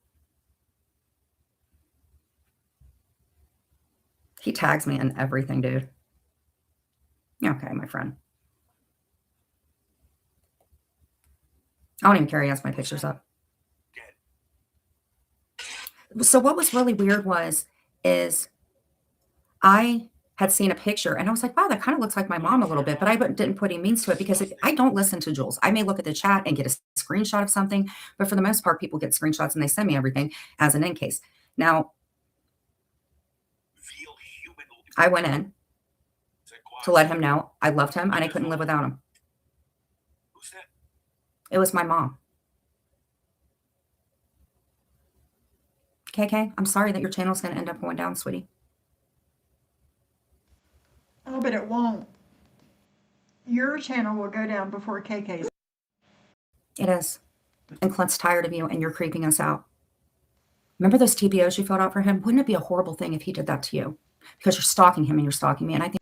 He tags me in everything, dude. Okay, my friend. I don't even care. He has my pictures up. So what was really weird is I had seen a picture and I was like, wow, that kind of looks like my mom a little bit, but I didn't put any means to it because I don't listen to Jules. I may look at the chat and get a screenshot of something, but for the most part, people get screenshots and they send me everything as an in case. Now, I went in to let him know I loved him and I couldn't live without him. It was my mom. KK, I'm sorry that your channel's going to end up going down, sweetie. Oh, but it won't. Your channel will go down before KK's. It is. And Clint's tired of you and you're creeping us out. Remember those TPOs you filled out for him? Wouldn't it be a horrible thing if he did that to you? Because you're stalking him and you're stalking me. And I think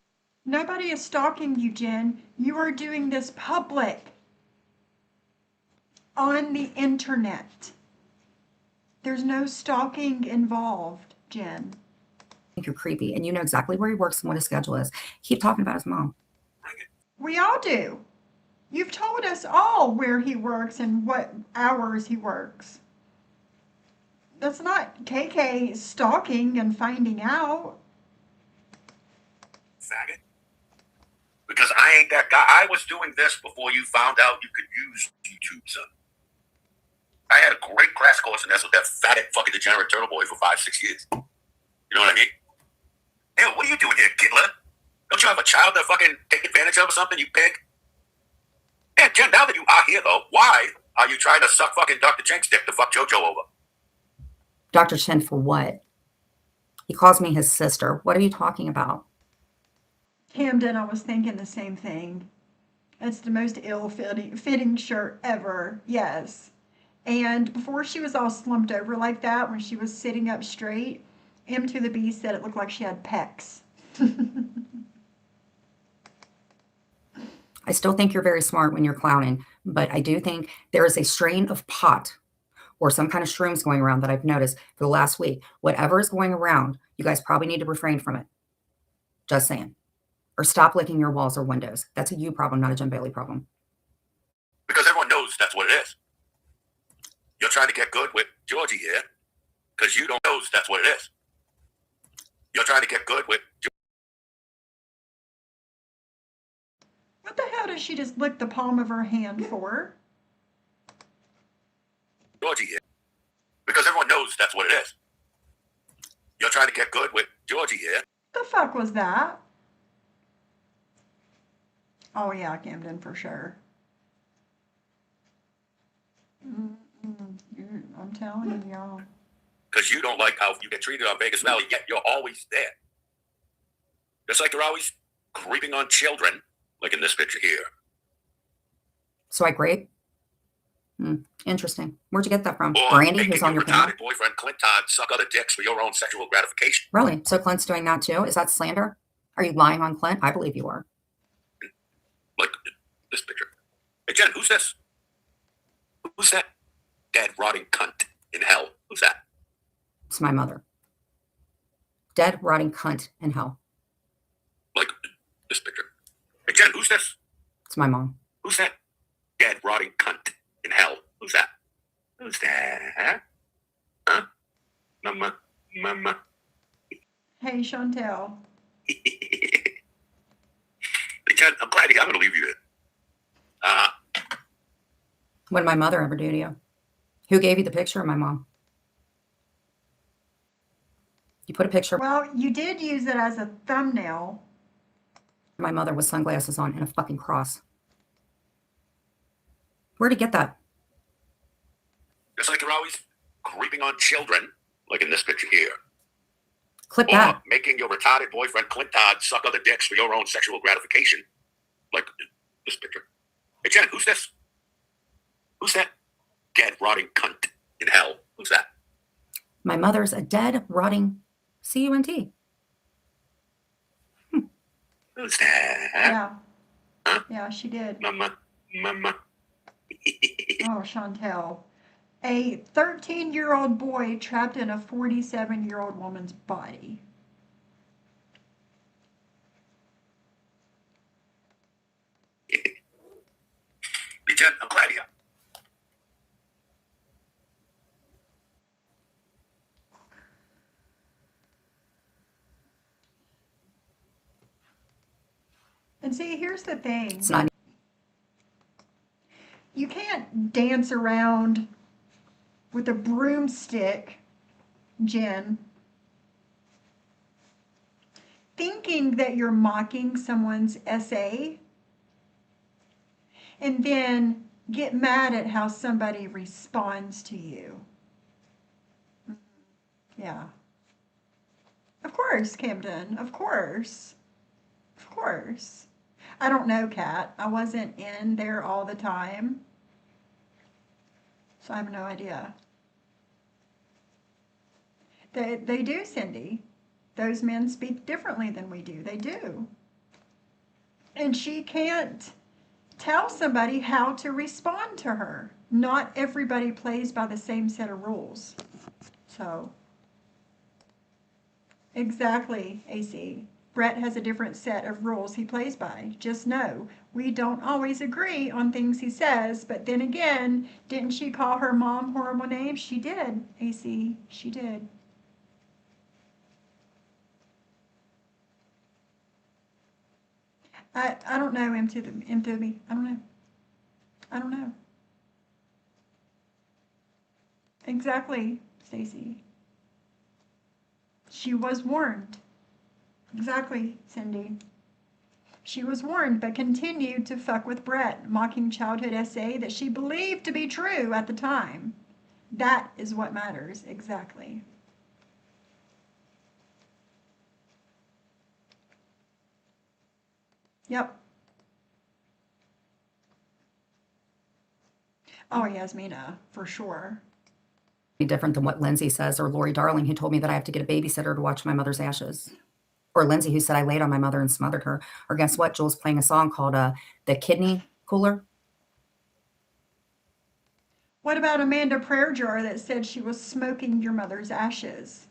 Nobody is stalking you, Jen. You are doing this public on the internet. There's no stalking involved, Jen. you're creepy and you know exactly where he works and what his schedule is. Keep talking about his mom. We all do. You've told us all where he works and what hours he works. That's not KK stalking and finding out. Faggot. Because I ain't that guy. I was doing this before you found out you could use YouTube, son. I had a great crash course in this with that faggot fucking degenerate turtle boy for 5-6 years. You know what I mean? Hey, what are you doing here, Kittler? Don't you have a child to fucking take advantage of or something, you pig? Yeah, Jen, now that you are here, though, why are you trying to suck fucking Dr. Jenks' dick to fuck JoJo over? Dr. Chen for what? He calls me his sister. What are you talking about? Camden, I was thinking the same thing. It's the most ill-fitting shirt ever. Yes. And before she was all slumped over like that, when she was sitting up straight, M to the B said it looked like she had pecs. I still think you're very smart when you're clowning, but I do think there is a strain of pot or some kind of shrooms going around that I've noticed for the last week. Whatever is going around, you guys probably need to refrain from it. Just saying. Or stop licking your walls or windows. That's a you problem, not a Jen Bailey problem. Because everyone knows that's what it is. You're trying to get good with Georgie here because you don't know that's what it is. You're trying to get good with What the hell does she just lick the palm of her hand for? Georgie here because everyone knows that's what it is. You're trying to get good with Georgie here. The fuck was that? Oh yeah, Camden for sure. I'm telling you, y'all. Because you don't like how you get treated on Vegas Valley, yet you're always there. Just like you're always creeping on children, like in this picture here. So I grape? Interesting. Where'd you get that from? Or Brandy, making who's on your retarded panel? boyfriend Clint Todd suck other dicks for your own sexual gratification. Really? So Clint's doing that too? Is that slander? Are you lying on Clint? I believe you are. Like this picture. Hey, Jen, who's this? Who's that dead, rotting cunt in hell? Who's that? It's my mother. Dead, rotting cunt in hell. Like this picture. Hey, Jen, who's this? It's my mom. Who's that dead, rotting cunt in hell? Who's that? Who's that? Huh? Mama. Hey, Chantel. Hey, Jen, I'm glad I'm going to leave you here. What did my mother ever do to you? Who gave you the picture of my mom? You put a picture of Well, you did use it as a thumbnail. my mother with sunglasses on and a fucking cross. Where'd you get that? Just like you're always creeping on children, like in this picture here. Clip Or that. making your retarded boyfriend Clint Todd suck other dicks for your own sexual gratification, like this picture. Hey, Jen, who's this? Who's that dead, rotting cunt in hell? Who's that? My mother's a dead, rotting cunt. Who's that? Yeah. Huh? Yeah, she did. Mama. Oh, Chantel. A 13-year-old boy trapped in a 47-year-old woman's body. Hey, Jen, I'm glad you. And see, here's the thing. It's not. You can't dance around with a broomstick, Jen, thinking that you're mocking someone's essay and then get mad at how somebody responds to you. Yeah. Of course, Camden. Of course. Of course. I don't know, Kat. I wasn't in there all the time. So I have no idea. They do, Cindy. Those men speak differently than we do. They do. And she can't tell somebody how to respond to her. Not everybody plays by the same set of rules. So, exactly, AC. Brett has a different set of rules he plays by. Just know, we don't always agree on things he says, but then again, didn't she call her mom horrible names? She did, AC. She did. I don't know, Amphibi. I don't know. I don't know. Exactly, Stacy. She was warned. Exactly, Cindy. She was warned, but continued to fuck with Brett, mocking childhood essay that she believed to be true at the time. That is what matters, exactly. Yep. Oh, Yasmina, for sure. Different than what Lindsay says, or Lori Darling, who told me that I have to get a babysitter to watch my mother's ashes. Or Lindsay, who said I laid on my mother and smothered her. Or guess what? Jules playing a song called The Kidney Cooler. What about Amanda Prayer Jar that said she was smoking your mother's ashes?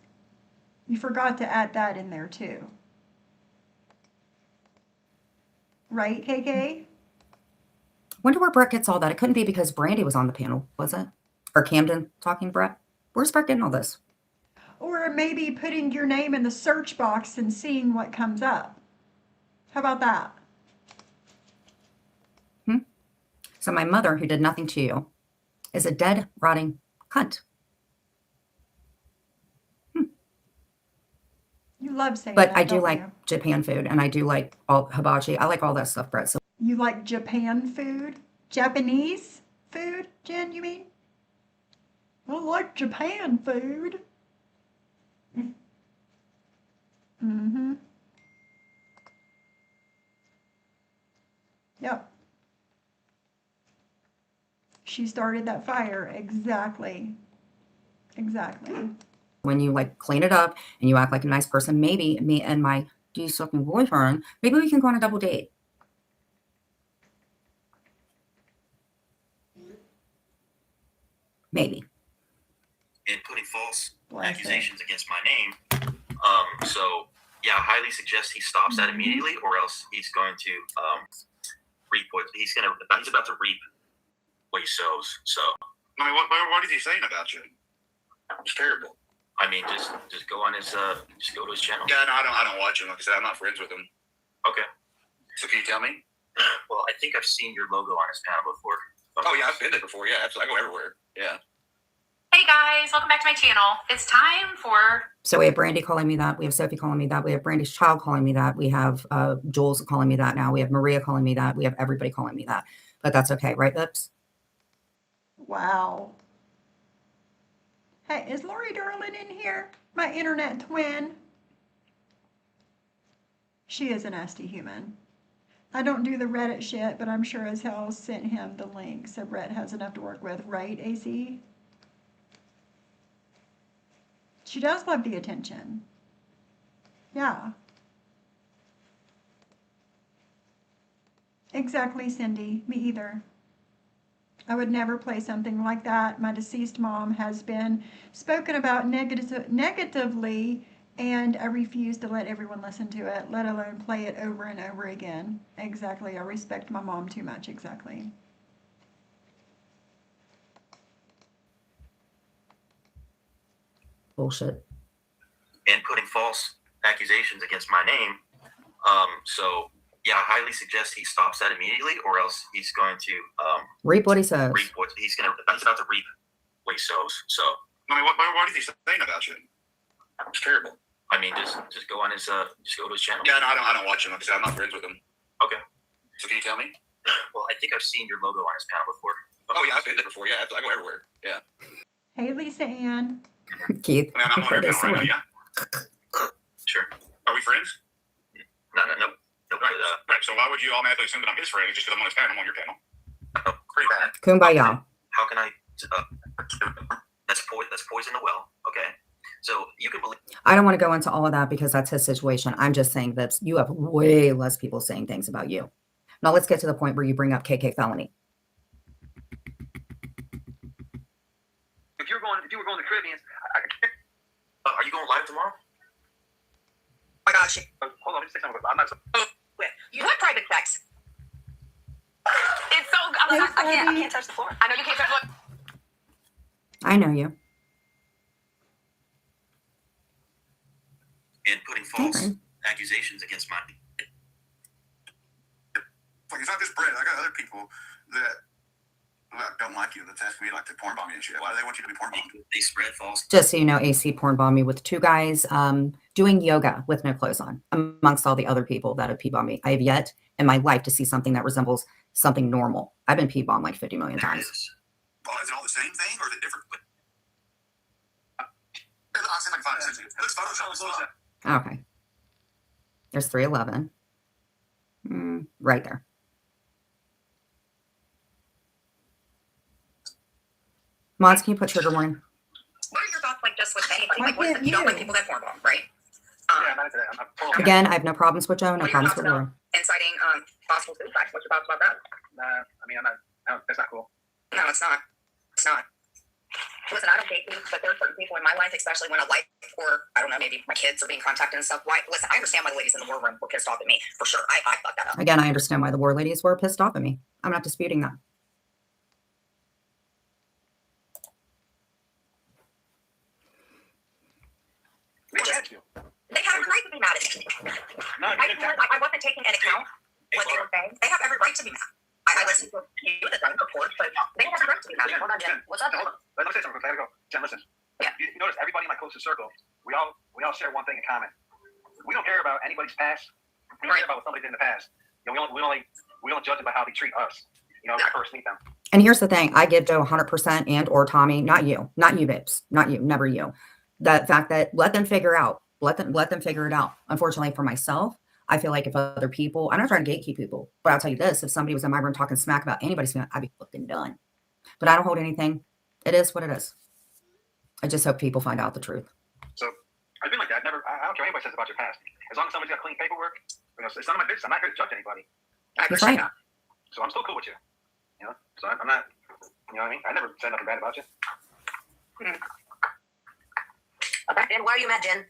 You forgot to add that in there too. Right, KK? Wonder where Brett gets all that. It couldn't be because Brandy was on the panel, was it? Or Camden talking to Brett? Where's Brett getting all this? Or maybe putting your name in the search box and seeing what comes up. How about that? So my mother, who did nothing to you, is a dead, rotting cunt. You love saying But that, I do don't like you? Japan food, and I do like all hibachi. I like all that stuff, Brett. So You like Japan food? Japanese food, Jen, you mean? I like Japan food. Mm-hmm. Yep. She started that fire. Exactly. Exactly. when you like clean it up and you act like a nice person, maybe me and my de-sucking boyfriend, maybe we can go on a double date. Maybe. And putting false Bless it. accusations against my name. So yeah, I highly suggest he stops that immediately, or else he's going to reap what he's about to reap what he sows. So I mean, what is he saying about you? It's terrible. I mean, just go on his just go to his channel. Yeah, no, I don't watch him. Like I said, I'm not friends with him. Okay. So can you tell me? Well, I think I've seen your logo on his panel before. Oh yeah, I've been there before. Yeah, absolutely. I go everywhere. Yeah. Hey guys, welcome back to my channel. It's time for... So we have Brandy calling me that. We have Sophie calling me that. We have Brandy's child calling me that. We have Jules calling me that now. We have Maria calling me that. We have everybody calling me that. But that's okay, right, Bips? Wow. Hey, is Lori Darling in here? My internet twin. She is a nasty human. I don't do the Reddit shit, but I'm sure as hell sent him the link so Brett has enough to work with, right, AC? She does love the attention. Yeah. Exactly, Cindy. Me either. I would never play something like that. My deceased mom has been spoken about negatively, and I refuse to let everyone listen to it, let alone play it over and over again. Exactly. I respect my mom too much. Exactly. Bullshit. And putting false accusations against my name. So yeah, I highly suggest he stops that immediately, or else he's going to Reap what he says. he's about to reap what he sows. So I mean, what is he saying about you? It's terrible. I mean, just go on his just go to his channel. Yeah, no, I don't watch him. Like I said, I'm not friends with him. Okay. So can you tell me? Well, I think I've seen your logo on his panel before. Oh yeah, I've been there before. Yeah, I go everywhere. Yeah. Hey, Lisa Ann. Keith. I mean, I'm on your That is account right now, silly. yeah? Sure. Are we friends? No. Right, so why would you automatically assume that I'm his friend just because I'm on his panel? I'm on your panel. Pretty bad. Kumbaya. How can I? That's poison the well. Okay. So you can believe. I don't want to go into all of that because that's his situation. I'm just saying that you have way less people saying things about you. Now let's get to the point where you bring up KK felony. If you were going to the Caribbean, Are you going live tomorrow? Oh my gosh. hold on, let me say something. I'm not. You have private sex. It's so. I can't touch the floor. I know you can't touch the floor. I know you. And putting false Okay. accusations against my. Like, it's not just Brett. I got other people that don't like you. That's asking me like to porn bomb you and shit. Why do they want you to be porn bombed? They spread false. Just so you know, AC porn bombed me with 2 guys doing yoga with no clothes on, amongst all the other people that have P-bombed me. I have yet in my life to see something that resembles something normal. I've been P-bombed like 50 million times. Oh, is it all the same thing or is it different? I'll see if I can find it. It looks Photoshop. Okay. There's 311. Right there. Mods, can you put trigger warning? What are your thoughts, like, just with anybody? Why Like, what, can't you don't like you? people that form bomb, right? Yeah, I'm not into that. I'm totally. Again, I have no problems with Joe, no What are your problems thoughts with about Laura. inciting possible suicide? What's your thoughts about that? I mean, I'm not. No, that's not cool. No, it's not. It's not. Listen, I don't hate you, but there are certain people in my life, especially when a life or, I don't know, maybe my kids are being contacted and stuff. Why? Listen, I understand why the ladies in the war room were pissed off at me, for sure. I fucked that up. Again, I understand why the war ladies were pissed off at me. I'm not disputing that. They have every right to be mad at me. No, I wasn't taking into account what they were saying. They have every right to be mad. I listened to you, the gun report, but they have every right to be mad. Hold on, Jen. What's up? Hold on. Let me say something. I gotta go. Jen, listen. Yeah. You notice everybody in my closest circle, we all share one thing in common. We don't care about anybody's past. We don't care about what somebody did in the past. You know, we don't judge them by how they treat us. You know, when we first meet them. And here's the thing, I give Joe 100% and or Tommy, not you, babes, not you, never you. The fact that let them figure out, let them figure it out. Unfortunately for myself, I feel like if other people, I'm not trying to gatekeep people, but I'll tell you this, if somebody was in my room talking smack about anybody's family, I'd be fucking done. But I don't hold anything. It is what it is. I just hope people find out the truth. So I've been like that. I don't care what anybody says about your past. As long as somebody's got clean paperwork, you know, it's none of my business. I'm not here to judge anybody. I That's appreciate right. that. So I'm still cool with you. You know, so I'm not. You know what I mean? I never said nothing bad about you. Okay, and why are you mad, Jen?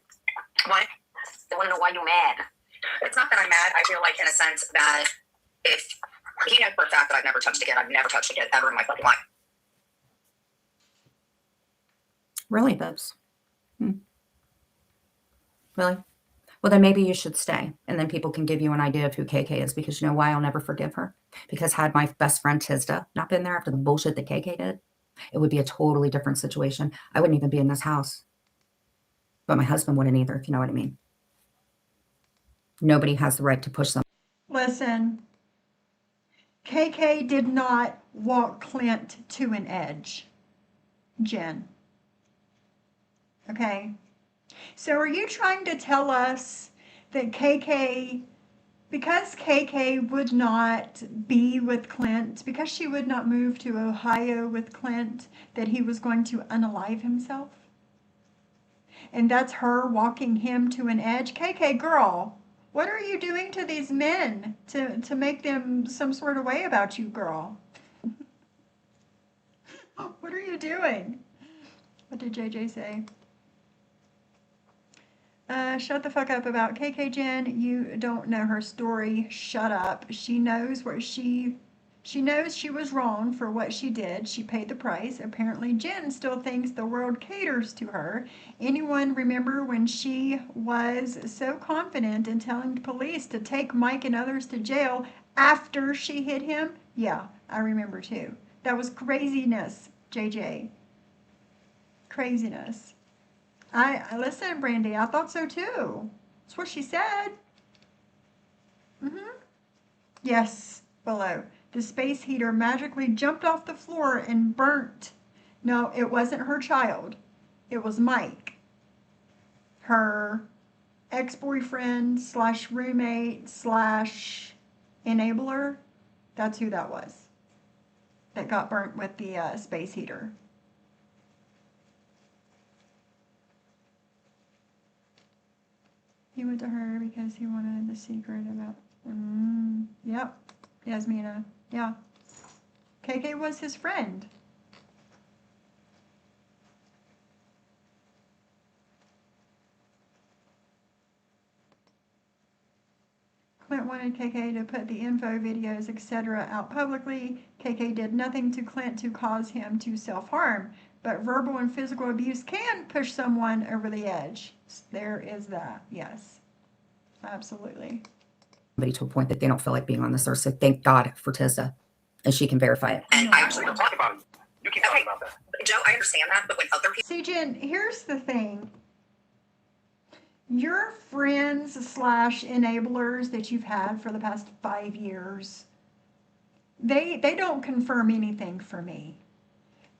Why? I want to know why you're mad. It's not that I'm mad. I feel like, in a sense, that if he knows for a fact that I've never touched a kid, I've never touched a kid ever in my fucking life. Really, babes? Really? Well, then maybe you should stay. And then people can give you an idea of who KK is, because you know why I'll never forgive her? Because had my best friend Tisda not been there after the bullshit that KK did, it would be a totally different situation. I wouldn't even be in this house. But my husband wouldn't either, if you know what I mean. Nobody has the right to push them. Listen, KK did not walk Clint to an edge, Jen. Okay? So are you trying to tell us that KK, because KK would not be with Clint, because she would not move to Ohio with Clint, that he was going to unalive himself? And that's her walking him to an edge? KK, girl, what are you doing to these men to make them some sort of way about you, girl? What are you doing? What did JJ say? Shut the fuck up about KK, Jen. You don't know her story. Shut up. She knows what she knows she was wrong for what she did. She paid the price. Apparently, Jen still thinks the world caters to her. Anyone remember when she was so confident in telling the police to take Mike and others to jail after she hit him? Yeah, I remember too. That was craziness, JJ. Craziness. I listen, Brandy. I thought so too. That's what she said. Yes, below. The space heater magically jumped off the floor and burnt. No, it wasn't her child. It was Mike, her ex-boyfriend slash roommate slash enabler. That's who that was that got burnt with the space heater. He went to her because he wanted the secret about. Yep, Yasmina. Yeah. KK was his friend. Clint wanted KK to put the info, videos, etc. out publicly. KK did nothing to Clint to cause him to self-harm, but verbal and physical abuse can push someone over the edge. There is that, yes. Absolutely. To a point that they don't feel like being on this earth. So thank God for Tisda, and she can verify it. And I actually Don't talk about it. You keep talking about that. Joe, I understand that, but when other people See, Jen, here's the thing. Your friends slash enablers that you've had for the past 5 years, they don't confirm anything for me.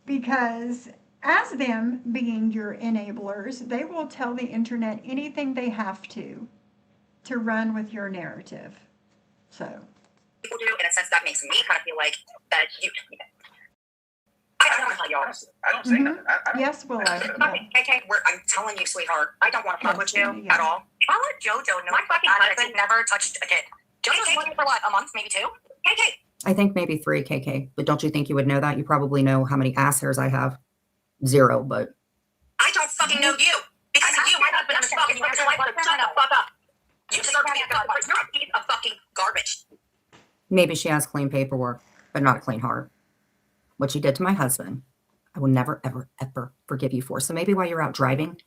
Because as them being your enablers, they will tell the internet anything they have to run with your narrative. So. do, in a sense, that makes me kind of feel like that you. I don't know how y'all. I don't say nothing. I don't, Yes, Willow. Okay, KK, I'm telling you, sweetheart, I don't want to fuck with you Yeah. at all. I'll let JoJo know. My fucking husband never touched a kid. JoJo's looking for what, a month, maybe 2? KK. I think maybe 3, KK. But don't you think you would know that? You probably know how many ass hairs I have. 0, but. I don't fucking know you. Because of you, my husband is fucking you. You're like, shut the fuck up. You deserve to be a god. You're a piece of fucking garbage. Maybe she has clean paperwork, but not a clean heart. What you did to my husband, I will never, ever, ever forgive you for. So maybe while you're out driving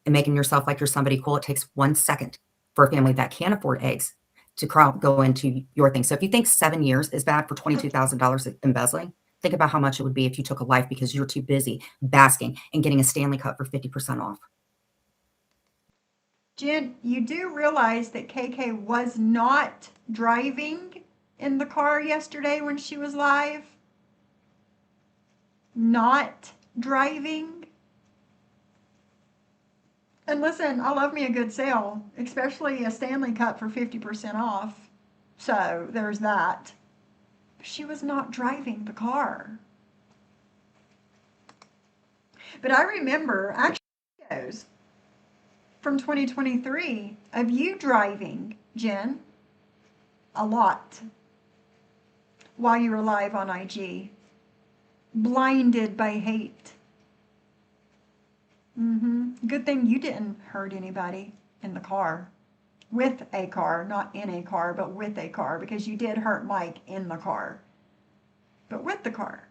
and making yourself like you're somebody cool, it takes 1 second for a family that can't afford eggs to go into your thing. So if you think 7 years is bad for $22,000 embezzling, think about how much it would be if you took a life because you're too busy basking and getting a Stanley Cup for 50% off. Jen, you do realize that KK was not driving in the car yesterday when she was live? Not driving? And listen, I love me a good sale, especially a Stanley Cup for 50% off. So there's that. She was not driving the car. But I remember actually videos from 2023 of you driving, Jen, a lot while you were live on IG, blinded by hate. Good thing you didn't hurt anybody in the car, with a car, not in a car, but with a car, because you did hurt Mike in the car, but with the car.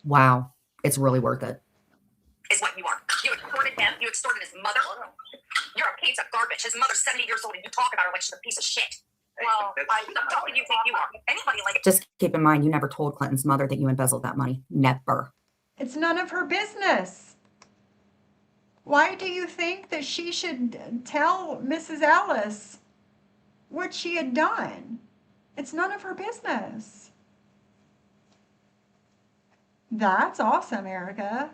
Wow. It's really worth it. Is what you are. You extorted him. You extorted his mother. You're a piece of garbage. His mother's 70 years old and you talk about her like she's a piece of shit. Well, who the fuck do you think you are? Anybody like Just keep in mind, you never told Clinton's mother that you embezzled that money. Never. It's none of her business. Why do you think that she should tell Mrs. Alice what she had done? It's none of her business. That's awesome, Erica.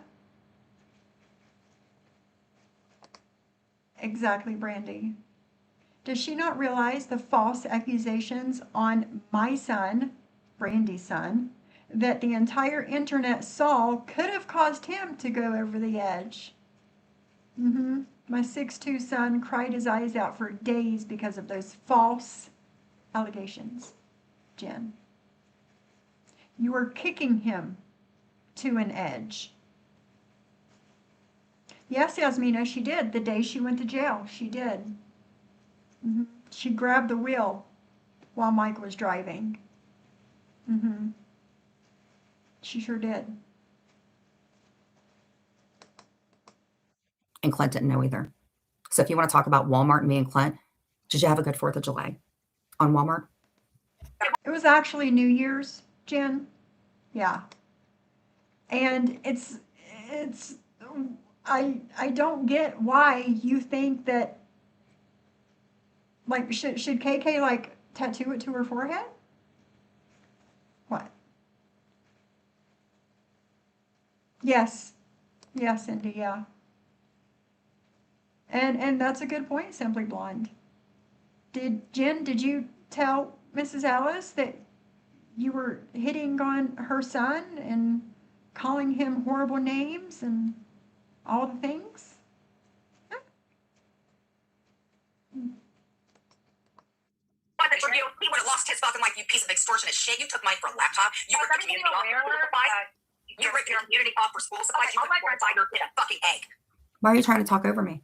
Exactly, Brandy. Does she not realize the false accusations on my son, Brandy's son, that the entire internet saw could have caused him to go over the edge? My 6'2" son cried his eyes out for days because of those false allegations, Jen. You are kicking him to an edge. Yes, Yasmina, she did. The day she went to jail, she did. She grabbed the wheel while Mike was driving. She sure did. And Clint didn't know either. So if you want to talk about Walmart and me and Clint, did you have a good 4th of July on Walmart? It was actually New Year's, Jen. Yeah. And I don't get why you think that, like, should KK, like, tattoo it to her forehead? What? Yes. Yes, Cindy, yeah. And that's a good point, Simply Blonde. Did you tell Mrs. Ellis that you were hitting on her son and calling him horrible names and all the things? He would have lost his fucking life, you piece of extortionate shit. You took money for a laptop. You ripped the community off for school supplies. You ripped your community off for school supplies. You could buy your kid a fucking egg. Why are you trying to talk over me?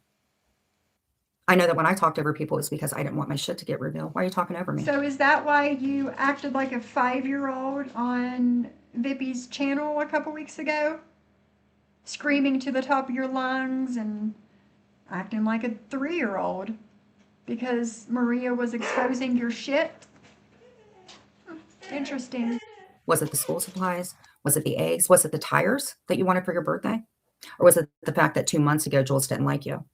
I know that when I talked over people, it's because I didn't want my shit to get revealed. Why are you talking over me? So is that why you acted like a 5-year-old on Vippy's channel a couple weeks ago? Screaming to the top of your lungs and acting like a 3-year-old because Maria was exposing your shit? Interesting. Was it the school supplies? Was it the eggs? Was it the tires that you wanted for your birthday? Or was it the fact that 2 months ago, Jules didn't like you?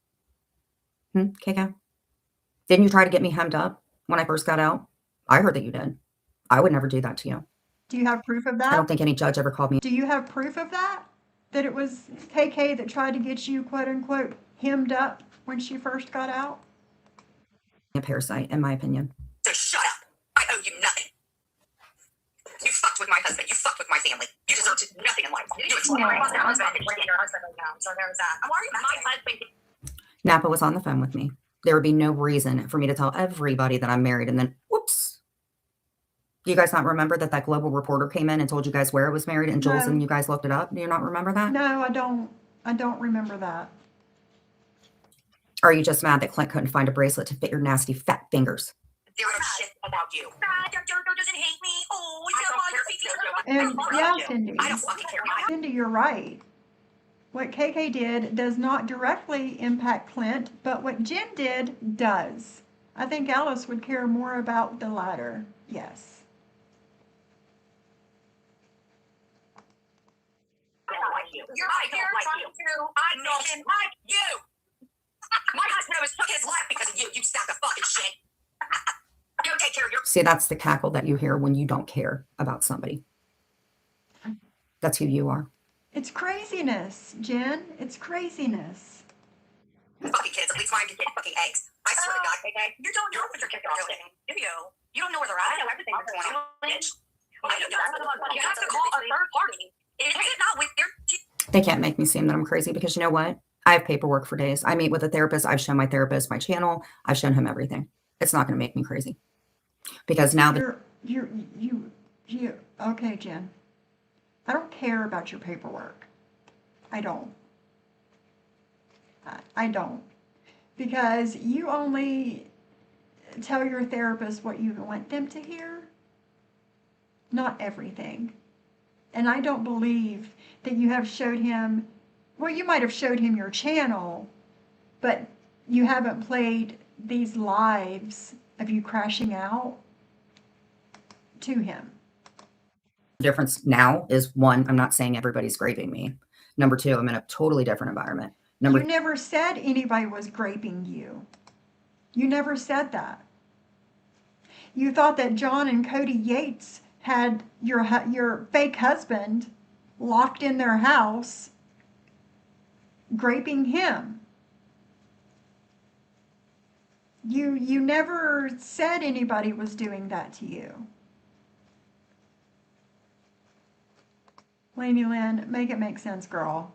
KK? Didn't you try to get me hemmed up when I first got out? I heard that you did. I would never do that to you. Do you have proof of I that? don't think any judge ever called me Do you have proof of that? That it was KK that tried to get you, quote unquote, hemmed up when she first got out? a parasite, in my opinion. So shut up. I owe you nothing. You fucked with my husband. You fucked with my family. You deserve nothing in life. You exploited my husband. Your husband right now. So there's that. And why are you my husband? Napa was on the phone with me. There would be no reason for me to tell everybody that I'm married and then, whoops. Do you guys not remember that that global reporter came in and told you guys where it was married and Jules No. and you guys looked it up? Do you not remember that? No, I don't. I don't remember that. Or are you just mad that Clint couldn't find a bracelet to fit your nasty fat fingers? Zero shit about you. Jojo doesn't hate me. Oh, it's And yeah, Cindy. I don't fucking care. Cindy, you're right. What KK did does not directly impact Clint, but what Jen did does. I think Alice would care more about the latter. Yes. I don't like you. I don't like you. I don't like you. My husband almost took his life because of you. You stack of fucking shit. You take care of your. See, that's the cackle that you hear when you don't care about somebody. That's who you are. It's craziness, Jen. It's craziness. Fucking kids. At least mine can get fucking eggs. I swear to God, okay? You don't know what your kids are doing. Do you? You don't know where they're at. I know everything they're doing. Bitch. You have to call a third party. Is it not with their. They can't make me seem that I'm crazy because you know what? I have paperwork for days. I meet with a therapist. I've shown my therapist my channel. I've shown him everything. It's not going to make me crazy. Because now that You, okay, Jen. I don't care about your paperwork. I don't. I don't. Because you only tell your therapist what you want them to hear, not everything. And I don't believe that you have showed him, well, you might have showed him your channel, but you haven't played these lives of you crashing out to him. the difference now is one, I'm not saying everybody's graping me. Number two, I'm in a totally different environment. Number You never said anybody was graping you. You never said that. You thought that John and Cody Yates had your fake husband locked in their house, graping him. You never said anybody was doing that to you. Lainey Lynn, make it make sense, girl.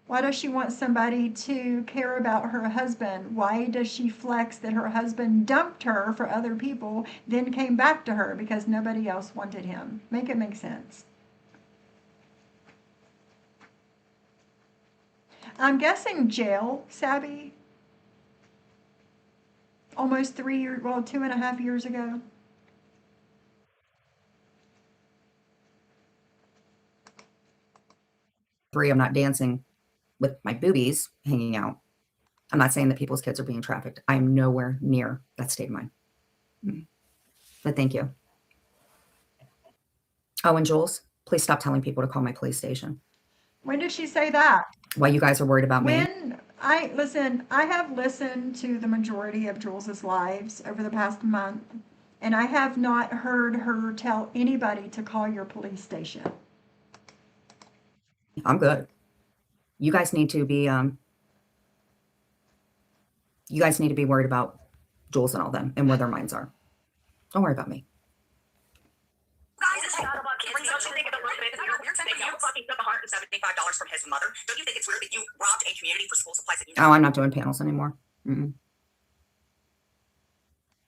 Why does she want somebody to care about her husband? Why does she flex that her husband dumped her for other people, then came back to her because nobody else wanted him? Make it make sense. I'm guessing jail, Sabby. Almost 3 years, well, 2.5 years ago. three, I'm not dancing with my boobies hanging out. I'm not saying that people's kids are being trafficked. I am nowhere near that state of mind. But thank you. Oh, and Jules, please stop telling people to call my police station. When did she say that? Why you guys are worried about me? I have listened to the majority of Jules's lives over the past month, and I have not heard her tell anybody to call your police station. I'm good. You guys need to be worried about Jules and all them and where their minds are. Don't worry about me. Guys, it's not about kids. Don't you think it's a little bit? You're saying you fucking took $175 from his mother. Don't you think it's weird that you robbed a community for school supplies that you Oh, I'm not doing panels anymore. Mm-mm.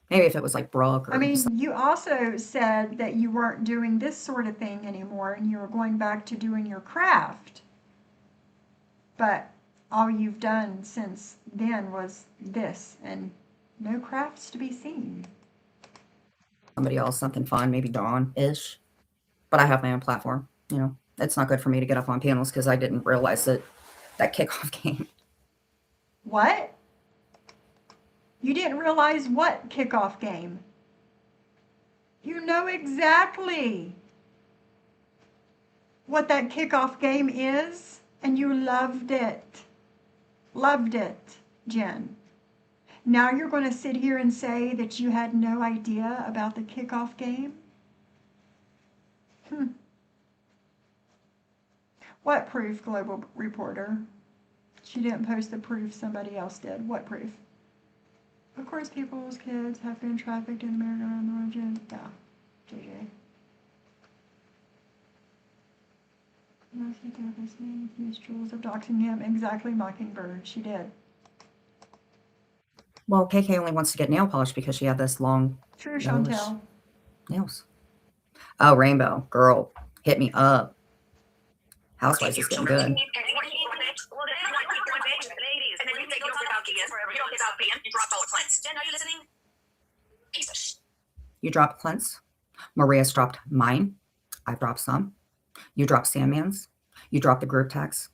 Maybe if it was like Brooke or I mean, something. you also said that you weren't doing this sort of thing anymore and you were going back to doing your craft. But all you've done since then was this, and no crafts to be seen. Somebody else, something fun, maybe Dawn-ish. But I have my own platform. You know, it's not good for me to get up on panels because I didn't realize that kickoff game. What? You didn't realize what kickoff game? You know exactly what that kickoff game is, and you loved it. Loved it, Jen. Now you're going to sit here and say that you had no idea about the kickoff game? What proof, Global Reporter? She didn't post the proof, somebody else did. What proof? Of course, people's kids have been trafficked in America around the world, Jen. Yeah, JJ. Mostly therapist name used tools of doxing him. Exactly, Mockingbird. She did. Well, KK only wants to get nail polish because she had this long True, Chantel. nails. Oh, Rainbow, girl, hit me up. Housewives is getting good. You dropped all the Clint's. Jen, are you listening? Piece of shit. You dropped Clint's. Maria's dropped mine. I dropped some. You dropped Sandman's. You dropped the group text.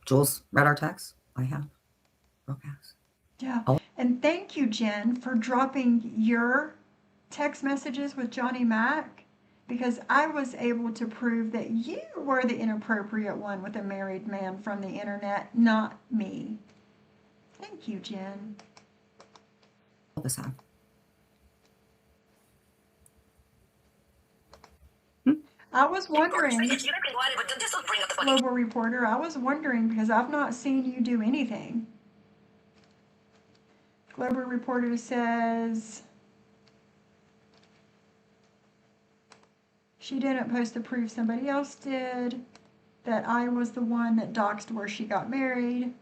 Jules read our text. I have. Brooke has. Yeah. Oh. And thank you, Jen, for dropping your text messages with Johnny Mac, because I was able to prove that you were the inappropriate one with a married man from the internet, not me. Thank you, Jen. All this out. I was wondering, But just don't bring up the fucking Global Reporter, I was wondering because I've not seen you do anything. Global Reporter says she didn't post the proof, somebody else did, that I was the one that doxed where she got married.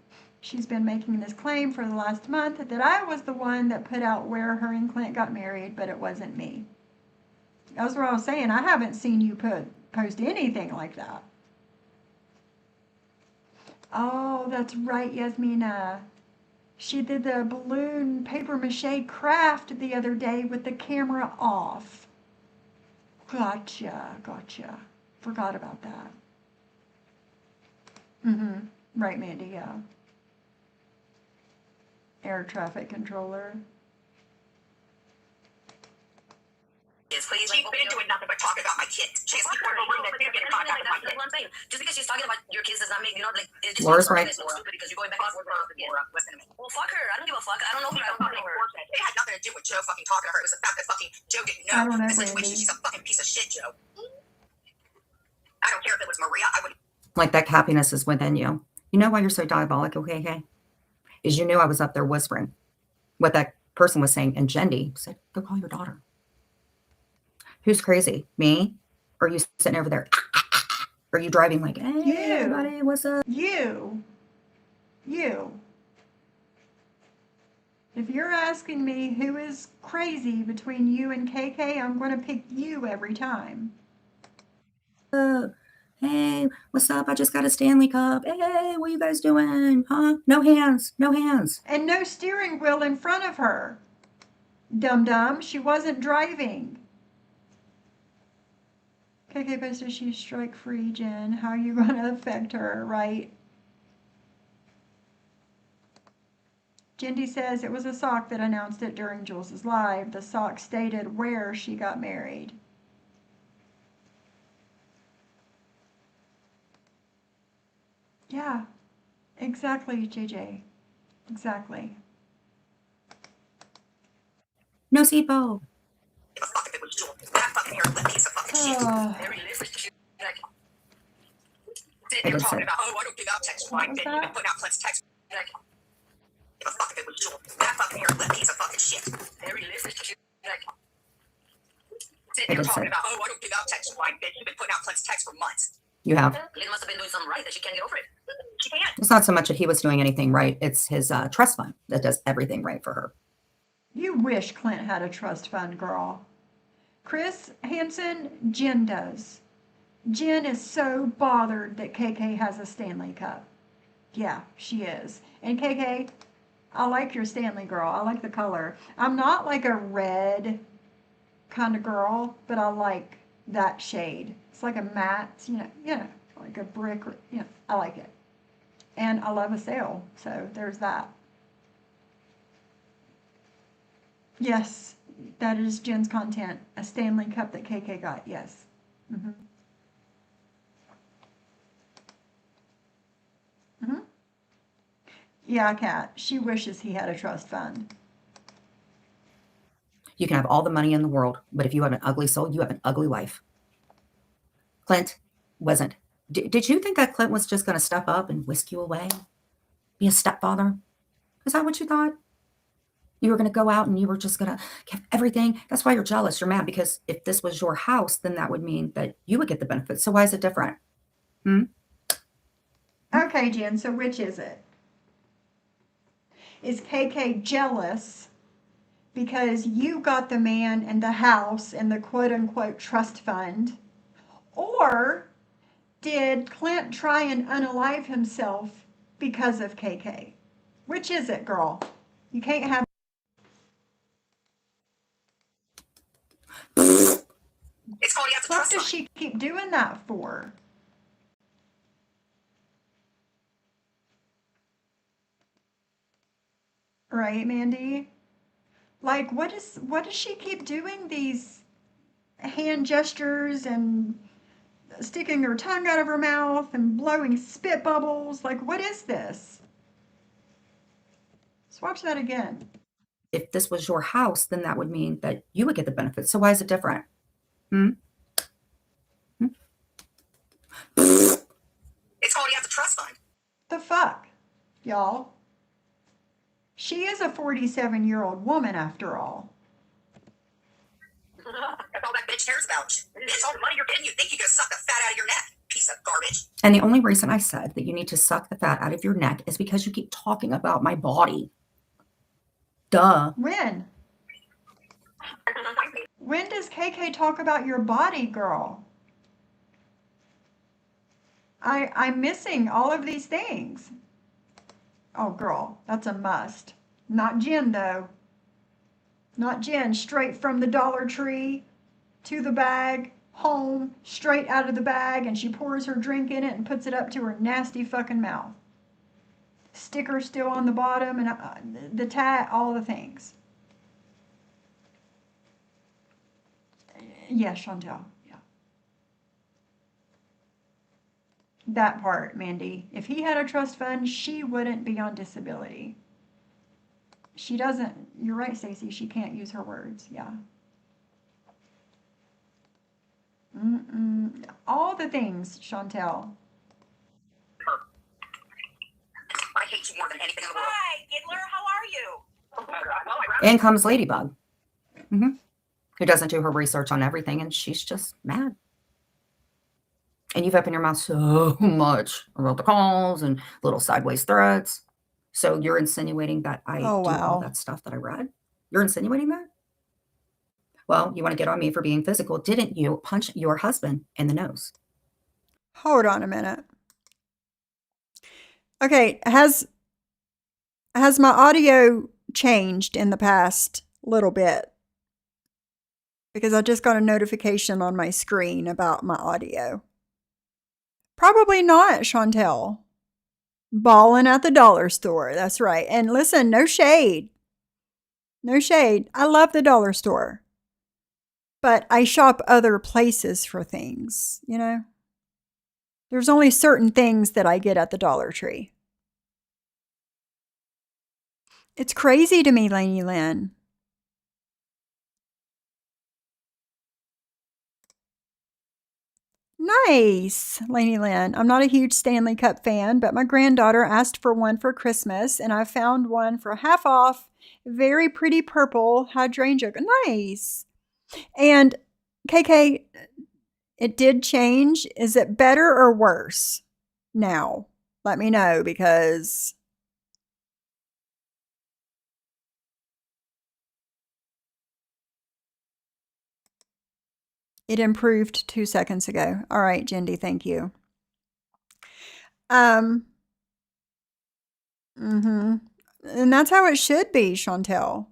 She's been making this claim for the last month that I was the one that put out where her and Clint got married, but it wasn't me. That's what I was saying. I haven't seen you post anything like that. Oh, that's right, Yasmina. She did the balloon paper mache craft the other day with the camera off. Gotcha. Forgot about that. Right, Mandy, yeah. Air traffic controller. Please, she's been doing nothing but talking about my kids. She's people in the room that didn't get in contact with my kids. That's what I'm saying. Just because she's talking about your kids does not make, you know, like, it's just Laura's right. stupid because you're going back and forth with her again. Listen to me. Well, fuck her. I don't give a fuck. I don't know who I don't talk to her. It had nothing to do with Joe fucking talking to her. It was the fact that fucking Joe didn't I don't know know, the situation. Brandy. She's a fucking piece of shit, Joe. I don't care if it was Maria. I wouldn't. Like that happiness is within you. You know why you're so diabolical, KK? Is you knew I was up there whispering what that person was saying, and Jendi said, "Go call your daughter." Who's crazy? Me? Or are you sitting over there? Are you driving like, hey, You. everybody, what's up? You. If you're asking me who is crazy between you and KK, I'm going to pick you every time. Hey, what's up? I just got a Stanley Cup. Hey, what you guys doing? Huh? No hands. And no steering wheel in front of her. Dum-dum, she wasn't driving. KK posted she's strike free, Jen. How are you going to affect her, right? Jendi says it was a sock that announced it during Jules's live. The sock stated where she got married. Yeah, exactly, JJ. Exactly. No seatbelt. Give a fuck if it was Joe. That fucking hair lip piece of fucking shit. Oh. Sitting I there did talking say about, oh, I don't give out text. What Why was bitch? You've been that? putting out Clint's text. Like, give a fuck if it was Jewel. That fucking hair lip piece of fucking shit. Very lipstick. Like, sitting I there did talking say about, oh, I don't give out text. Why bitch? You've been putting out Clint's text for months. you have. Lynn must have been doing something right that she can't get over it. She can't. It's not so much that he was doing anything right. It's his trust fund that does everything right for her. You wish Clint had a trust fund, girl. Chris Hansen, Jen does. Jen is so bothered that KK has a Stanley Cup. Yeah, she is. And KK, I like your Stanley, girl. I like the color. I'm not like a red kind of girl, but I like that shade. It's like a matte, like a brick. I like it. And I love a sale, so there's that. Yes, that is Jen's content. A Stanley Cup that KK got. Yes. Mm-hmm. Mm-hmm. Yeah, Kat. She wishes he had a trust fund. You can have all the money in the world, but if you have an ugly soul, you have an ugly life. Clint wasn't. Did you think that Clint was just going to step up and whisk you away? Be a stepfather? Is that what you thought? You were going to go out and you were just going to give everything. That's why you're jealous. You're mad because if this was your house, then that would mean that you would get the benefits. So why is it different? Okay, Jen, so which is it? Is KK jealous because you got the man and the house and the quote unquote trust fund? Or did Clint try and unalive himself because of KK? Which is it, girl? You can't have. It's called you have to What trust does fund. she keep doing that for? Right, Mandy? Like, what does she keep doing these hand gestures and sticking her tongue out of her mouth and blowing spit bubbles? Like, what is this? Let's watch that again. If this was your house, then that would mean that you would get the benefits. So why is it different? It's called you have to trust fund. The fuck, y'all? She is a 47-year-old woman after all. That's all that bitch cares about. It's all the money you're getting. You think you can suck the fat out of your neck. Piece of garbage. And the only reason I said that you need to suck the fat out of your neck is because you keep talking about my body. Duh. When? When does KK talk about your body, girl? I'm missing all of these things. Oh, girl, that's a must. Not Jen, though. Not Jen. Straight from the Dollar Tree to the bag, home, straight out of the bag, and she pours her drink in it and puts it up to her nasty fucking mouth. Sticker still on the bottom, and the tat, all the things. Yes, Chantel. Yeah. That part, Mandy. If he had a trust fund, she wouldn't be on disability. She doesn't. You're right, Stacey. She can't use her words. Yeah. All the things, Chantel. I hate you more than anything in the world. Hi, Giggler, how are you? In comes Ladybug, who doesn't do her research on everything, and she's just mad. And you've opened your mouth so much about the calls and little sideways threads. So you're insinuating that I do all that stuff that I read? You're insinuating that? Well, you want to get on me for being physical. Didn't you punch your husband in the nose? Hold on a minute. Okay, has my audio changed in the past little bit? Because I just got a notification on my screen about my audio. Probably not, Chantel. Ballin' at the dollar store. That's right. And listen, no shade. No shade. I love the dollar store. But I shop other places for things, you know? There's only certain things that I get at the Dollar Tree. It's crazy to me, Lainey Lynn. Nice, Lainey Lynn. I'm not a huge Stanley Cup fan, but my granddaughter asked for one for Christmas, and I found one for half off. Very pretty purple hydrangea. Nice. And KK, it did change. Is it better or worse now? Let me know because it improved 2 seconds ago. All right, Jindy, thank you. Mhm. And that's how it should be, Chantel.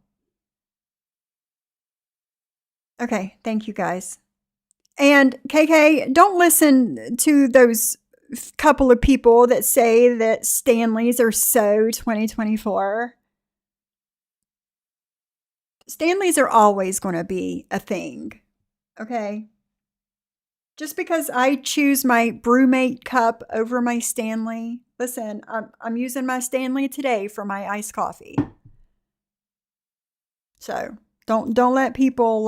Okay, thank you guys. And KK, don't listen to those couple of people that say that Stanleys are so 2024. Stanleys are always going to be a thing. Okay? Just because I choose my Brewmate cup over my Stanley, listen, I'm using my Stanley today for my iced coffee. So don't let people,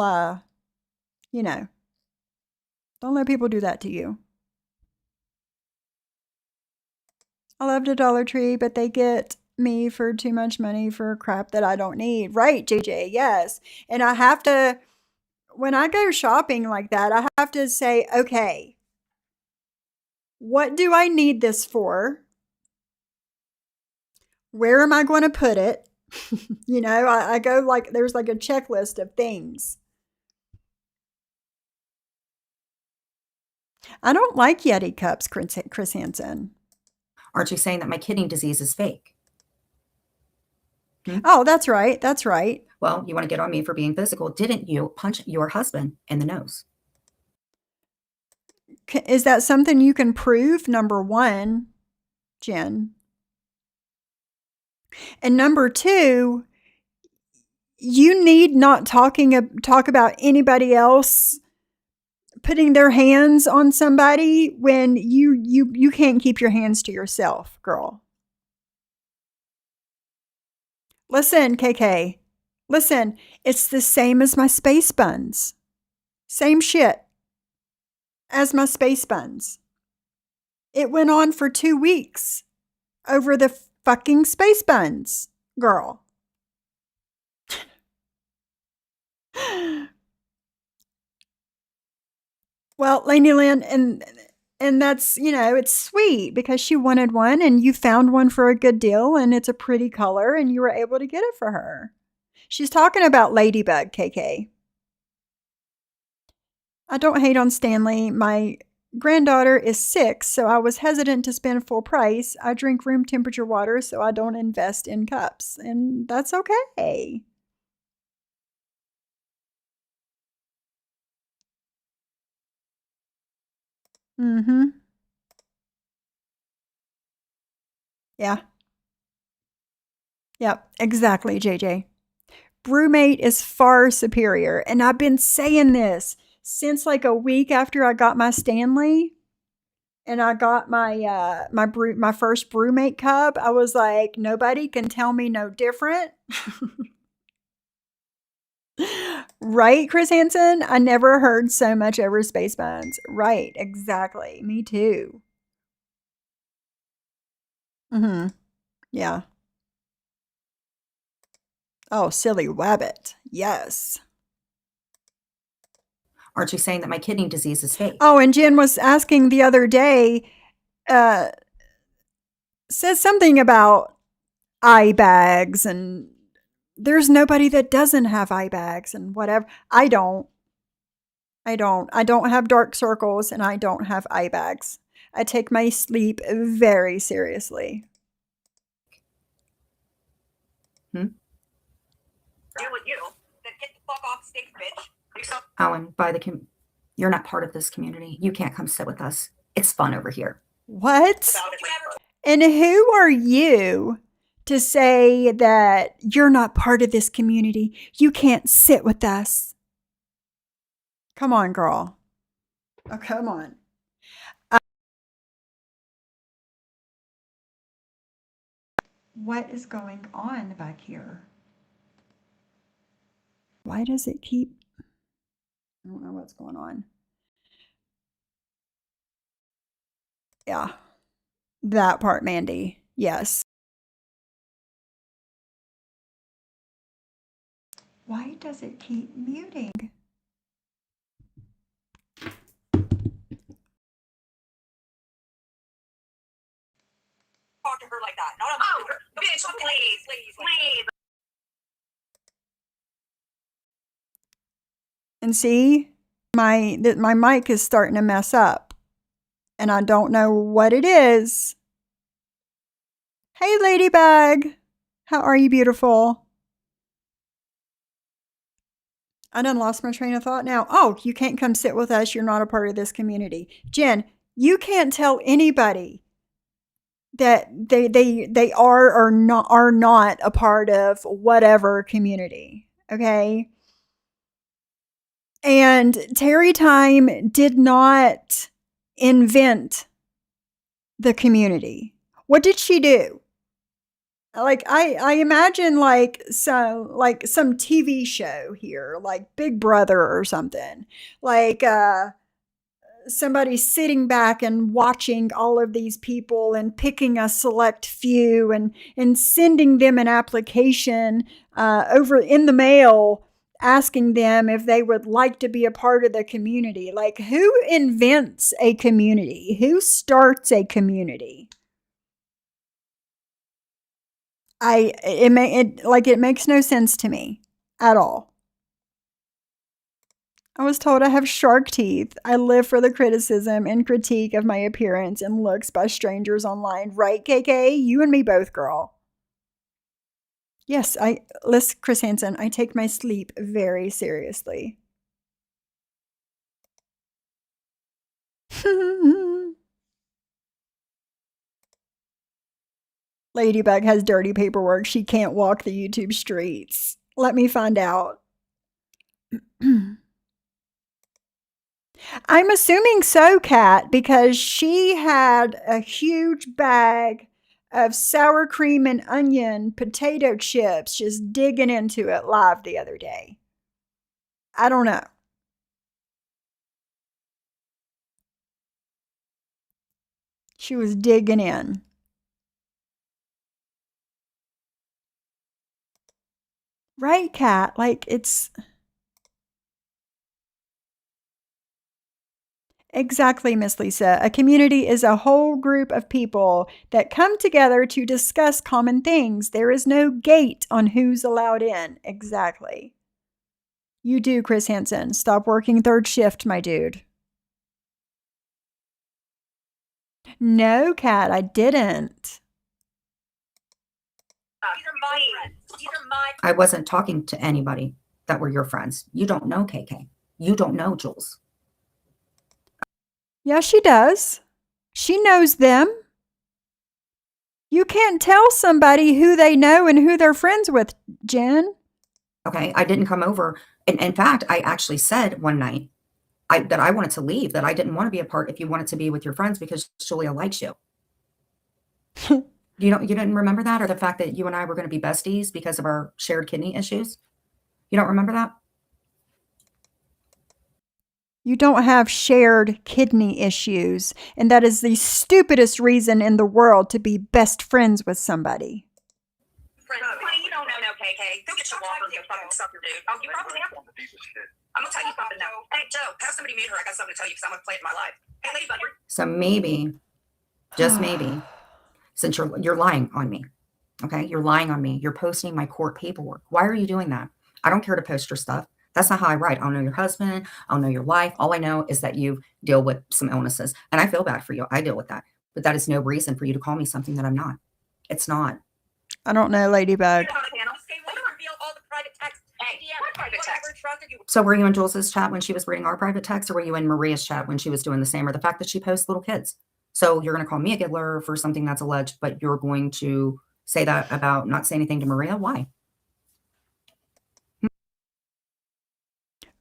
don't let people do that to you. I love the Dollar Tree, but they get me for too much money for crap that I don't need. Right, JJ, yes. And I have to, when I go shopping like that, I have to say, okay, what do I need this for? Where am I going to put it? I go like, there's like a checklist of things. I don't like Yeti cups, Chris Hansen. Aren't you saying that my kidney disease is fake? Oh, that's right. That's right. Well, you want to get on me for being physical. Didn't you punch your husband in the nose? Is that something you can prove? Number one, Jen. And number two, you need not talk about anybody else putting their hands on somebody when you can't keep your hands to yourself, girl. Listen, KK. Listen, it's the same as my space buns. Same shit as my space buns. It went on for 2 weeks over the fucking space buns, girl. Well, Lainey Lynn, and that's, it's sweet because she wanted one and you found one for a good deal and it's a pretty color and you were able to get it for her. She's talking about Ladybug, KK. I don't hate on Stanley. My granddaughter is 6, so I was hesitant to spend full price. I drink room temperature water, so I don't invest in cups, and that's okay. Mm-hmm. Yeah. Yep, exactly, JJ. Brewmate is far superior, and I've been saying this since like a week after I got my Stanley and I got my my first Brewmate cup. I was like, nobody can tell me no different. Right, Chris Hansen? I never heard so much over space buns. Right, exactly. Me too. Mm-hmm. Yeah. Oh, silly wabbit. Yes. Aren't you saying that my kidney disease is fake? Oh, and Jen was asking the other day, says something about eye bags, and there's nobody that doesn't have eye bags and whatever. I don't have dark circles and I don't have eye bags. I take my sleep very seriously. Do with you, then get the fuck off stage, bitch. Owen, you're not part of this community. You can't come sit with us. It's fun over here. What? And who are you to say that you're not part of this community? You can't sit with us. Come on, girl. Oh, come on. What is going on back here? Why does it keep... I don't know what's going on. Yeah. That part, Mandy. Yes. Why does it keep muting? Talk to her like that. Not oh, bitch, please. And see, my mic is starting to mess up, and I don't know what it is. Hey, Ladybug. How are you, beautiful? I done lost my train of thought now. Oh, you can't come sit with us. You're not a part of this community. Jen, you can't tell anybody that they are not a part of whatever community. Okay? And Terry Time did not invent the community. What did she do? Like I imagine like some TV show here, like Big Brother or something. Like somebody sitting back and watching all of these people and picking a select few and sending them an application over in the mail, asking them if they would like to be a part of the community. Like, who invents a community? Who starts a community? It makes no sense to me at all. I was told I have shark teeth. I live for the criticism and critique of my appearance and looks by strangers online. Right, KK? You and me both, girl. Yes, listen, Chris Hansen, I take my sleep very seriously. Ladybug has dirty paperwork. She can't walk the YouTube streets. Let me find out. I'm assuming so, Kat, because she had a huge bag of sour cream and onion potato chips just digging into it live the other day. I don't know. She was digging in. Right, Kat? Like, it's... Exactly, Miss Lisa. A community is a whole group of people that come together to discuss common things. There is no gate on who's allowed in. Exactly. You do, Chris Hansen. Stop working third shift, my dude. No, Kat, I didn't. I wasn't talking to anybody that were your friends. You don't know KK. You don't know Jules. Yeah, she does. She knows them. You can't tell somebody who they know and who they're friends with, Jen. Okay, I didn't come over. And in fact, I actually said one night that I wanted to leave, that I didn't want to be a part if you wanted to be with your friends because Julia likes you. You didn't remember that, or the fact that you and I were going to be besties because of our shared kidney issues? You don't remember that? You don't have shared kidney issues, and that is the stupidest reason in the world to be best friends with somebody. Honey, you don't know no KK. Go get your water and fucking sucker, dude. Oh, you probably have one. I'm gonna tell you something now. Hey, Joe, have somebody mute her. I got something to tell you because I'm gonna play it in my life. Hey, Ladybug. So maybe, just maybe, since you're lying on me, okay? You're lying on me. You're posting my court paperwork. Why are you doing that? I don't care to post your stuff. That's not how I write. I don't know your husband. I don't know your wife. All I know is that you deal with some illnesses, and I feel bad for you. I deal with that, but that is no reason for you to call me something that I'm not. It's not. I don't know, Ladybug. So were you in Jules's chat when she was reading our private text, or were you in Maria's chat when she was doing the same, or the fact that she posts little kids? So you're going to call me a giggler for something that's alleged, but you're going to say that about not say anything to Maria? Why?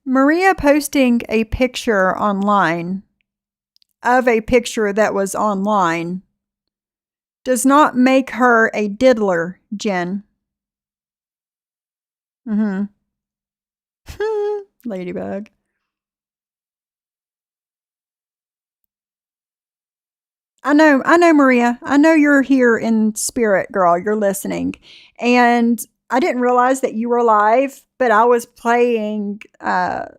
Maria posting a picture online of a picture that was online does not make her a diddler, Jen. Ladybug. I know, Maria. I know you're here in spirit, girl. You're listening. And I didn't realize that you were live, but I was playing that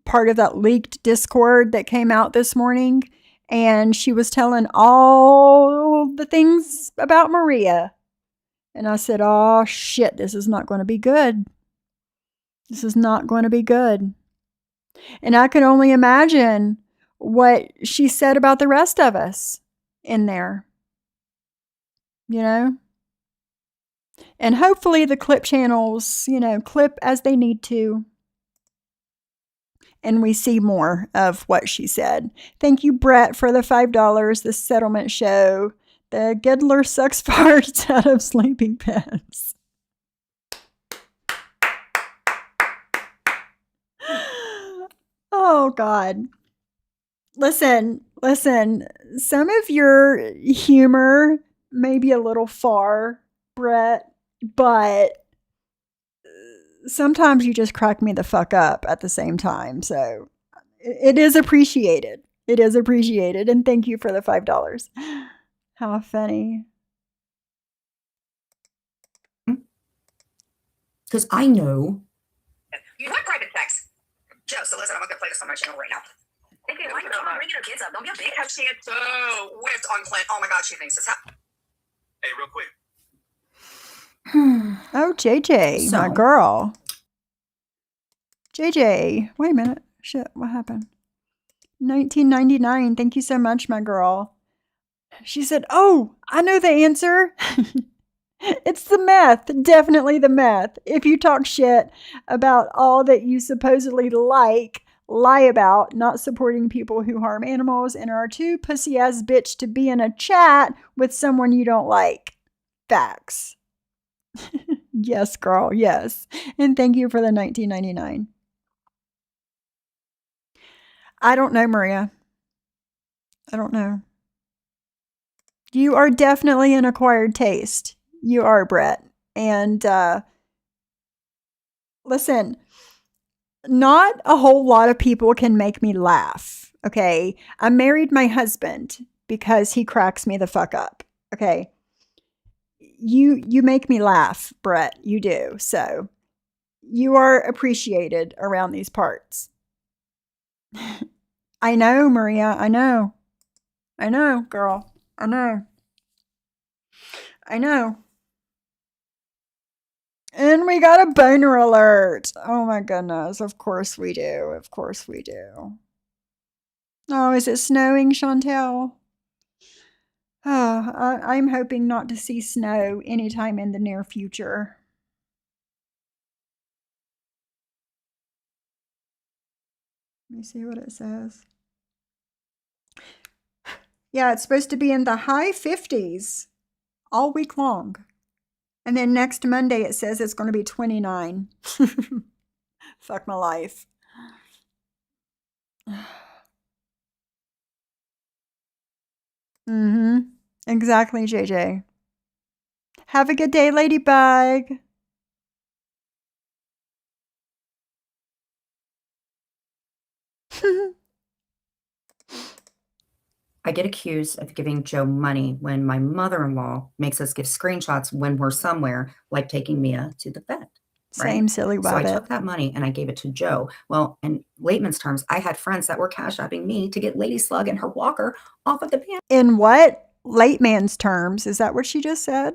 part of that leaked Discord that came out this morning. And she was telling all the things about Maria. And I said, oh, shit, this is not going to be good. This is not going to be good. And I can only imagine what she said about the rest of us in there. You know? And hopefully the clip channels, you know, clip as they need to. And we see more of what she said. Thank you, Brett, for the $5. The settlement show. The Giddler sucks farts out of sleeping bags. Oh, God. Listen. Some of your humor may be a little far, Brett, but sometimes you just crack me the fuck up at the same time. So it is appreciated. It is appreciated. And thank you for the $5. How funny. Because I know. You want private sex. Joe, so listen, I'm going to play this on my channel right now. Okay, why you bringing your kids up? Don't be a bitch. Because she gets so whipped on Clint. Oh my God, she thinks this happened. Hey, real quick. Oh, JJ, my girl. JJ, wait a minute. Shit, what happened? 1999. Thank you so much, my girl. She said, oh, I know the answer. It's the meth. Definitely the meth. If you talk shit about all that you supposedly lie about, not supporting people who harm animals, and are too pussy-ass bitch to be in a chat with someone you don't like. Facts. Yes, girl. Yes. And thank you for the 1999. I don't know, Maria. I don't know. You are definitely an acquired taste. You are, Brett. And listen, not a whole lot of people can make me laugh. Okay. I married my husband because he cracks me the fuck up. Okay. You make me laugh, Brett. You do. So you are appreciated around these parts. I know, Maria. I know. I know, girl. I know. I know. And we got a boner alert. Oh my goodness. Of course we do. Of course we do. Oh, is it snowing, Chantel? Oh, I'm hoping not to see snow anytime in the near future. Let me see what it says. Yeah, it's supposed to be in the high 50s all week long. And then next Monday it says it's going to be 29. Fuck my life. Mm-hmm. Exactly, JJ. Have a good day, Ladybug. I get accused of giving Joe money when my mother-in-law makes us give screenshots when we're somewhere, like taking Mia to the vet. Same right? silly So I wabbit. took that money and I gave it to Joe. Well, in layman's terms, I had friends that were cash apping me to get Lady Slug and her walker off of the pan. In what layman's terms? Is that what she just said?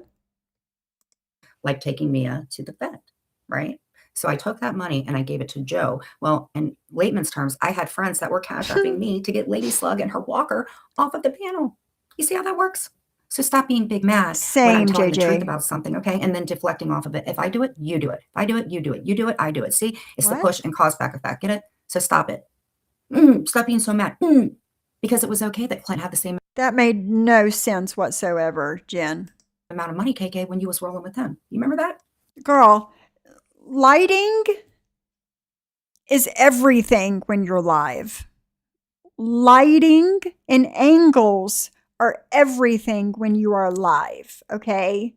Like taking Mia to the vet, right? So I took that money and I gave it to Joe. Well, in layman's terms, I had friends that were cash apping me to get Lady Slug and her walker off of the panel. You see how that works? So stop being big mad when I'm Same, telling the truth JJ. about something, okay? And then deflecting off of it. If I do it, you do it. If I do it, you do it. You do it, I do it. See, it's the What? push and cause back effect. Get it? So stop it. Stop being so mad. Because it was okay that Clint had the same That made no sense whatsoever, Jen. amount of money, KK, when you was rolling with him. You remember that? Girl, lighting is everything when you're live. Lighting and angles are everything when you are live, okay?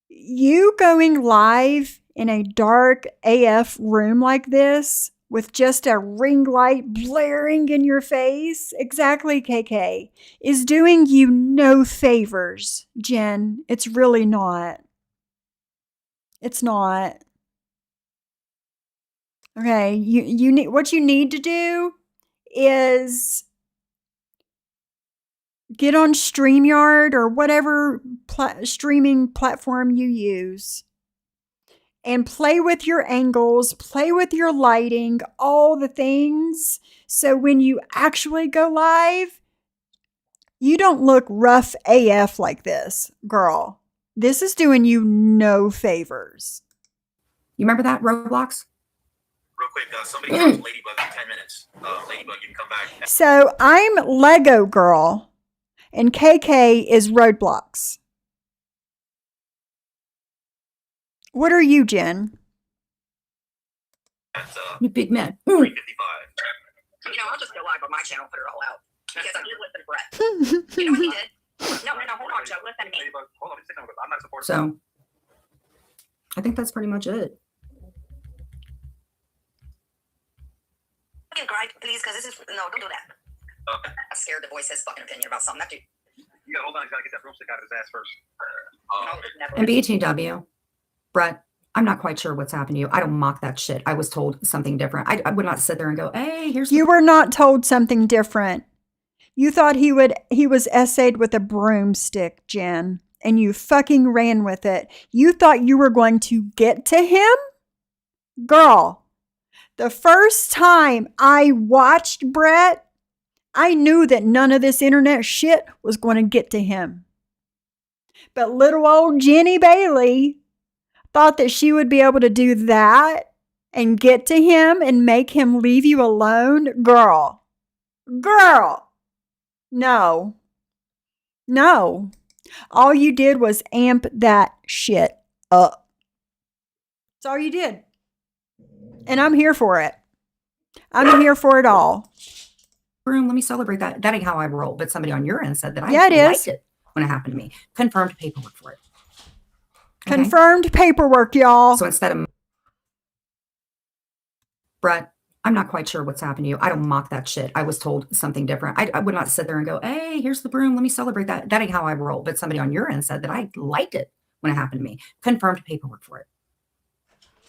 You going live in a dark AF room like this with just a ring light blaring in your face, exactly, KK, is doing you no favors, Jen. It's really not. It's not. Okay, you need, what you need to do is get on StreamYard or whatever streaming platform you use and play with your angles, play with your lighting, all the things. So when you actually go live, you don't look rough AF like this, girl. This is doing you no favors. You remember that, Roblox? Real quick, somebody calls Ladybug in 10 minutes. Ladybug, you can come back. So I'm Lego Girl and KK is Roblox. What are you, Jen? You big man. 3:55. I'll just go live on my channel and put it all out. Because I did listen to Brett. You know what he did? No, hold on, Joe. Listen to me. Ladybug, hold on, I'm not supporting. So I think that's pretty much it. Gripe, please, because this is no, don't do that. I'm scared to voice his fucking opinion about something. That dude. You gotta hold on. He's gotta get that broomstick out of his ass first. No, never. And BTW, Brett, I'm not quite sure what's happened to you. I don't mock that shit. I was told something different. I would not sit there and go, hey, here's You were not told something different. You thought he was essayed with a broomstick, Jen, and you fucking ran with it. You thought you were going to get to him? Girl, the first time I watched Brett, I knew that none of this internet shit was going to get to him. But little old Jenny Bailey thought that she would be able to do that and get to him and make him leave you alone. Girl. No. All you did was amp that shit up. That's all you did. And I'm here for it. I'm here for it all. room. Let me celebrate that. That ain't how I roll. But somebody on your end said that I Yeah, it is. liked it when it happened to me. Confirmed paperwork for it. Okay? Confirmed paperwork, y'all. So instead of Brett, I'm not quite sure what's happened to you. I don't mock that shit. I was told something different. I would not sit there and go, hey, here's the broom. Let me celebrate that. That ain't how I roll. But somebody on your end said that I liked it when it happened to me. Confirmed paperwork for it.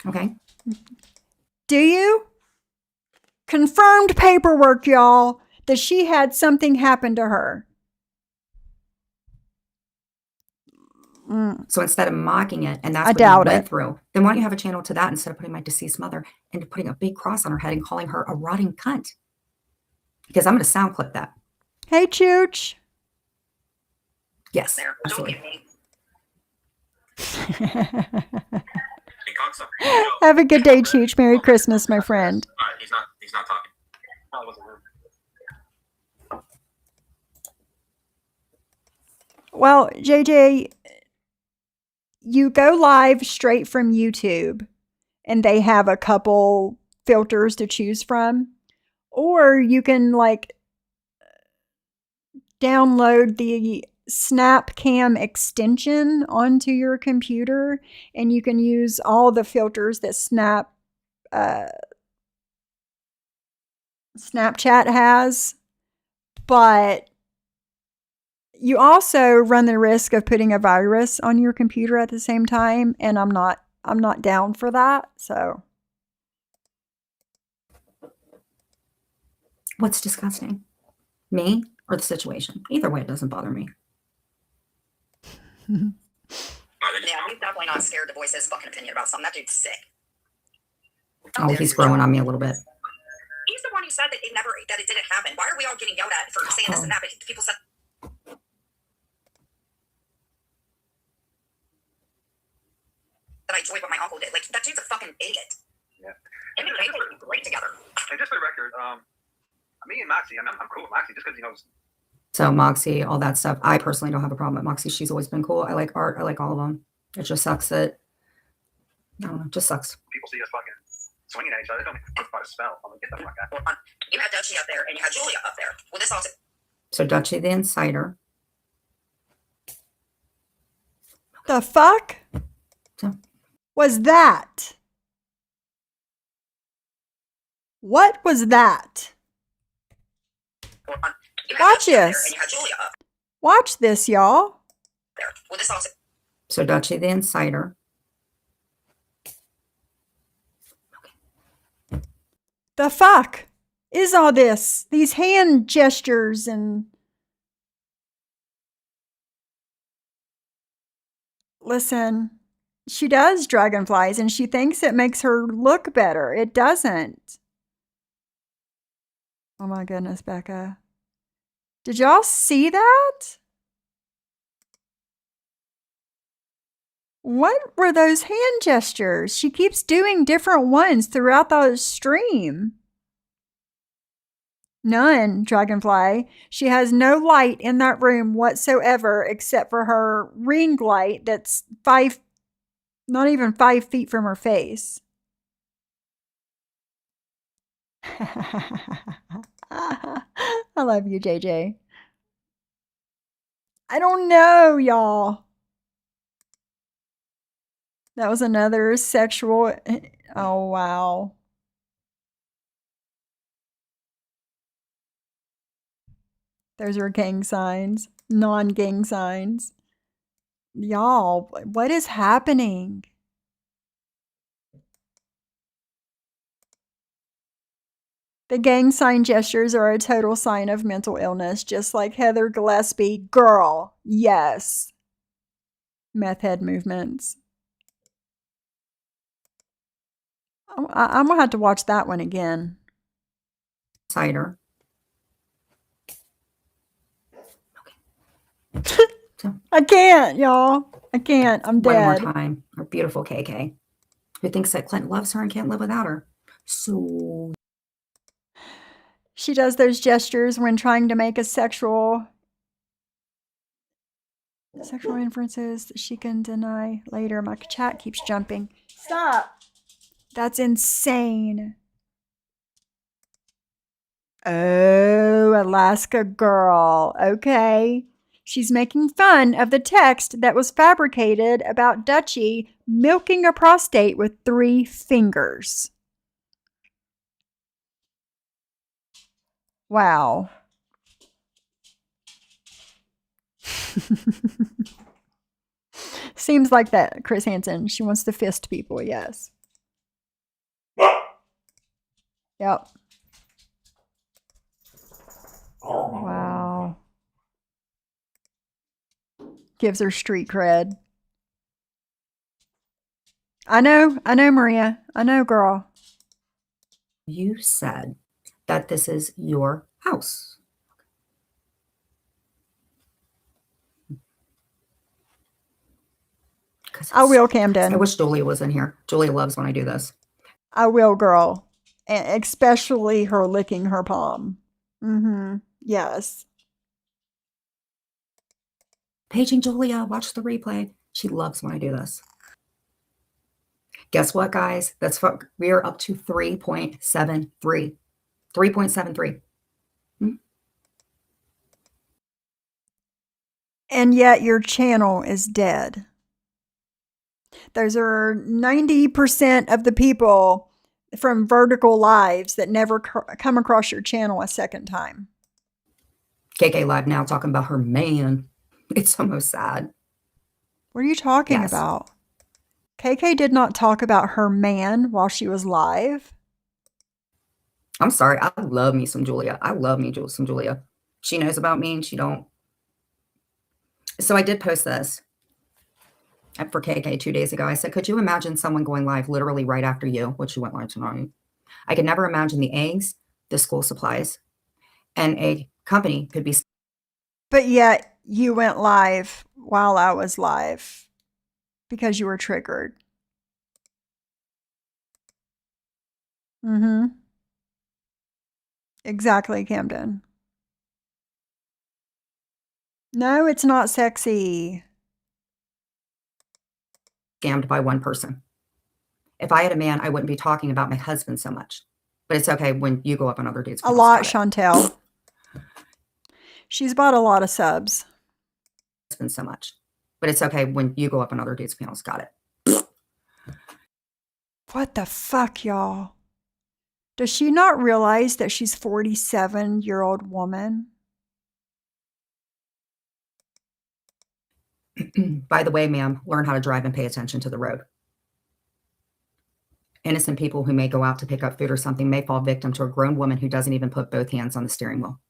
Okay. Do you? Confirmed paperwork, y'all, that she had something happen to her. So instead of mocking it, and that's I what doubt you went it. through, then why don't you have a channel to that instead of putting my deceased mother and putting a big cross on her head and calling her a rotting cunt? Because I'm going to sound clip that. Hey, Chooch. Yes, There. Don't absolutely. get me. Hey, Coxsucker. Have a good day, Chooch. Merry Christmas, my friend. He's not talking. No, it wasn't rude. Well, JJ, you go live straight from YouTube and they have a couple filters to choose from. Or you can like download the SnapCam extension onto your computer and you can use all the filters that Snapchat has. But you also run the risk of putting a virus on your computer at the same time, and I'm not down for that. So What's disgusting? Me or the situation? Either way, it doesn't bother me. Yeah, he's definitely not scared to voice his fucking opinion about something. That dude's sick. Oh, he's growing on me a little bit. He's the one who said that it didn't happen. Why are we all getting yelled at for saying this and that? But people said that I enjoyed what my uncle did. Like, that dude's a fucking idiot. Yeah. Him and Kate would be great together. And just for the record, me and Moxie, I'm cool with Moxie just because he knows. So Moxie, all that stuff. I personally don't have a problem with Moxie. She's always been cool. I like art. I like all of them. It just sucks that, I don't know, it just sucks. People see us fucking swinging at each other. They don't even about a spell. I'm gonna get the fuck out. Well, you had Dutchie up there and you had Julia up there. Well, this also. So Dutchie the Insider. the fuck So was that? What was that? You had Watch Dutchie there, this. and you had Julia up Watch this, y'all. there. Well, this also. So Dutchie the Insider. The fuck is all this? These hand gestures and... Listen, she does dragonflies and she thinks it makes her look better. It doesn't. Oh my goodness, Becca. Did y'all see that? What were those hand gestures? She keeps doing different ones throughout the stream. None, Dragonfly. She has no light in that room whatsoever except for her ring light that's not even 5 feet from her face. I love you, JJ. I don't know, y'all. That was another sexual. Oh, wow. Those are gang signs, non-gang signs. Y'all, what is happening? The gang sign gestures are a total sign of mental illness, just like Heather Gillespie. Girl, yes. Meth head movements. I'm going to have to watch that one again. Cider. I can't, y'all. I can't. I'm One dead. more time. Our beautiful KK, who thinks that Clint loves her and can't live without her. So She does those gestures when trying to make a sexual inferences that she can deny later. My chat keeps jumping. Stop. That's insane. Oh, Alaska girl. Okay. She's making fun of the text that was fabricated about Dutchie milking a prostate with 3 fingers. Wow. Seems like that, Chris Hansen. She wants to fist people, yes. Yep. Wow. Gives her street cred. I know, Maria. I know, girl. you said that this is your house. I will, Camden. I wish Julia was in here. Julia loves when I do this. I will, girl. And especially her licking her palm. Mm-hmm. Yes. Paging Julia, watch the replay. She loves when I do this. Guess what, guys? We are up to 3.73. 3.73. And yet your channel is dead. Those are 90% of the people from Vertical Lives that never come across your channel a second time. KK Live now talking about her man. It's almost sad. What are you talking Yes. about? KK did not talk about her man while she was live. I'm sorry. I love me some Julia. I love me some Julia. She knows about me and she don't. So I did post this for KK 2 days ago. I said, could you imagine someone going live literally right after you, which you went live tonight? I could never imagine the eggs, the school supplies, and a company could be. But yet you went live while I was live because you were triggered. Mm-hmm. Exactly, Camden. No, it's not sexy. Scammed by one person. If I had a man, I wouldn't be talking about my husband so much. But it's okay when you go up on other dudes. A lot, Chantel. She's bought a lot of subs. So much. But it's okay when you go up on other dudes' panels. Got it. What the fuck, y'all? Does she not realize that she's 47-year-old woman? By the way, ma'am, learn how to drive and pay attention to the road. Innocent people who may go out to pick up food or something may fall victim to a grown woman who doesn't even put both hands on the steering wheel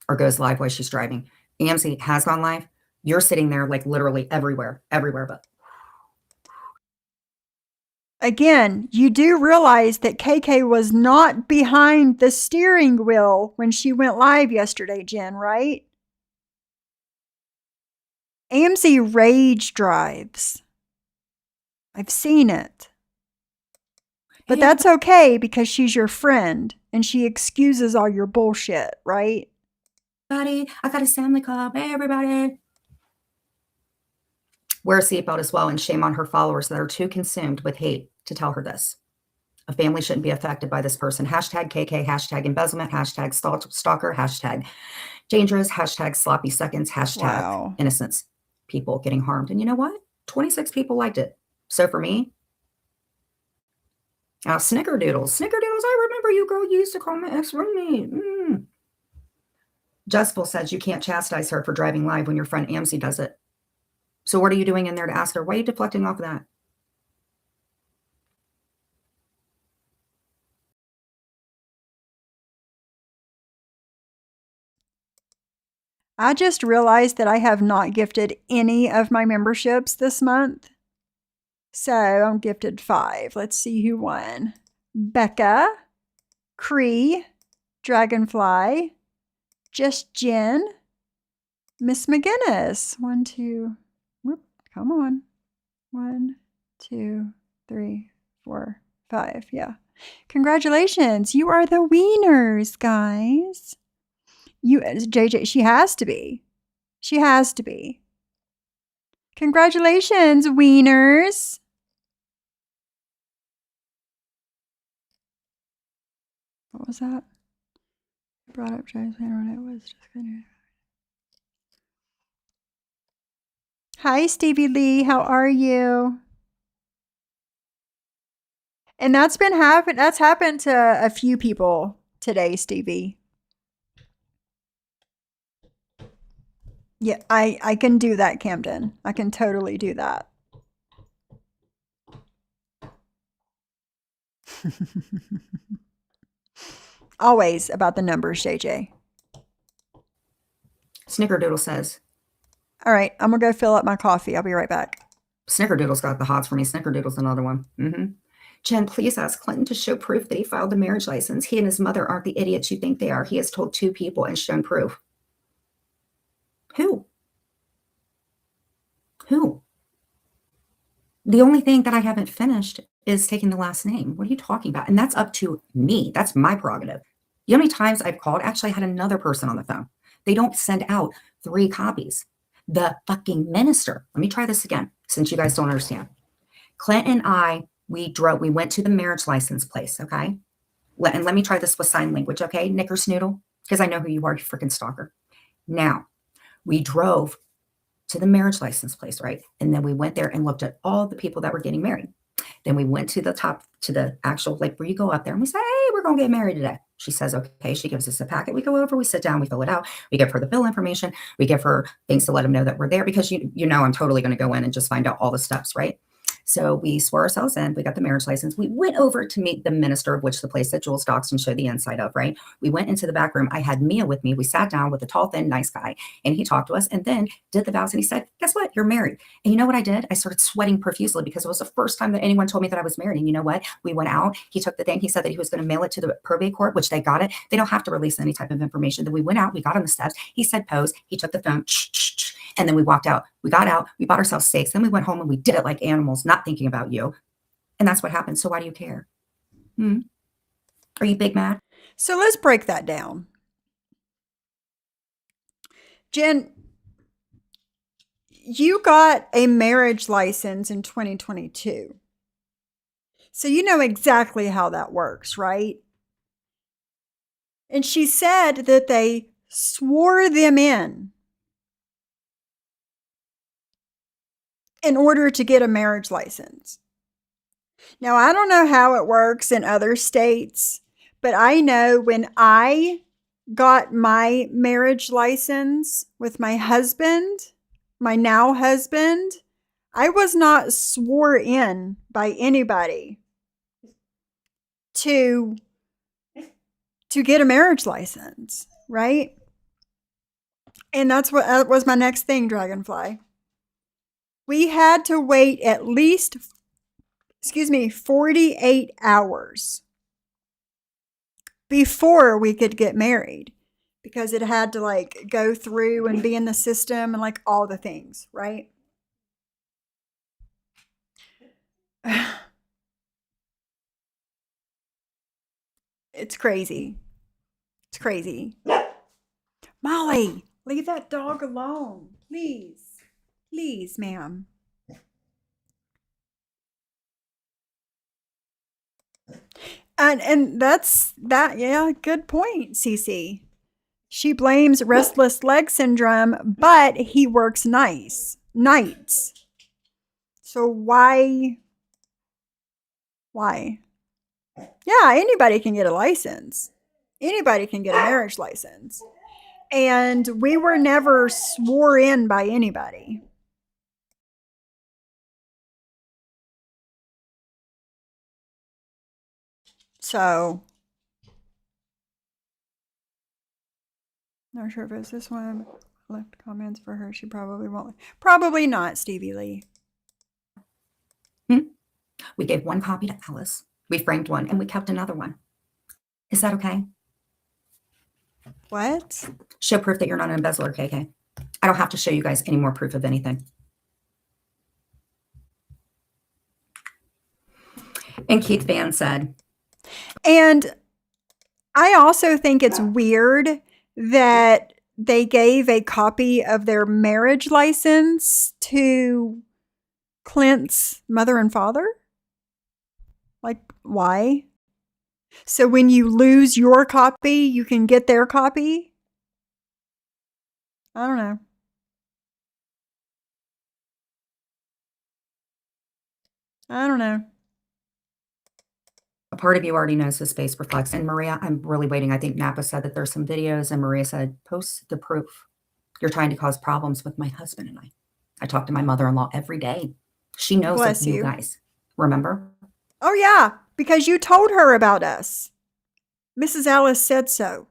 or goes live while she's driving. AMC has gone live. You're sitting there like literally everywhere but. Again, you do realize that KK was not behind the steering wheel when she went live yesterday, Jen, right? AMC rage drives. I've seen it. But that's okay because she's your friend and she excuses all your bullshit, right? Buddy, I got a family club. Hey, everybody. Wear a seatbelt as well, and shame on her followers that are too consumed with hate to tell her this. A family shouldn't be affected by this person. Hashtag KK, hashtag embezzlement, hashtag stalker, hashtag dangerous, hashtag sloppy seconds, hashtag innocence. People getting harmed. And you know what? 26 people liked it. So for me, snickerdoodles, I remember you, girl. You used to call my ex-roommate. Justful says you can't chastise her for driving live when your friend AMC does it. So what are you doing in there to ask her? Why are you deflecting off of that? I just realized that I have not gifted any of my memberships this month. So I'm gifted 5. Let's see who won. Becca, Cree, Dragonfly, Just Jen, Miss McGinnis. 1, 2, whoop, come on. 1, 2, 3, 4, 5. Yeah. Congratulations. You are the wieners, guys. JJ, she has to be. She has to be. Congratulations, wieners. What was that? I brought up James when it was just gonna. Hi, Stevie Lee. How are you? And that's happened to a few people today, Stevie. Yeah, I can do that, Camden. I can totally do that. Always about the numbers, JJ. Snickerdoodle says. All right, I'm going to go fill up my coffee. I'll be right back. Snickerdoodle's got the hots for me. Snickerdoodle's another one. Jen, please ask Clinton to show proof that he filed a marriage license. He and his mother aren't the idiots you think they are. He has told 2 people and shown proof. Who? The only thing that I haven't finished is taking the last name. What are you talking about? And that's up to me. That's my prerogative. You know how many times I've called? Actually, I had another person on the phone. They don't send out 3 copies. The fucking minister. Let me try this again, since you guys don't understand. Clint and I, we went to the marriage license place, okay? And let me try this with sign language, okay? Snoodle, because I know who you are, you freaking stalker. Now, we drove to the marriage license place, right? And then we went there and looked at all the people that were getting married. Then we went to the top, to the actual, like where you go up there and we say, hey, we're going to get married today. She says, okay. She gives us a packet. We go over, we sit down, we fill it out. We give her the bill information. We give her things to let them know that we're there because you know, I'm totally going to go in and just find out all the steps, right? So we swore ourselves in. We got the marriage license. We went over to meet the minister, of which the place that Jules Doxson showed the inside of, right? We went into the back room. I had Mia with me. We sat down with a tall, thin, nice guy, and he talked to us and then did the vows. And he said, guess what? You're married. And you know what I did? I started sweating profusely because it was the first time that anyone told me that I was married. And you know what? We went out. He took the thing. He said that he was going to mail it to the probate court, which they got it. They don't have to release any type of information. Then we went out. We got on the steps. He said, pose. He took the phone. And then we walked out. We got out. We bought ourselves steaks. Then we went home and we did it like animals, not thinking about you. And that's what happened. So why do you care? Are you big mad? So let's break that down. Jen, you got a marriage license in 2022. So you know exactly how that works, right? And she said that they swore them in order to get a marriage license. Now, I don't know how it works in other states, but I know when I got my marriage license with my husband, my now husband, I was not swore in by anybody to get a marriage license, right? And that was my next thing, Dragonfly. We had to wait at least 48 hours before we could get married, because it had to like go through and be in the system and like all the things, right? It's crazy. It's crazy. Molly, leave that dog alone. Please. Please, ma'am. And that's that. Yeah, good point, Cece. She blames restless leg syndrome, but he works nights. So why? Why? Yeah, anybody can get a license. Anybody can get a marriage license. And we were never swore in by anybody. So, not sure if it's this one. I left comments for her. She probably won't. Probably not, Stevie Lee. We gave one copy to Alice. We framed one and we kept another one. Is that okay? What? Show proof that you're not an embezzler, KK. I don't have to show you guys any more proof of anything. And Keith Van said, and I also think it's weird that they gave a copy of their marriage license to Clint's mother and father. Like, why? So when you lose your copy, you can get their copy? I don't know. I don't know. a part of you already knows the space reflects. And Maria, I'm really waiting. I think Napa said that there's some videos, and Maria said, post the proof. You're trying to cause problems with my husband and I. I talk to my mother-in-law every day. She knows Bless of you you. guys. Remember? Oh, yeah, because you told her about us. Mrs. Alice said so.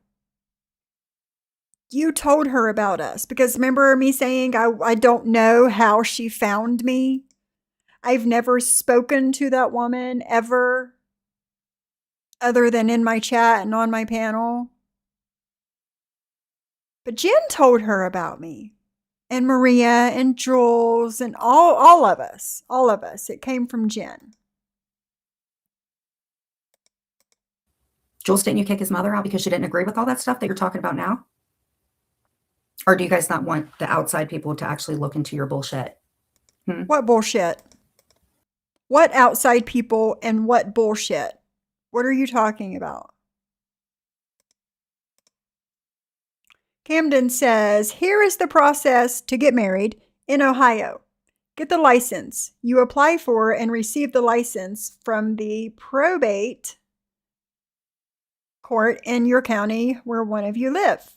You told her about us because remember me saying I don't know how she found me? I've never spoken to that woman ever, other than in my chat and on my panel. But Jen told her about me, and Maria and Jules and all of us. All of us. It came from Jen. Jules, didn't you kick his mother out because she didn't agree with all that stuff that you're talking about now? Or do you guys not want the outside people to actually look into your bullshit? What bullshit? What outside people and what bullshit? What are you talking about? Camden says, here is the process to get married in Ohio. Get the license. You apply for and receive the license from the probate court in your county where one of you live.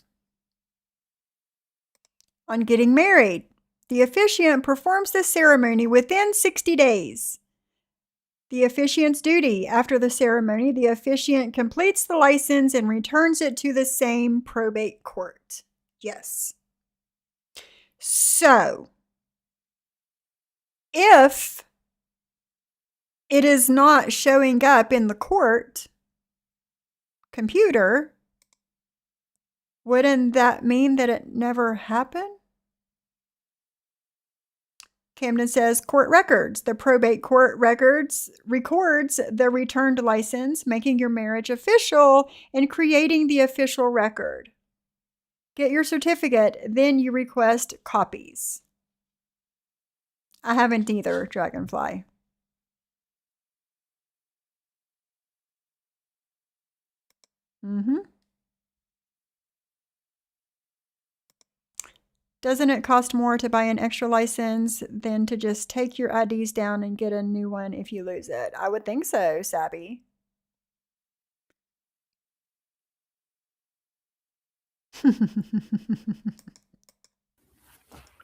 On getting married, the officiant performs the ceremony within 60 days. The officiant's duty. After the ceremony, the officiant completes the license and returns it to the same probate court. Yes. So, if it is not showing up in the court computer, wouldn't that mean that it never happened? Camden says, court records. The probate court records records the returned license, making your marriage official and creating the official record. Get your certificate, then you request copies. I haven't either, Dragonfly. Doesn't it cost more to buy an extra license than to just take your IDs down and get a new one if you lose it? I would think so, Sabby.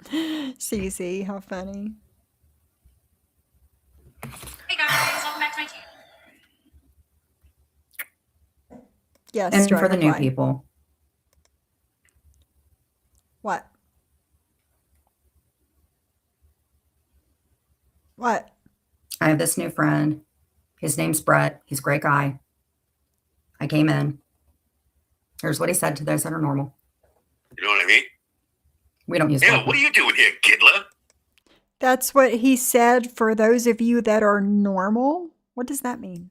Cece, how funny. Hey guys, welcome back to my channel. Yes, And for the new Dragonfly. people, What? What? I have this new friend. His name's Brett. He's a great guy. I came in. Here's what he said to those that are normal. You know what I mean? We don't use Yeah, normal. what are you doing here, Kidler? That's what he said for those of you that are normal? What does that mean?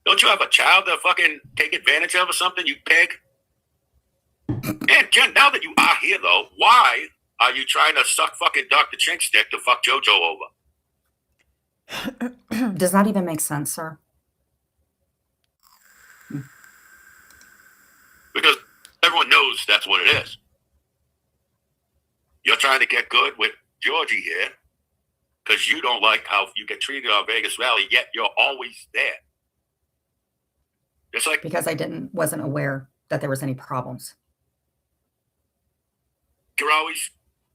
Don't you have a child to fucking take advantage of or something, you pig? And Jen, now that you are here, though, why are you trying to suck fucking Dr. Chinkstick to fuck JoJo over? Does that even make sense, sir? Because everyone knows that's what it is. You're trying to get good with Georgie here because you don't like how you get treated on Vegas Valley, yet you're always there. It's like, Because I wasn't aware that there was any problems. you're always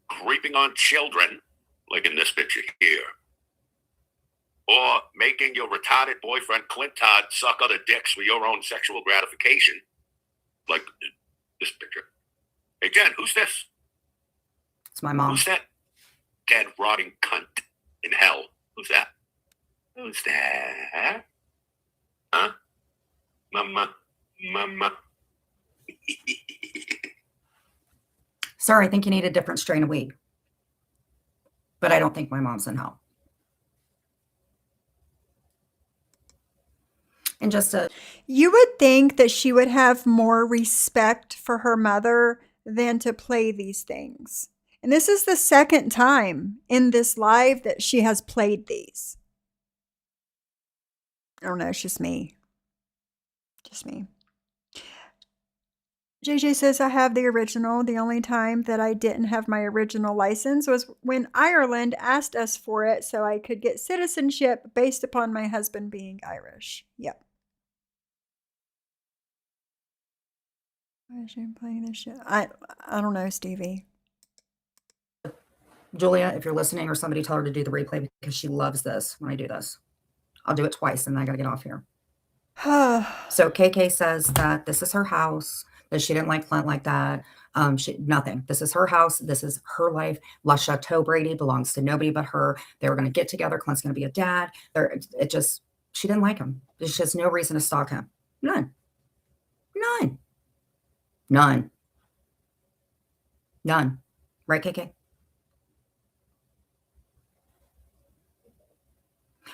creeping on children, like in this picture here. Or making your retarded boyfriend Clint Todd suck other dicks for your own sexual gratification. Like this picture. Hey, Jen, who's this? It's my mom. Who's that dead, rotting cunt in hell? Who's that? Who's that? Huh? Mama. Sir, I think you need a different strain of weed. But I don't think my mom's in hell. And just a You would think that she would have more respect for her mother than to play these things. And this is the second time in this live that she has played these. I don't know, it's just me. Just me. JJ says, I have the original. The only time that I didn't have my original license was when Ireland asked us for it so I could get citizenship based upon my husband being Irish. Yep. Why is she playing this shit? I don't know, Stevie. Julia, if you're listening, or somebody tell her to do the replay because she loves this when I do this. I'll do it twice and then I got to get off here. So KK says that this is her house, that she didn't like Clint like that. Nothing. This is her house. This is her life. La Chateau Brady belongs to nobody but her. They were going to get together. Clint's going to be a dad. She didn't like him. There's just no reason to stalk him. None. Right, KK?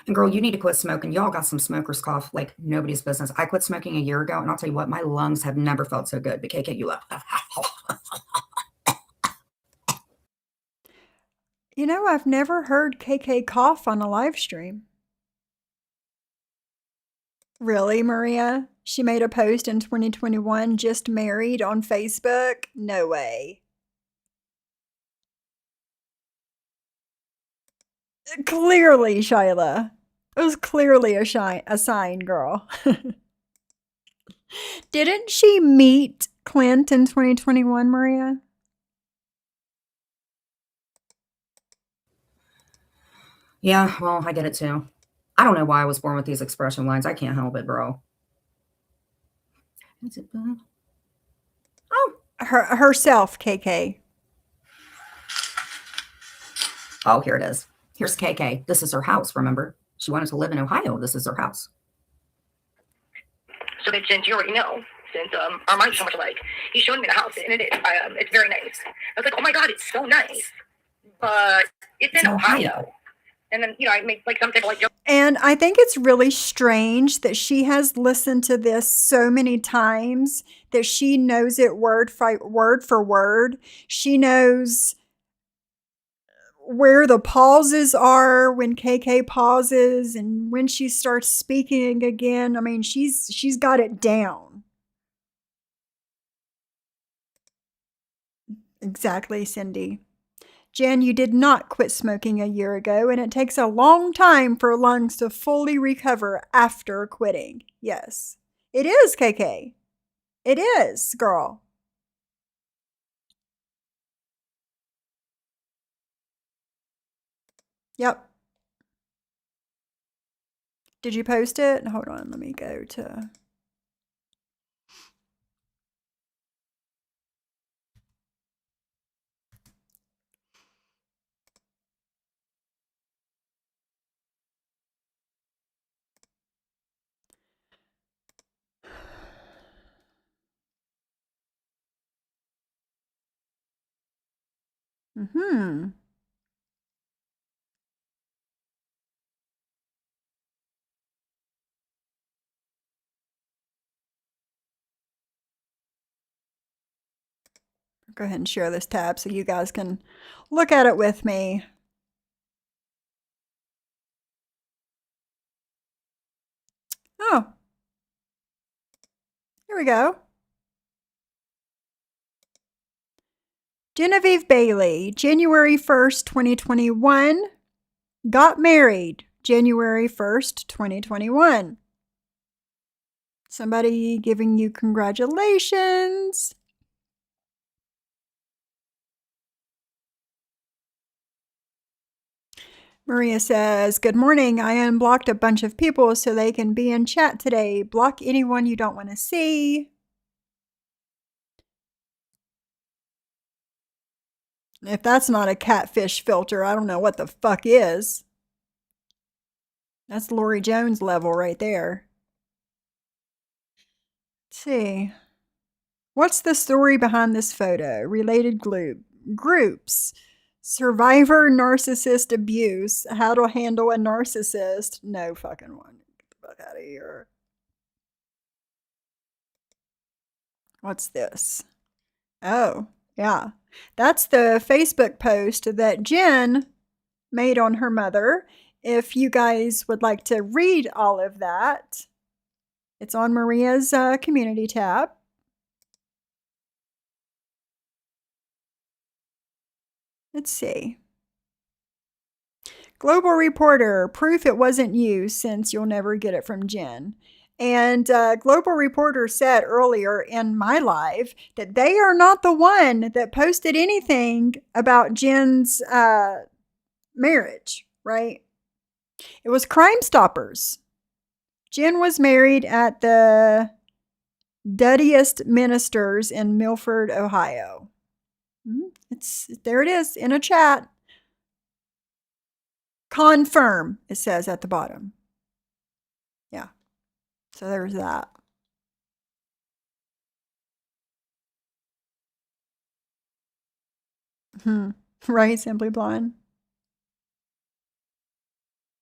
And girl, you need to quit smoking. Y'all got some smoker's cough like nobody's business. I quit smoking a year ago, and I'll tell you what, my lungs have never felt so good. But KK, you left. You know, I've never heard KK cough on a live stream. Really, Maria? She made a post in 2021, just married on Facebook? No way. Clearly, Shyla. It was clearly a sign, girl. Didn't she meet Clint in 2021, Maria? Yeah, well, I get it too. I don't know why I was born with these expression lines. I can't help it, bro. Is it bad? Oh, herself, KK. Oh, here it is. Here's KK. This is her house, remember? She wanted to live in Ohio. This is her house. So that since you already know, since our minds are so much alike, he showed me the house, and it's very nice. I was like, oh my God, it's so nice. But it's in Ohio. And then, I make like some type of like joke. And I think it's really strange that she has listened to this so many times that she knows it word for word. She knows where the pauses are when KK pauses and when she starts speaking again. I mean, she's got it down. Exactly, Cindy. Jen, you did not quit smoking a year ago, and it takes a long time for lungs to fully recover after quitting. Yes, it is, KK. It is, girl. Yep. Did you post it? Hold on, let me go to... Mm-hmm. Go ahead and share this tab so you guys can look at it with me. Oh, here we go. Genevieve Bailey, January 1st, 2021. Got married January 1st, 2021. Somebody giving you congratulations. Maria says, good morning. I unblocked a bunch of people so they can be in chat today. Block anyone you don't want to see. If that's not a catfish filter, I don't know what the fuck is. That's Lori Jones level right there. Let's see. What's the story behind this photo? Related groups. Survivor narcissist abuse. How to handle a narcissist. No fucking one. Get the fuck out of here. What's this? Oh, yeah. That's the Facebook post that Jen made on her mother. If you guys would like to read all of that, it's on Maria's community tab. Let's see. Global Reporter, proof it wasn't you since you'll never get it from Jen. And Global Reporter said earlier in my live that they are not the one that posted anything about Jen's marriage, right? It was Crime Stoppers. Jen was married at the Duddiest Ministers in Milford, Ohio. There it is in a chat. Confirm, it says at the bottom. Yeah. So there's that. Right, Simply Blonde.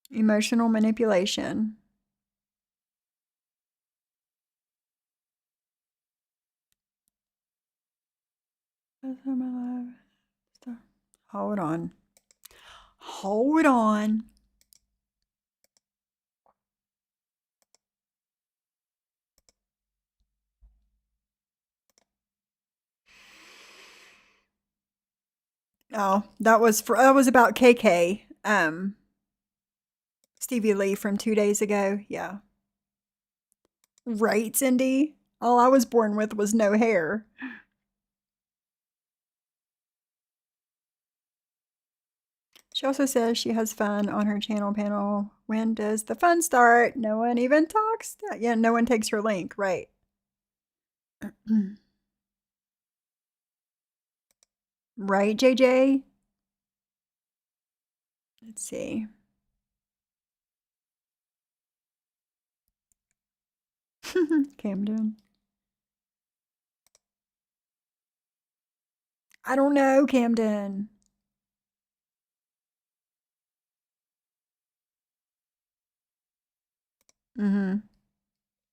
Emotional manipulation. Hold on. Hold on. Oh, that was about KK. Stevie Lee from 2 days ago. Yeah. Right, Cindy? All I was born with was no hair. She also says she has fun on her channel panel. When does the fun start? No one even talks. Yeah, no one takes her link. Right. Right, JJ? Let's see. Camden. I don't know, Camden.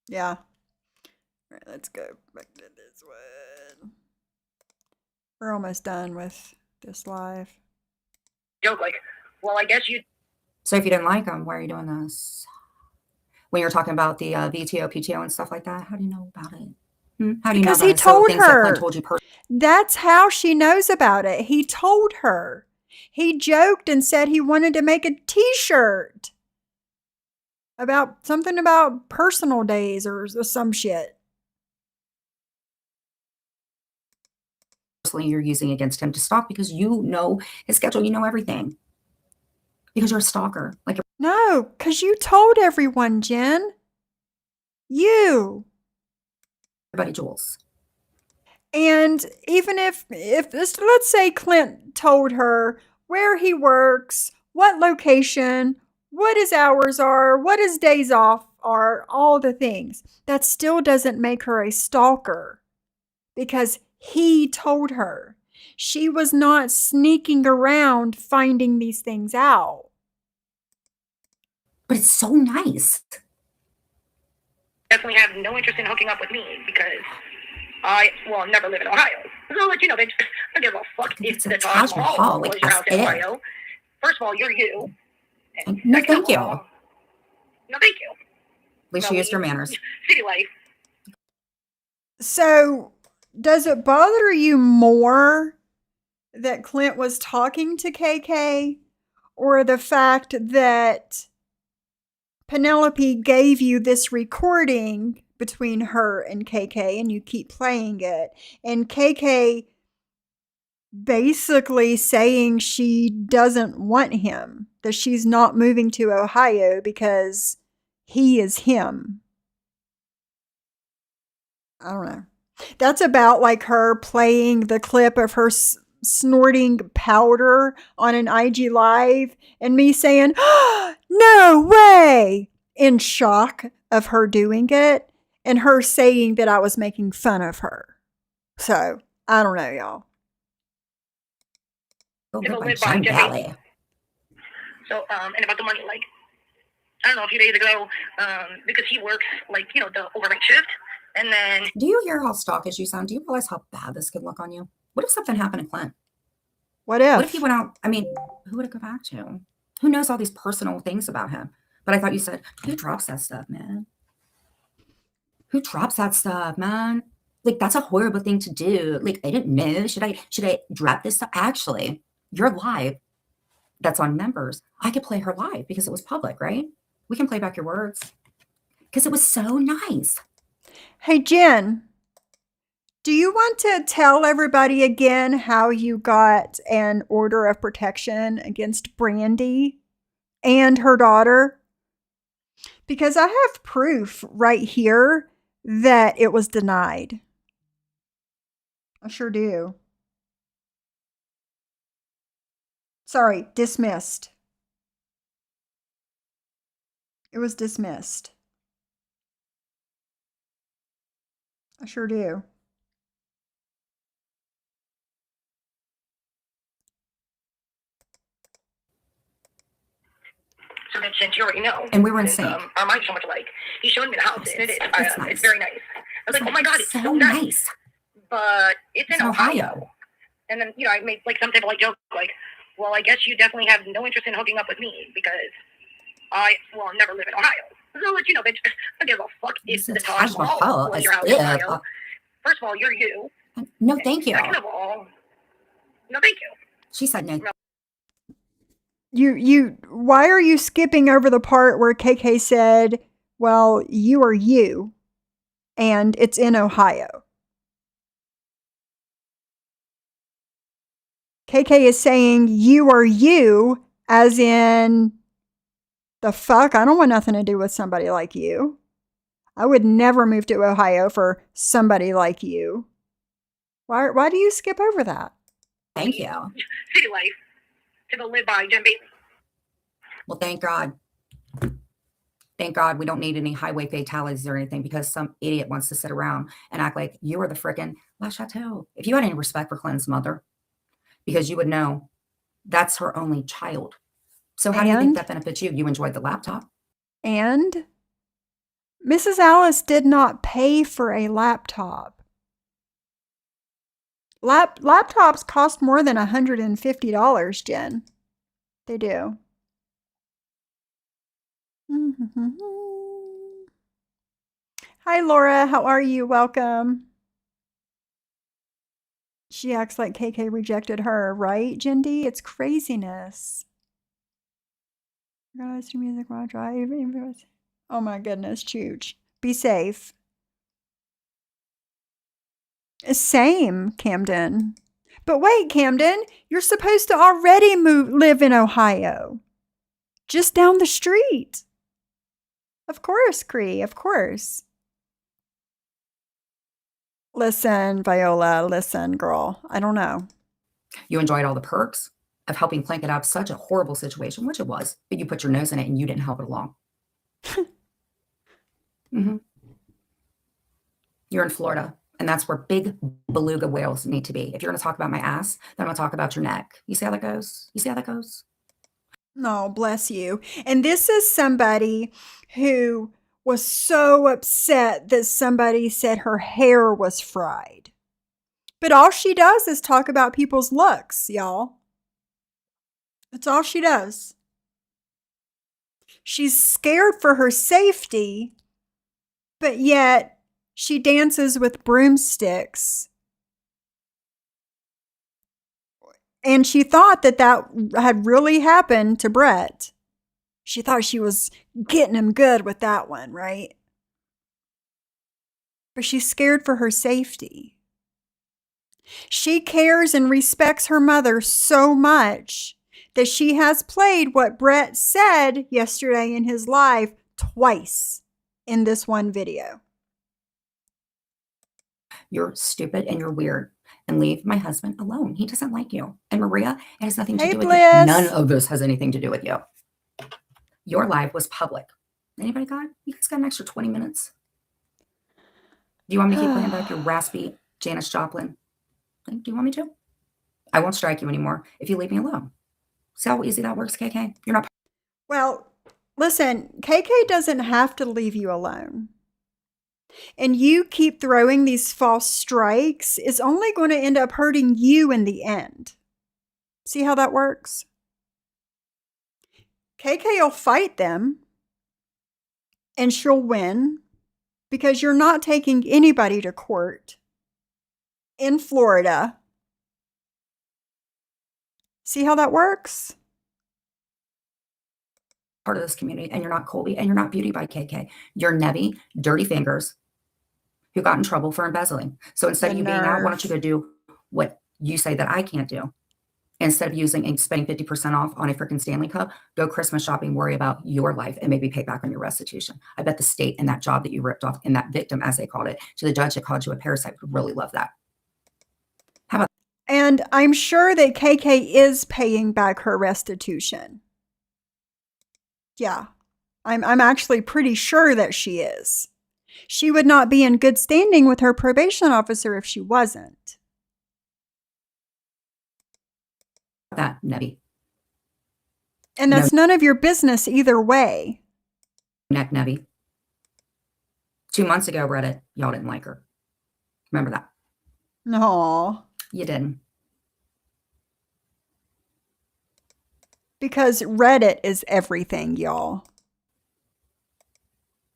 Yeah. All right, let's go back to this one. We're almost done with this live. Joke like, well, I guess you. So if you didn't like them, why are you doing this? When you're talking about the VTO, PTO, and stuff like that, how do you know about it? How do you Because know about he it? told things that her. Clint told you personally. That's how she knows about it. He told her. He joked and said he wanted to make a t-shirt about something about personal days or some shit. You're using against him to stalk because you know his schedule, you know everything. Because you're a stalker. Like no, because you told everyone, Jen. You. Everybody, Jules. And even if this, let's say Clint told her where he works, what location, what his hours are, what his days off are, all the things, that still doesn't make her a stalker because he told her. She was not sneaking around finding these things out. But it's so nice. Definitely have no interest in hooking up with me because I will never live in Ohio. So I'll let you know, bitch. I don't give a fuck if the Taj Mahal was your house in Ohio. First of all, you're you. No, thank you. No, thank you. At least you used your manners. City life. So, does it bother you more that Clint was talking to KK or the fact that Penelope gave you this recording between her and KK and you keep playing it, and KK basically saying she doesn't want him, that she's not moving to Ohio because he is him? I don't know. That's about like her playing the clip of her snorting powder on an IG Live and me saying, oh, no way, in shock of her doing it and her saying that I was making fun of her. So, I don't know, y'all. Valley. So, and about the money, like, I don't know, a few days ago, because he works, like, you know, the overnight shift, and then... Do you hear how stalkish you sound? Do you realize how bad this could look on you? What if something happened to Clint? What if? What if he went out? I mean, who would it go back to? Who knows all these personal things about him? But I thought you said, who drops that stuff, man? Who drops that stuff, man? Like, that's a horrible thing to do. Like, I didn't know. Should I drop this stuff? Actually, you're live. That's on members. I could play her live because it was public, right? We can play back your words. Because it was so nice. Hey, Jen, do you want to tell everybody again how you got an order of protection against Brandy and her daughter? Because I have proof right here that it was denied. I sure do. Sorry, dismissed. It was dismissed. I sure do. So then, since you already know, and we were in sync. Our minds so much alike. He showed me the house, and it's nice. It's very nice. I was like, oh my god, it's so nice. But it's in Ohio. And then, you know, I made like some type of like joke, like, well, I guess you definitely have no interest in hooking up with me because I will never live in Ohio. So I'll let you know, bitch. I don't give a fuck if the Taj Mahal was your house in Ohio. First of all, you're you. No, thank you. Second of all, no, thank you. She said no. Why are you skipping over the part where KK said, well, you are you, and it's in Ohio? KK is saying you are you, as in, the fuck? I don't want nothing to do with somebody like you. I would never move to Ohio for somebody like you. Why do you skip over that? Thank you. City life to go live by Jen Bailey. Well, thank God. Thank God we don't need any highway fatalities or anything because some idiot wants to sit around and act like you are the frickin' La Chateau. If you had any respect for Clinton's mother, because you would know that's her only child. So how do you think that benefits you? You enjoyed the laptop. And Mrs. Alice did not pay for a laptop. Laptops cost more than $150, Jen. They do. Hi, Laura. How are you? Welcome. She acts like KK rejected her, right, Jindy? It's craziness. You're gonna listen to music while I drive. Oh my goodness, Chooch. Be safe. Same, Camden. But wait, Camden, you're supposed to already live in Ohio. Just down the street. Of course, Cree, of course. Listen, Viola, listen, girl. I don't know. You enjoyed all the perks of helping Plank get out of such a horrible situation, which it was, but you put your nose in it and you didn't help it along. You're in Florida, and that's where big beluga whales need to be. If you're going to talk about my ass, then I'm going to talk about your neck. You see how that goes? You see how that goes? No, bless you. And this is somebody who was so upset that somebody said her hair was fried. But all she does is talk about people's looks, y'all. That's all she does. She's scared for her safety, but yet she dances with broomsticks. And she thought that had really happened to Brett. She thought she was getting him good with that one, right? But she's scared for her safety. She cares and respects her mother so much that she has played what Brett said yesterday in his live twice in this one video. You're stupid and you're weird. And leave my husband alone. He doesn't like you. And Maria, it has nothing to do with you. None of this has anything to do with you. Your live was public. Anybody got? You guys got an extra 20 minutes? Do you want me to keep playing back your raspy Janis Joplin? Do you want me to? I won't strike you anymore if you leave me alone. See how easy that works, KK? You're not. Well, listen, KK doesn't have to leave you alone. And you keep throwing these false strikes, it's only going to end up hurting you in the end. See how that works? KK will fight them and she'll win because you're not taking anybody to court in Florida. See how that works? Part of this community, and you're not Colby, and you're not Beauty by KK. You're Nebby, Dirty Fingers, who got in trouble for embezzling. So instead of you being out, why don't you go do what you say that I can't do? Instead of using and spending 50% off on a freaking Stanley Cup, go Christmas shopping, worry about your life, and maybe pay back on your restitution. I bet the state and that job that you ripped off and that victim, as they called it, to the judge that called you a parasite would really love that. How about? And I'm sure that KK is paying back her restitution. Yeah, I'm actually pretty sure that she is. She would not be in good standing with her probation officer if she wasn't. That, Nebby. And that's none of your business either way. Neck Nebby. 2 months ago, Reddit, y'all didn't like her. Remember that? No. You didn't. Because Reddit is everything, y'all.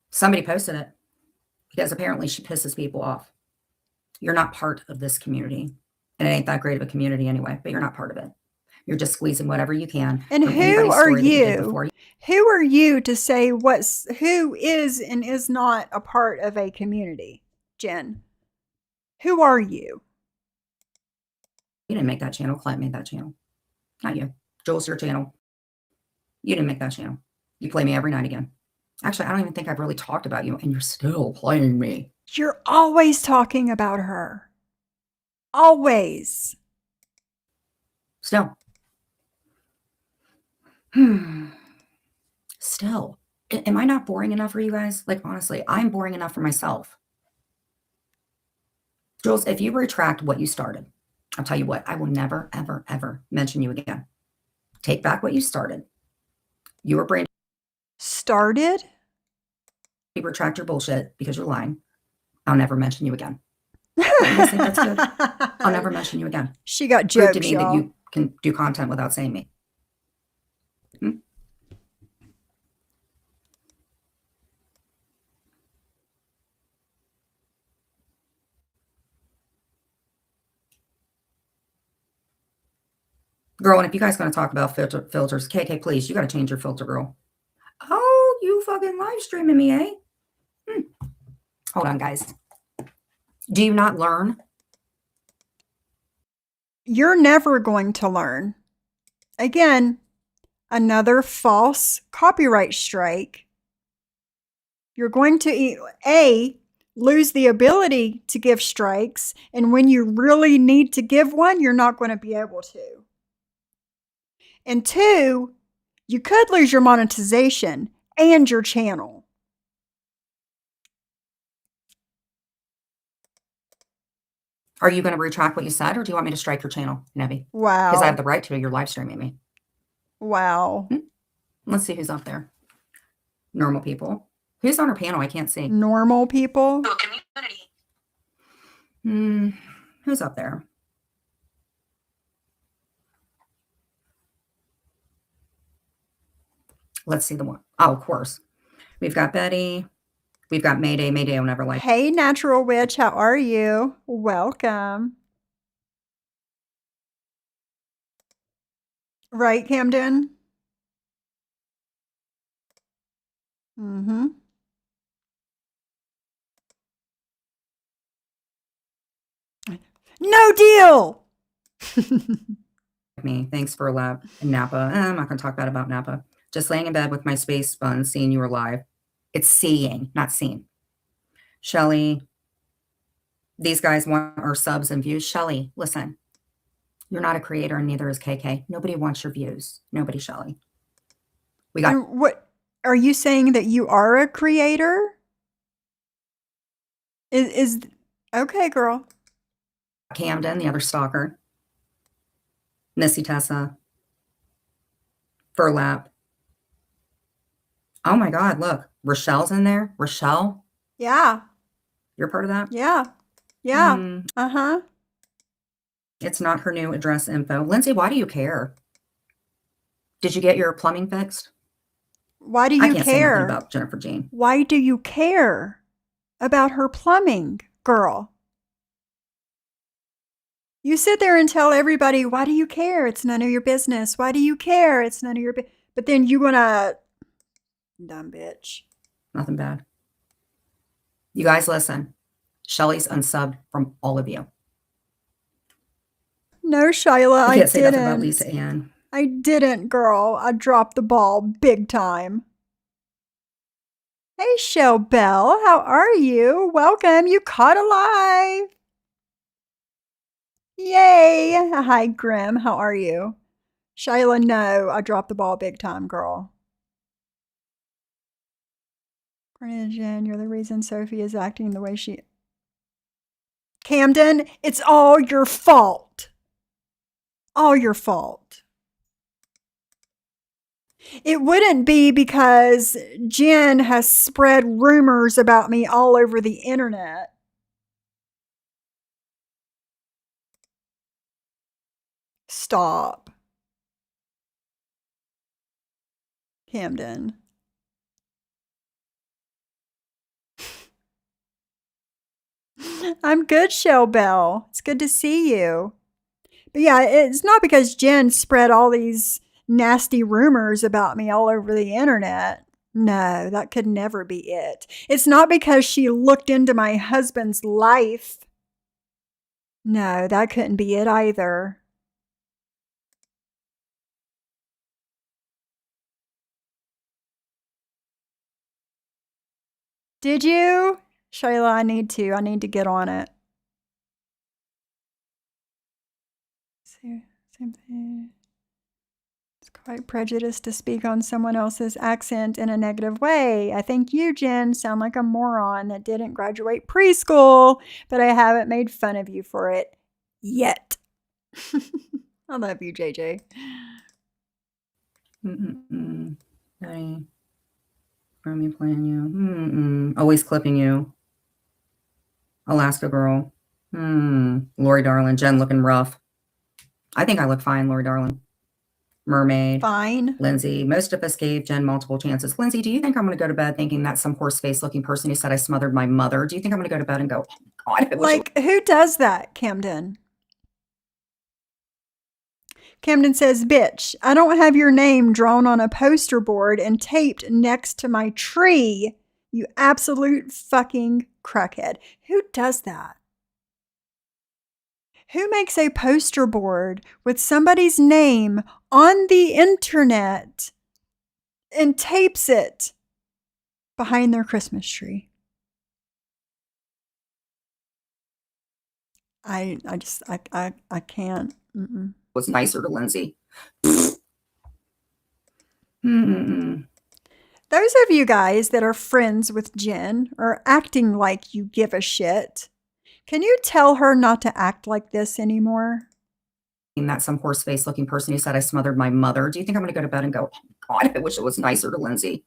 Somebody posted it because apparently she pisses people off. You're not part of this community. And it ain't that great of a community anyway, but you're not part of it. You're just squeezing whatever you can. And who are you? Who are you to say who is and is not a part of a community, Jen? Who are you? You didn't make that channel. Clint made that channel. Not you. Joel's your channel. You didn't make that channel. You play me every night again. Actually, I don't even think I've really talked about you, and you're still playing me. You're always talking about her. Always. Still. Still. Am I not boring enough for you guys? Like, honestly, I'm boring enough for myself. Jules, if you retract what you started, I'll tell you what, I will never, ever, ever mention you again. Take back what you started. You were brand started? You retract your bullshit because you're lying. I'll never mention you again. You guys think that's good? I'll never mention you again. She got jokes, Prove to me that you can do content without saying me. Girl, and if you guys going to talk about filters, KK, please, you got to change your filter, girl. Oh, you fucking live streaming me, eh? Hold on, guys. Do you not learn? You're never going to learn. Again, another false copyright strike. You're going to lose the ability to give strikes, and when you really need to give one, you're not going to be able to. And 2, you could lose your monetization and your channel. Are you going to retract what you said, or do you want me to strike your channel, Nebby? Wow. Because I have the right to. You're live streaming me. Wow. Let's see who's up there. Normal people. Who's on her panel? I can't see. Normal people. Community. Who's up there? Let's see the one. Oh, of course. We've got Betty. We've got Mayday. Mayday will never like. Hey, Natural Witch, how are you? Welcome. Right, Camden? Mm-hmm. No deal! Me. Thanks for a lap in Napa. I'm not going to talk bad about Napa. Just laying in bed with my space bun, seeing you were live. It's seeing, not seen. Shelly, these guys want our subs and views. Shelly, listen, you're not a creator and neither is KK. Nobody wants your views. Nobody, Shelly. We got. What are you saying, that you are a creator? Is okay, girl. Camden, the other stalker. Missy Tessa. Furlap. Oh my God, look. Rochelle's in there. Rochelle, Yeah. you're part of that? Yeah. Yeah. Uh-huh. It's not her new address info. Lindsay, why do you care? Did you get your plumbing fixed? Why do I you can't say nothing care? about Jennifer Jean. Why do you care about her plumbing, girl? You sit there and tell everybody, why do you care? It's none of your business. Why do you care? It's none of your business. But then you gonna, dumb bitch. Nothing bad. You guys listen. Shelly's unsubbed from all of you. No, Shyla, I I can't say nothing about didn't. Lisa Ann. I didn't, girl. I dropped the ball big time. Hey, Shell Bell, how are you? Welcome. You caught alive. Yay. Hi, Grim. How are you? Shyla, no, I dropped the ball big time, girl. Jen, you're the reason Sophie is acting the way she... Camden, it's all your fault. All your fault. It wouldn't be because Jen has spread rumors about me all over the internet. Stop. Camden. I'm good, Shell Bell. It's good to see you. But yeah, it's not because Jen spread all these nasty rumors about me all over the internet. No, that could never be it. It's not because she looked into my husband's life. No, that couldn't be it either. Did you? Shayla, I need to get on it. Same thing. It's quite prejudiced to speak on someone else's accent in a negative way. I think you, Jen, sound like a moron that didn't graduate preschool, but I haven't made fun of you for it yet. I love you, JJ. Daddy. From you playing you. Always clipping you. Alaska girl. Lori Darling. Jen looking rough. I think I look fine, Lori Darling. Mermaid. Fine. Lindsay. Most of us gave Jen multiple chances. Lindsay, do you think I'm going to go to bed thinking that's some horse face looking person who said I smothered my mother? Do you think I'm going to go to bed and go, oh, God, like, who does that, Camden? Camden says, bitch, I don't have your name drawn on a poster board and taped next to my tree. You absolute fucking crackhead. Who does that? Who makes a poster board with somebody's name on the internet and tapes it behind their Christmas tree? I can't. Mm-mm. Was nicer to Lindsay. Those of you guys that are friends with Jen are acting like you give a shit. Can you tell her not to act like this anymore? That some horse face looking person who said I smothered my mother. Do you think I'm going to go to bed and go, oh, God, I wish it was nicer to Lindsay?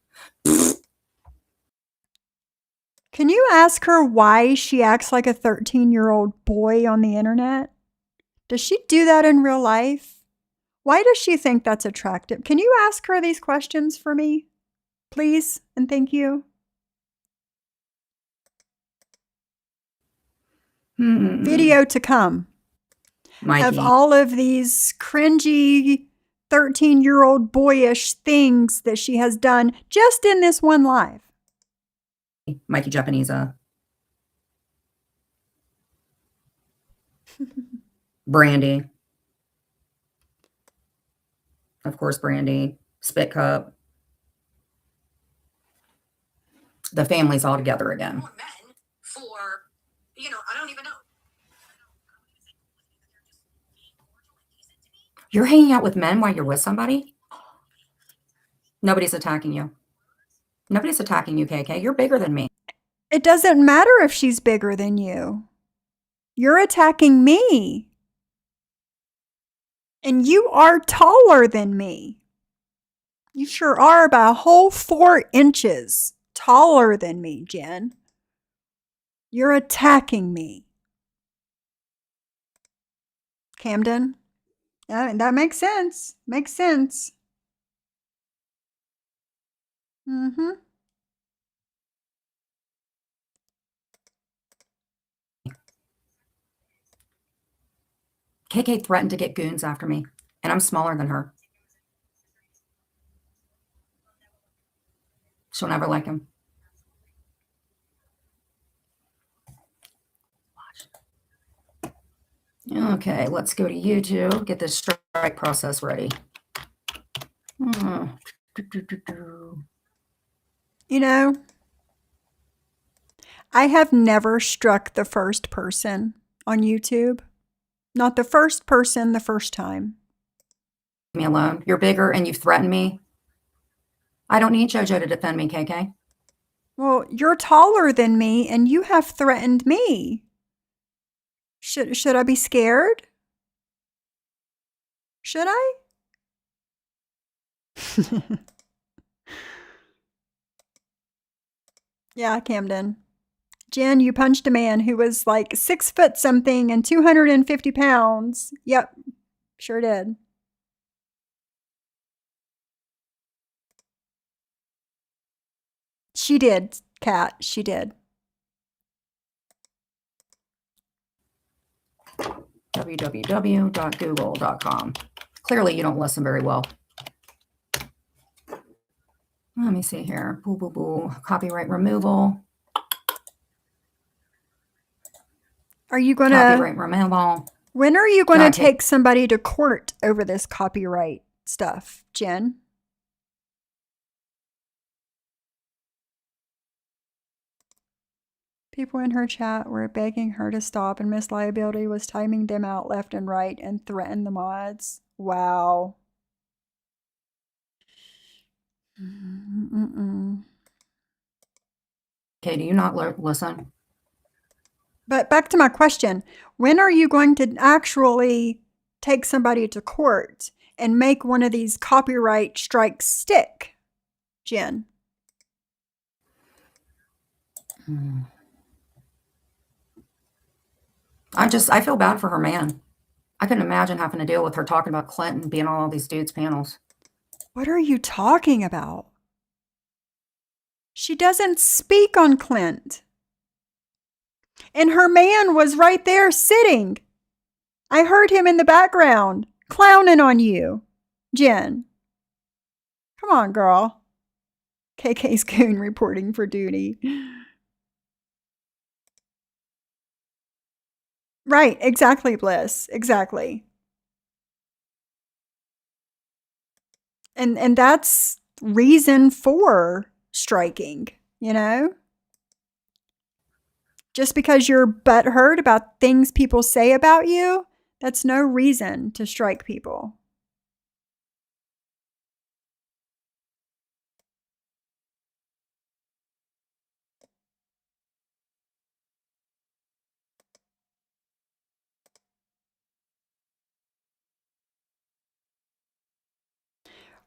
Can you ask her why she acts like a 13-year-old boy on the internet? Does she do that in real life? Why does she think that's attractive? Can you ask her these questions for me? Please and thank you. Video to come. Mikey. Of all of these cringy 13-year-old boyish things that she has done just in this one live. Mikey Japanese. Brandy. Of course, Brandy. Spit Cup. The family's all together again. Men for, I don't even know. You're hanging out with men while you're with somebody? Nobody's attacking you. Nobody's attacking you, KK. You're bigger than me. It doesn't matter if she's bigger than you. You're attacking me. And you are taller than me. You sure are by a whole 4 inches taller than me, Jen. You're attacking me. Camden? That makes sense. Makes sense. Mm-hmm. KK threatened to get goons after me, and I'm smaller than her. She'll never like him. Okay, let's go to YouTube, get this strike process ready. You know, I have never struck the first person on YouTube. Not the first person the first time. Leave me alone. You're bigger and you've threatened me. I don't need JoJo to defend me, KK. Well, you're taller than me and you have threatened me. Should I be scared? Should I? Yeah, Camden. Jen, you punched a man who was like 6 foot something and 250 pounds. Yep, sure did. She did, Kat. She did. www.google.com. Clearly, you don't listen very well. Let me see here. Boo, boo, boo. Copyright removal. Are you going to... Copyright removal. When are you going to take somebody to court over this copyright stuff, Jen? People in her chat were begging her to stop, and Miss Liability was timing them out left and right and threatened the mods. Wow. Okay, do you not listen? But back to my question. When are you going to actually take somebody to court and make one of these copyright strikes stick, Jen? I feel bad for her, man. I couldn't imagine having to deal with her talking about Clinton being on all these dudes' panels. What are you talking about? She doesn't speak on Clint. And her man was right there sitting. I heard him in the background clowning on you, Jen. Come on, girl. KK's goon reporting for duty. Right, exactly, Bliss. Exactly. And that's reason for striking, you know? Just because you're butthurt about things people say about you, that's no reason to strike people.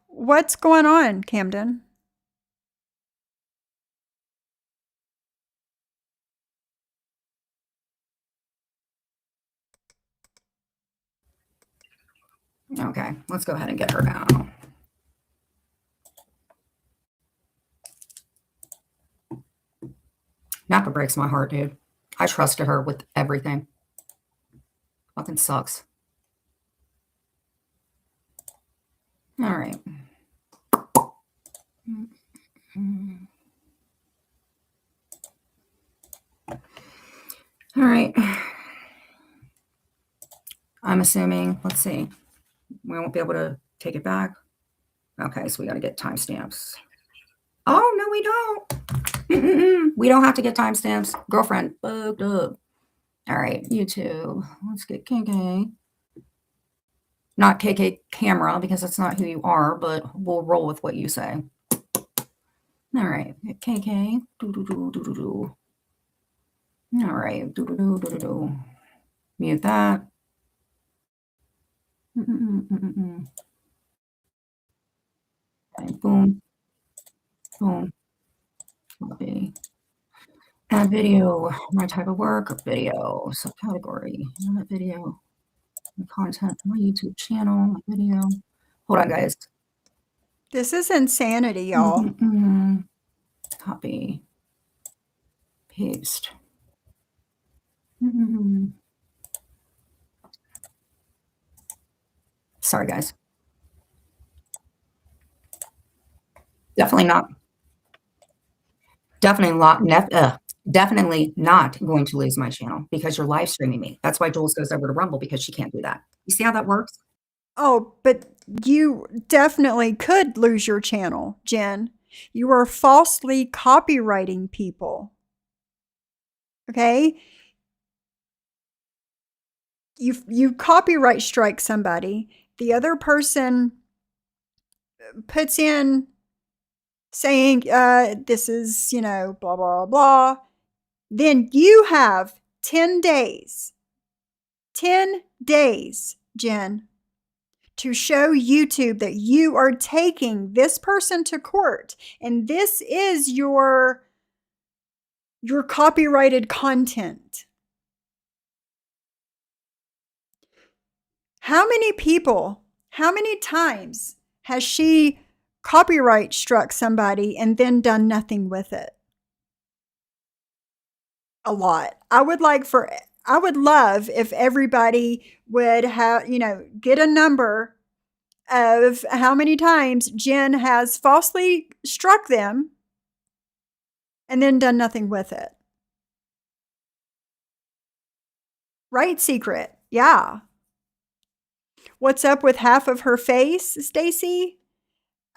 What's going on, Camden? Okay, let's go ahead and get her now. Napa breaks my heart, dude. I trusted her with everything. Fucking sucks. All right. All right. I'm assuming, let's see, we won't be able to take it back. Okay, so we got to get timestamps. Oh, no, we don't. We don't have to get timestamps. Girlfriend, booked up. All right, YouTube. Let's get KK. Not KK camera, because that's not who you are, but we'll roll with what you say. All right, KK. Do-do-do-do-do-do. All right, do-do-do-do-do-do. Mute that. Okay, boom. Boom. Copy. Add video. My type of work. Video. Subcategory. That video. The content. My YouTube channel. My video. Hold on, guys. This is insanity, y'all. Copy. Paste. Sorry, guys. Definitely not going to lose my channel because you're live streaming me. That's why Jules goes over to Rumble, because she can't do that. You see how that works? Oh, but you definitely could lose your channel, Jen. You are falsely copywriting people. Okay? You copyright strike somebody. The other person puts in saying, this is, blah, blah, blah. Then you have 10 days, 10 days, Jen, to show YouTube that you are taking this person to court. And this is your copyrighted content. How many times has she copyright struck somebody and then done nothing with it? A lot. I would love if everybody would have, get a number of how many times Jen has falsely struck them and then done nothing with it. Right, Secret? Yeah. What's up with half of her face, Stacy?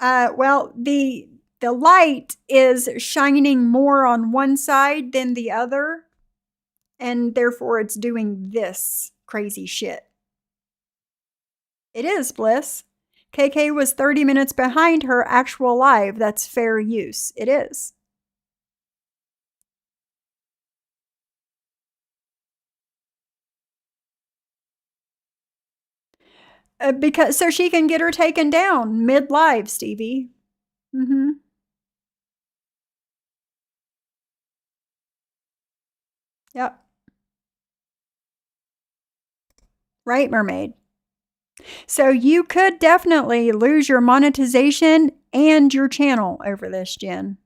Well, the light is shining more on one side than the other, and therefore it's doing this crazy shit. It is, Bliss. KK was 30 minutes behind her actual live. That's fair use. It is. So she can get her taken down mid-live, Stevie. Yep. Right, Mermaid? So you could definitely lose your monetization and your channel over this, Jen.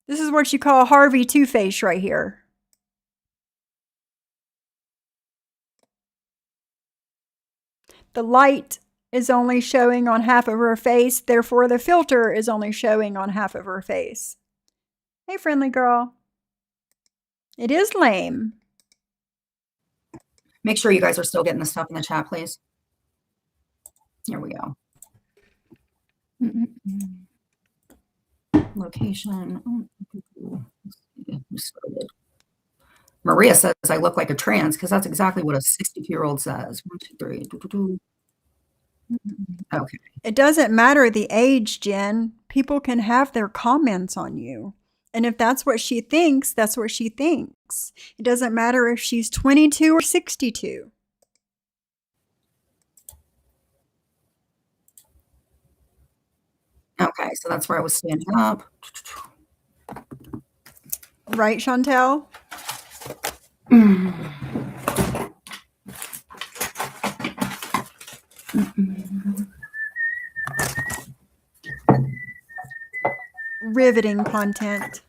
This is what you call Harvey Two-Face right here. The light is only showing on half of her face, therefore the filter is only showing on half of her face. Hey, friendly girl. It is lame. Make sure you guys are still getting the stuff in the chat, please. Here we go. Location. Maria says I look like a trans because that's exactly what a 62-year-old says. 1, 2, 3. Okay. It doesn't matter the age, Jen. People can have their comments on you. And if that's what she thinks, that's what she thinks. It doesn't matter if she's 22 or 62. Okay, so that's where I was standing up. Right, Chantel? Riveting content.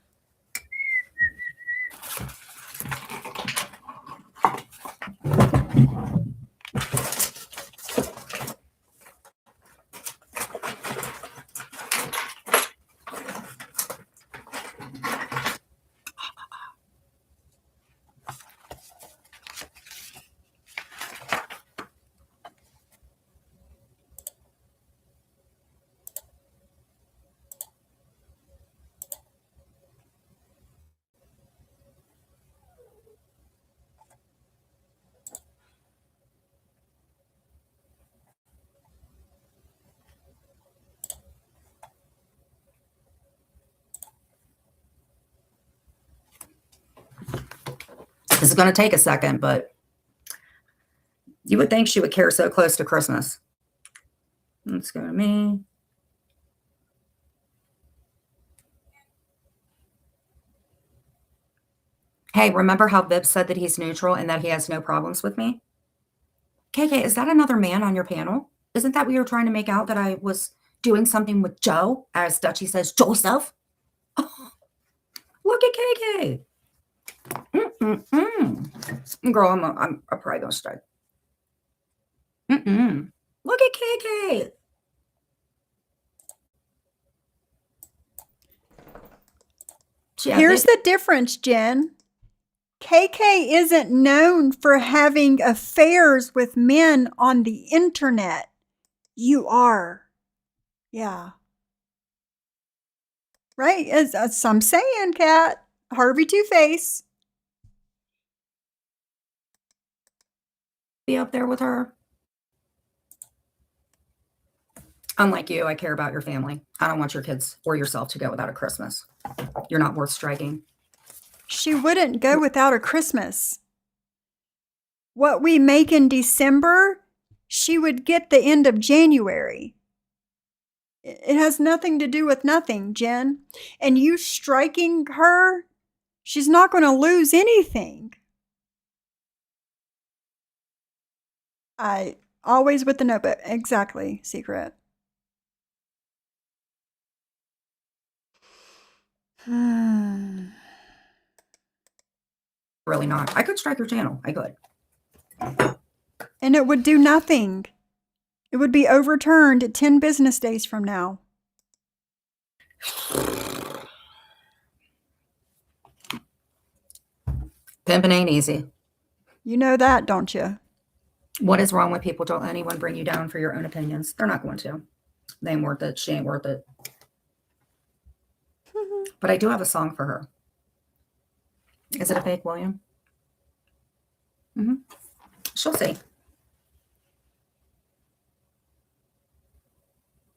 This is going to take a second, but you would think she would care so close to Christmas. Let's go to me. Hey, remember how Viv said that he's neutral and that he has no problems with me? KK, is that another man on your panel? Isn't that what you were trying to make out, that I was doing something with Joe, as Dutchie says, Joseph? Oh, look at KK. Girl, I'm probably gonna start. Look at KK. Here's the difference, Jen. KK isn't known for having affairs with men on the internet. You are. Yeah. Right? As I'm saying, Kat. Harvey Two-Face. Be up there with her. Unlike you, I care about your family. I don't want your kids or yourself to go without a Christmas. You're not worth striking. She wouldn't go without a Christmas. What we make in December, she would get the end of January. It has nothing to do with nothing, Jen. And you striking her, she's not going to lose anything. I always with the notebook. Exactly, Secret. Really not. I could strike her channel. I could. And it would do nothing. It would be overturned 10 business days from now. Pimping ain't easy. You know that, don't you? What is wrong with people? Don't let anyone bring you down for your own opinions. They're not going to. They ain't worth it. She ain't worth it. But I do have a song for her. Is it a fake, William? She'll see.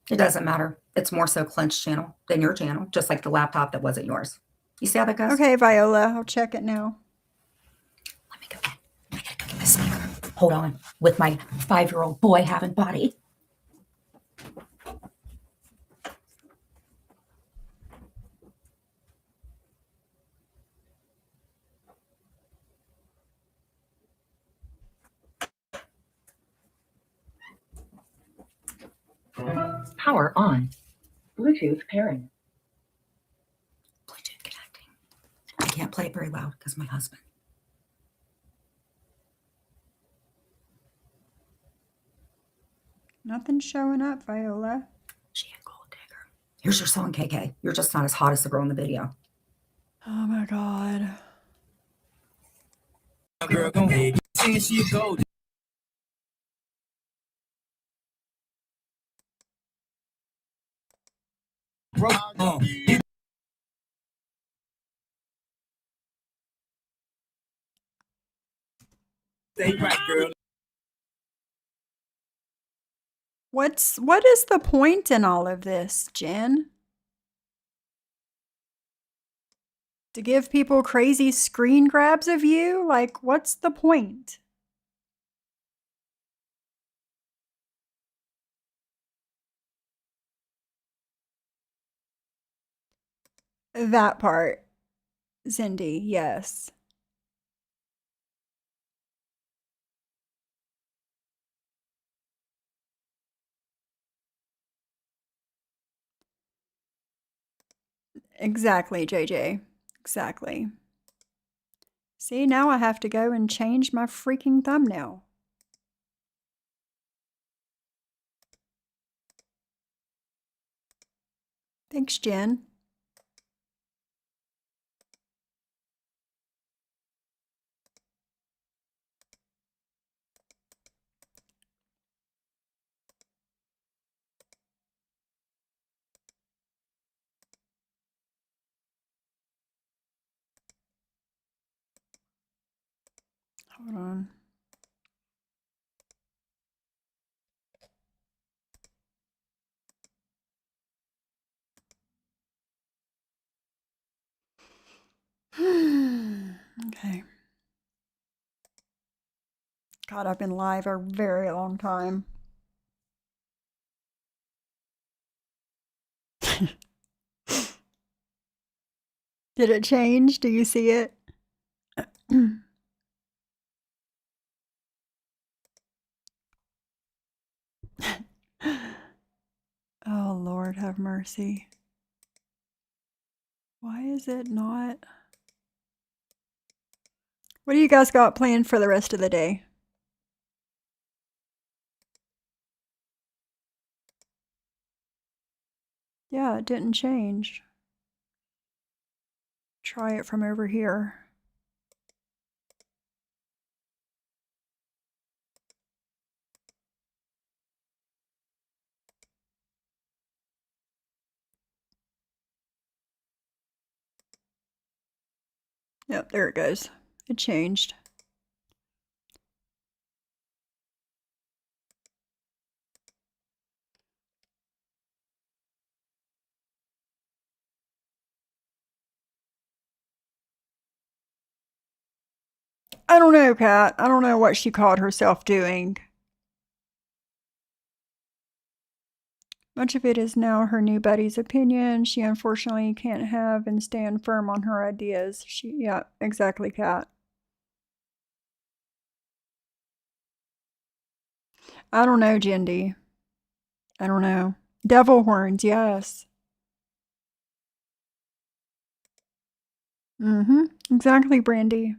It doesn't matter. It's more so Clint's channel than your channel, just like the laptop that wasn't yours. You see how that goes? Okay, Viola, I'll check it now. Let me go get. I gotta go get my speaker. Hold on, with my 5-year-old boy having body. Power on. Bluetooth pairing. Bluetooth connecting. I can't play it very loud because my husband. Nothing's showing up, Viola. She a gold digger. Here's your song, KK. You're just not as hot as the girl in the video. Oh my god. Girl, go ahead. Saying she a gold. Stay right, girl. What is the point in all of this, Jen? To give people crazy screen grabs of you? Like, what's the point? That part. Cindy, yes. Exactly, JJ. Exactly. See, now I have to go and change my freaking thumbnail. Thanks, Jen. Hold on. Okay. God, I've been live a very long time. Did it change? Do you see it? Oh, Lord, have mercy. Why is it not? What do you guys got planned for the rest of the day? Yeah, it didn't change. Try it from over here. Yep, there it goes. It changed. I don't know, Kat. I don't know what she called herself doing. Much of it is now her new buddy's opinion. She unfortunately can't have and stand firm on her ideas. Yeah, exactly, Kat. I don't know, Jindy. I don't know. Devil horns, yes. Exactly, Brandy.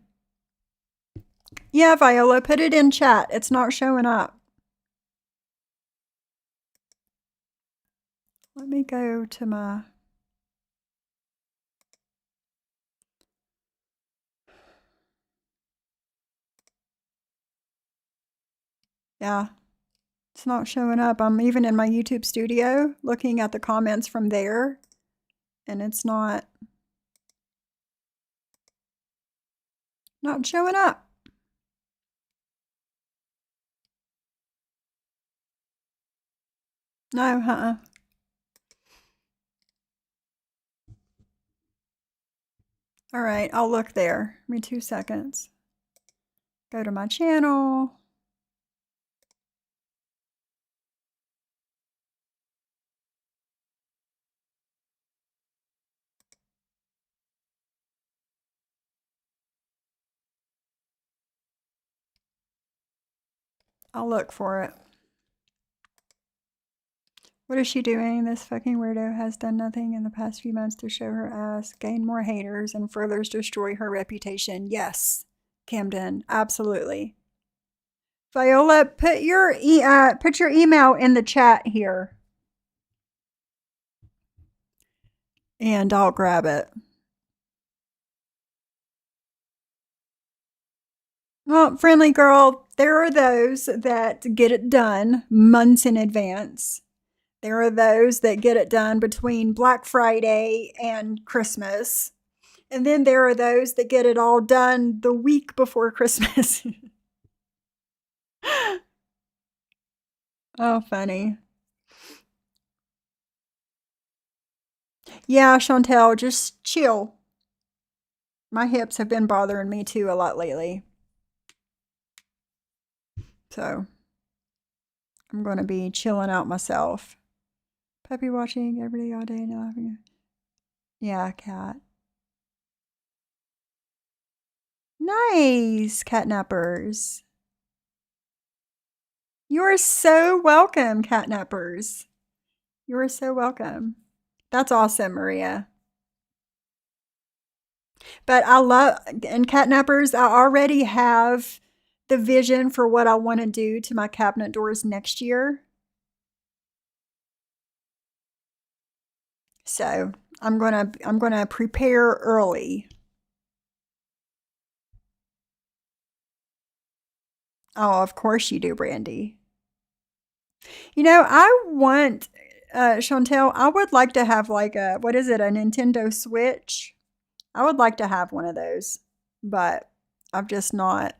Yeah, Viola, put it in chat. It's not showing up. Let me go to my... Yeah, it's not showing up. I'm even in my YouTube studio looking at the comments from there, and it's not showing up. No, All right, I'll look there. Give me 2 seconds. Go to my channel. I'll look for it. What is she doing? This fucking weirdo has done nothing in the past few months to show her ass, gain more haters, and further destroy her reputation. Yes, Camden, absolutely. Viola, put your email in the chat here, and I'll grab it. Well, friendly girl, there are those that get it done months in advance. There are those that get it done between Black Friday and Christmas. And then there are those that get it all done the week before Christmas. Oh, funny. Yeah, Chantel, just chill. My hips have been bothering me too a lot lately. So I'm going to be chilling out myself. Puppy watching every day, all day, and laughing. Yeah, cat. Nice, catnappers. You're so welcome, catnappers. You're so welcome. That's awesome, Maria. But I love, and catnappers, I already have the vision for what I want to do to my cabinet doors next year. So I'm gonna prepare early. Oh, of course you do, Brandy. You know, I want, Chantel, I would like to have like a, what is it, a Nintendo Switch? I would like to have one of those, but I've just not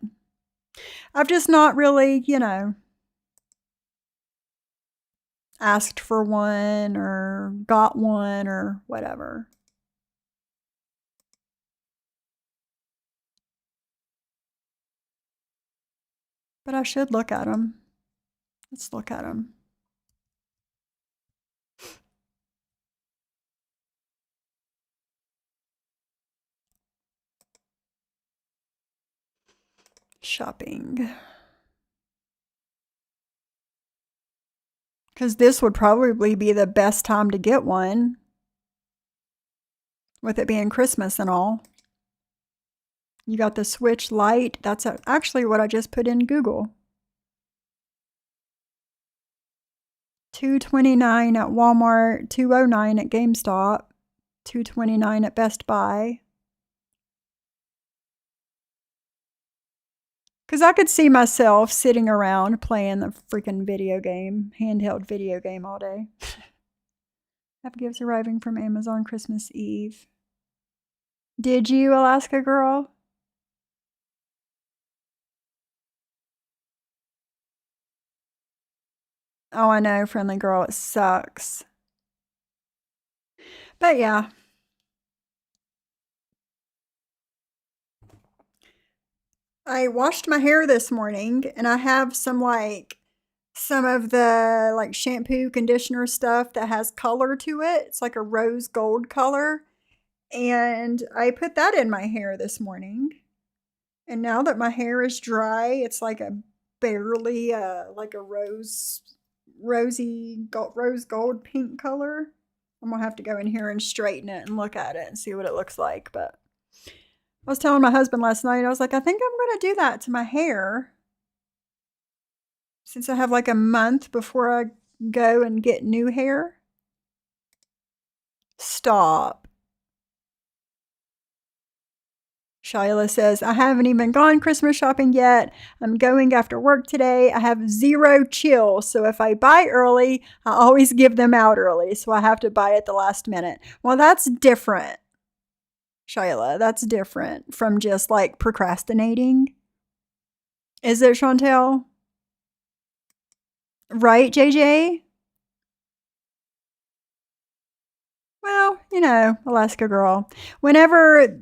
really, asked for one or got one or whatever. But I should look at them. Let's look at them. Shopping. Because this would probably be the best time to get one. With it being Christmas and all. You got the Switch Lite. That's actually what I just put in Google. $229 at Walmart, $209 at GameStop, $229 at Best Buy. Because I could see myself sitting around playing the freaking handheld video game all day. Have gifts arriving from Amazon Christmas Eve. Did you, Alaska girl? Oh, I know, friendly girl, it sucks. But yeah. I washed my hair this morning and I have some of the shampoo conditioner stuff that has color to it. It's like a rose gold color. And I put that in my hair this morning. And now that my hair is dry, it's like a barely like a rose gold pink color. I'm gonna have to go in here and straighten it and look at it and see what it looks like. But I was telling my husband last night, I was like, I think I'm gonna do that to my hair. Since I have like a month before I go and get new hair. Stop. Shyla says, I haven't even gone Christmas shopping yet. I'm going after work today. I have 0 chill. So if I buy early, I always give them out early. So I have to buy at the last minute. Well, that's different. Shyla, that's different from just like procrastinating. Is it, Chantel? Right, JJ? Well, Alaska girl. Whenever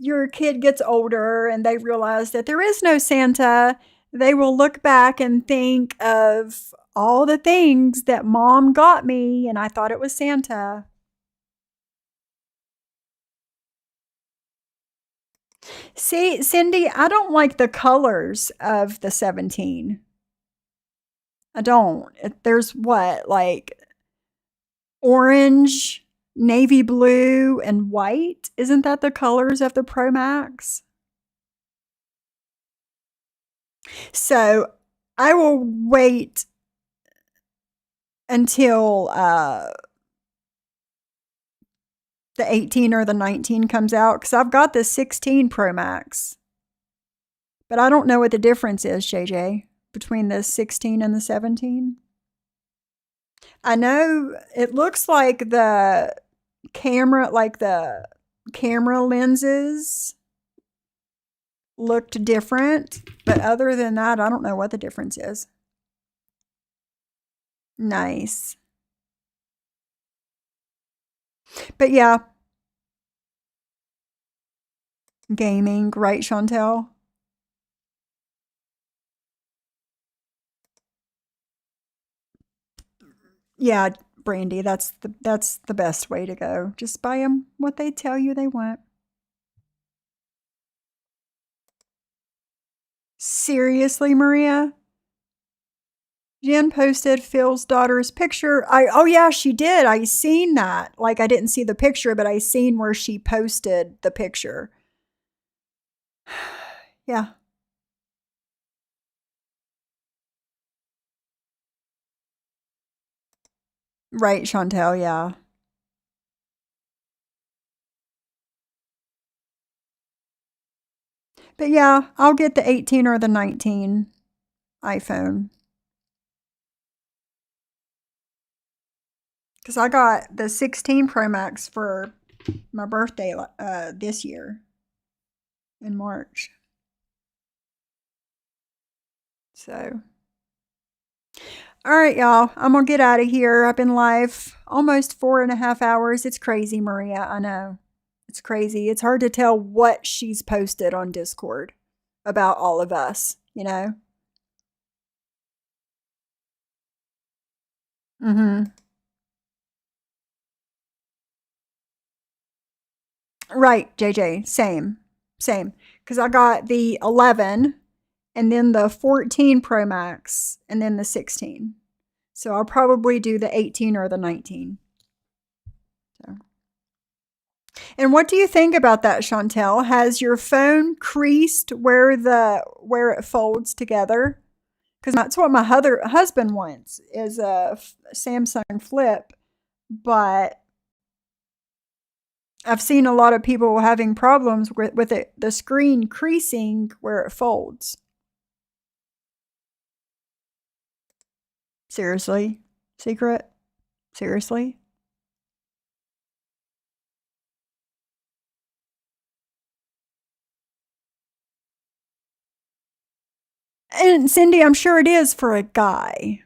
your kid gets older and they realize that there is no Santa, they will look back and think of all the things that mom got me and I thought it was Santa. See, Cindy, I don't like the colors of the 17. I don't. There's what, like orange, navy blue, and white. Isn't that the colors of the Pro Max? So I will wait until the 18 or the 19 comes out, because I've got the 16 Pro Max. But I don't know what the difference is, JJ, between the 16 and the 17. I know it looks like the camera lenses looked different, but other than that, I don't know what the difference is. Nice. But yeah. Gaming, right, Chantel? Yeah, Brandy, that's the best way to go. Just buy them what they tell you they want. Seriously, Maria? Jen posted Phil's daughter's picture. Oh yeah, she did. I seen that. Like, I didn't see the picture, but I seen where she posted the picture. Yeah. Right, Chantel, yeah. But yeah, I'll get the 18 or the 19 iPhone. Because I got the 16 Pro Max for my birthday this year in March. So, all right, y'all. I'm going to get out of here. I've been live almost 4.5 hours. It's crazy, Maria. I know. It's crazy. It's hard to tell what she's posted on Discord about all of us, you know? Mm-hmm. Right, JJ. Same. Because I got the 11 and then the 14 Pro Max and then the 16. So I'll probably do the 18 or the 19. So. And what do you think about that, Chantel? Has your phone creased where it folds together? Because that's what my husband wants, is a Samsung Flip, but I've seen a lot of people having problems with it, the screen creasing where it folds. Seriously? Secret? Seriously? And Cindy, I'm sure it is for a guy.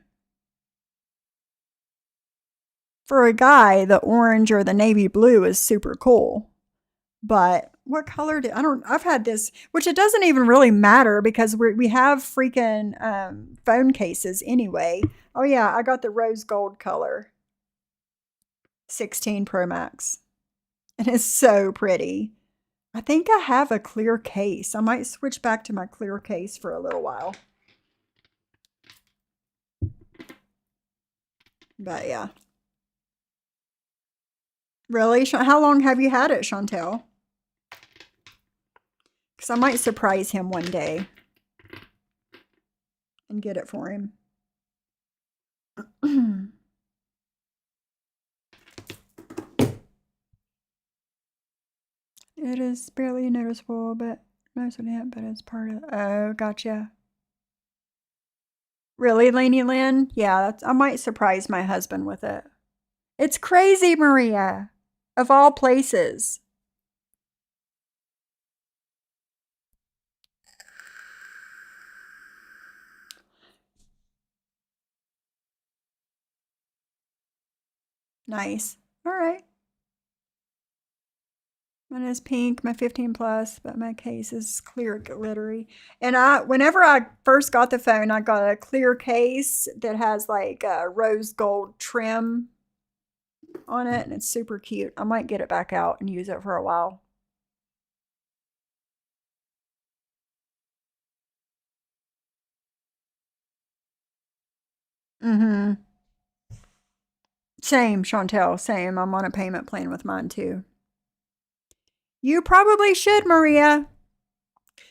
For a guy, the orange or the navy blue is super cool. But what color I've had this, which it doesn't even really matter because we have freaking phone cases anyway. Oh yeah, I got the rose gold color 16 Pro Max. And it's so pretty. I think I have a clear case. I might switch back to my clear case for a little while. But yeah. Really? How long have you had it, Chantel? Because I might surprise him one day and get it for him. It is barely noticeable, but most of it, but it's part of. Oh, gotcha. Really, Lainey Lynn? Yeah, I might surprise my husband with it. It's crazy, Maria. Of all places. Nice. All right. Mine is pink, my 15 plus, but my case is clear glittery. And whenever I first got the phone, I got a clear case that has like a rose gold trim on it, and it's super cute. I might get it back out and use it for a while. Mm-hmm. Same, Chantel, same. I'm on a payment plan with mine too. You probably should, Maria.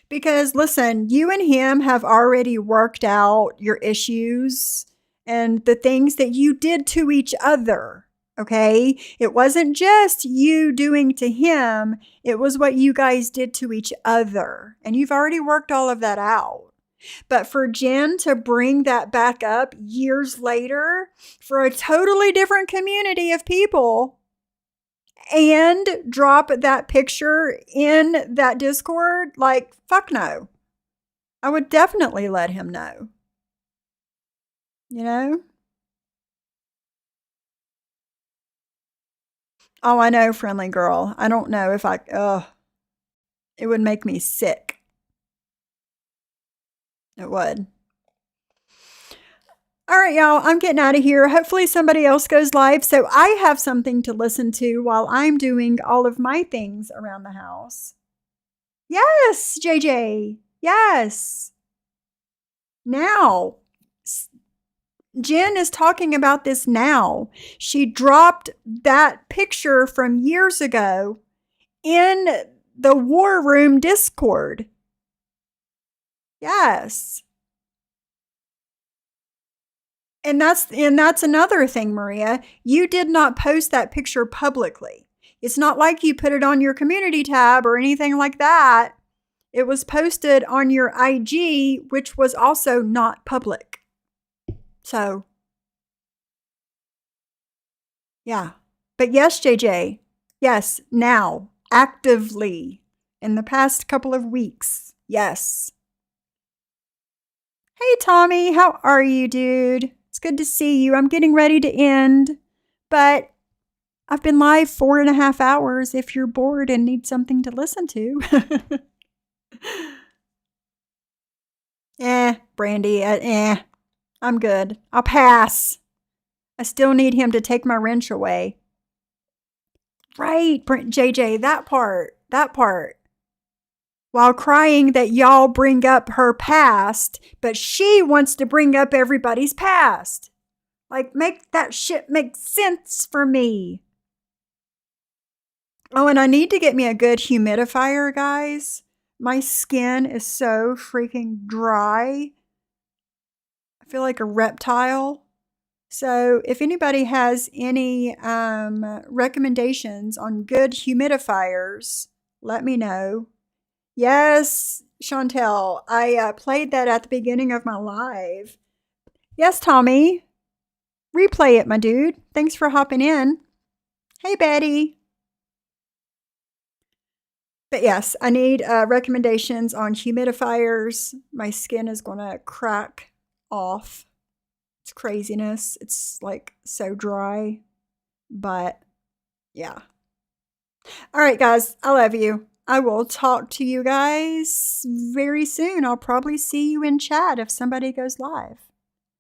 Because listen, you and him have already worked out your issues and the things that you did to each other. Okay? It wasn't just you doing to him, it was what you guys did to each other. And you've already worked all of that out. But for Jen to bring that back up years later for a totally different community of people and drop that picture in that Discord, like, fuck no. I would definitely let him know. You know? Oh, I know, friendly girl. I don't know if it would make me sick. It would. All right, y'all, I'm getting out of here. Hopefully somebody else goes live so I have something to listen to while I'm doing all of my things around the house. Yes, JJ. Yes. Now. Jen is talking about this now. She dropped that picture from years ago in the War Room Discord. Yes. And that's another thing, Maria. You did not post that picture publicly. It's not like you put it on your community tab or anything like that. It was posted on your IG, which was also not public. So, yeah. But yes, JJ. Yes, now. Actively. In the past couple of weeks. Yes. Hey, Tommy. How are you, dude? It's good to see you. I'm getting ready to end. But I've been live 4.5 hours if you're bored and need something to listen to. Brandy. I'm good. I'll pass. I still need him to take my wrench away. Right, JJ, that part. While crying that y'all bring up her past, but she wants to bring up everybody's past. Like, make that shit make sense for me. Oh, and I need to get me a good humidifier, guys. My skin is so freaking dry. I feel like a reptile. So if anybody has any recommendations on good humidifiers, let me know. Yes, Chantel, I played that at the beginning of my live. Yes, Tommy. Replay it, my dude. Thanks for hopping in. Hey, Betty. But yes, I need recommendations on humidifiers. My skin is going to crack off. It's craziness. It's like so dry. But yeah. All right, guys. I love you. I will talk to you guys very soon. I'll probably see you in chat if somebody goes live.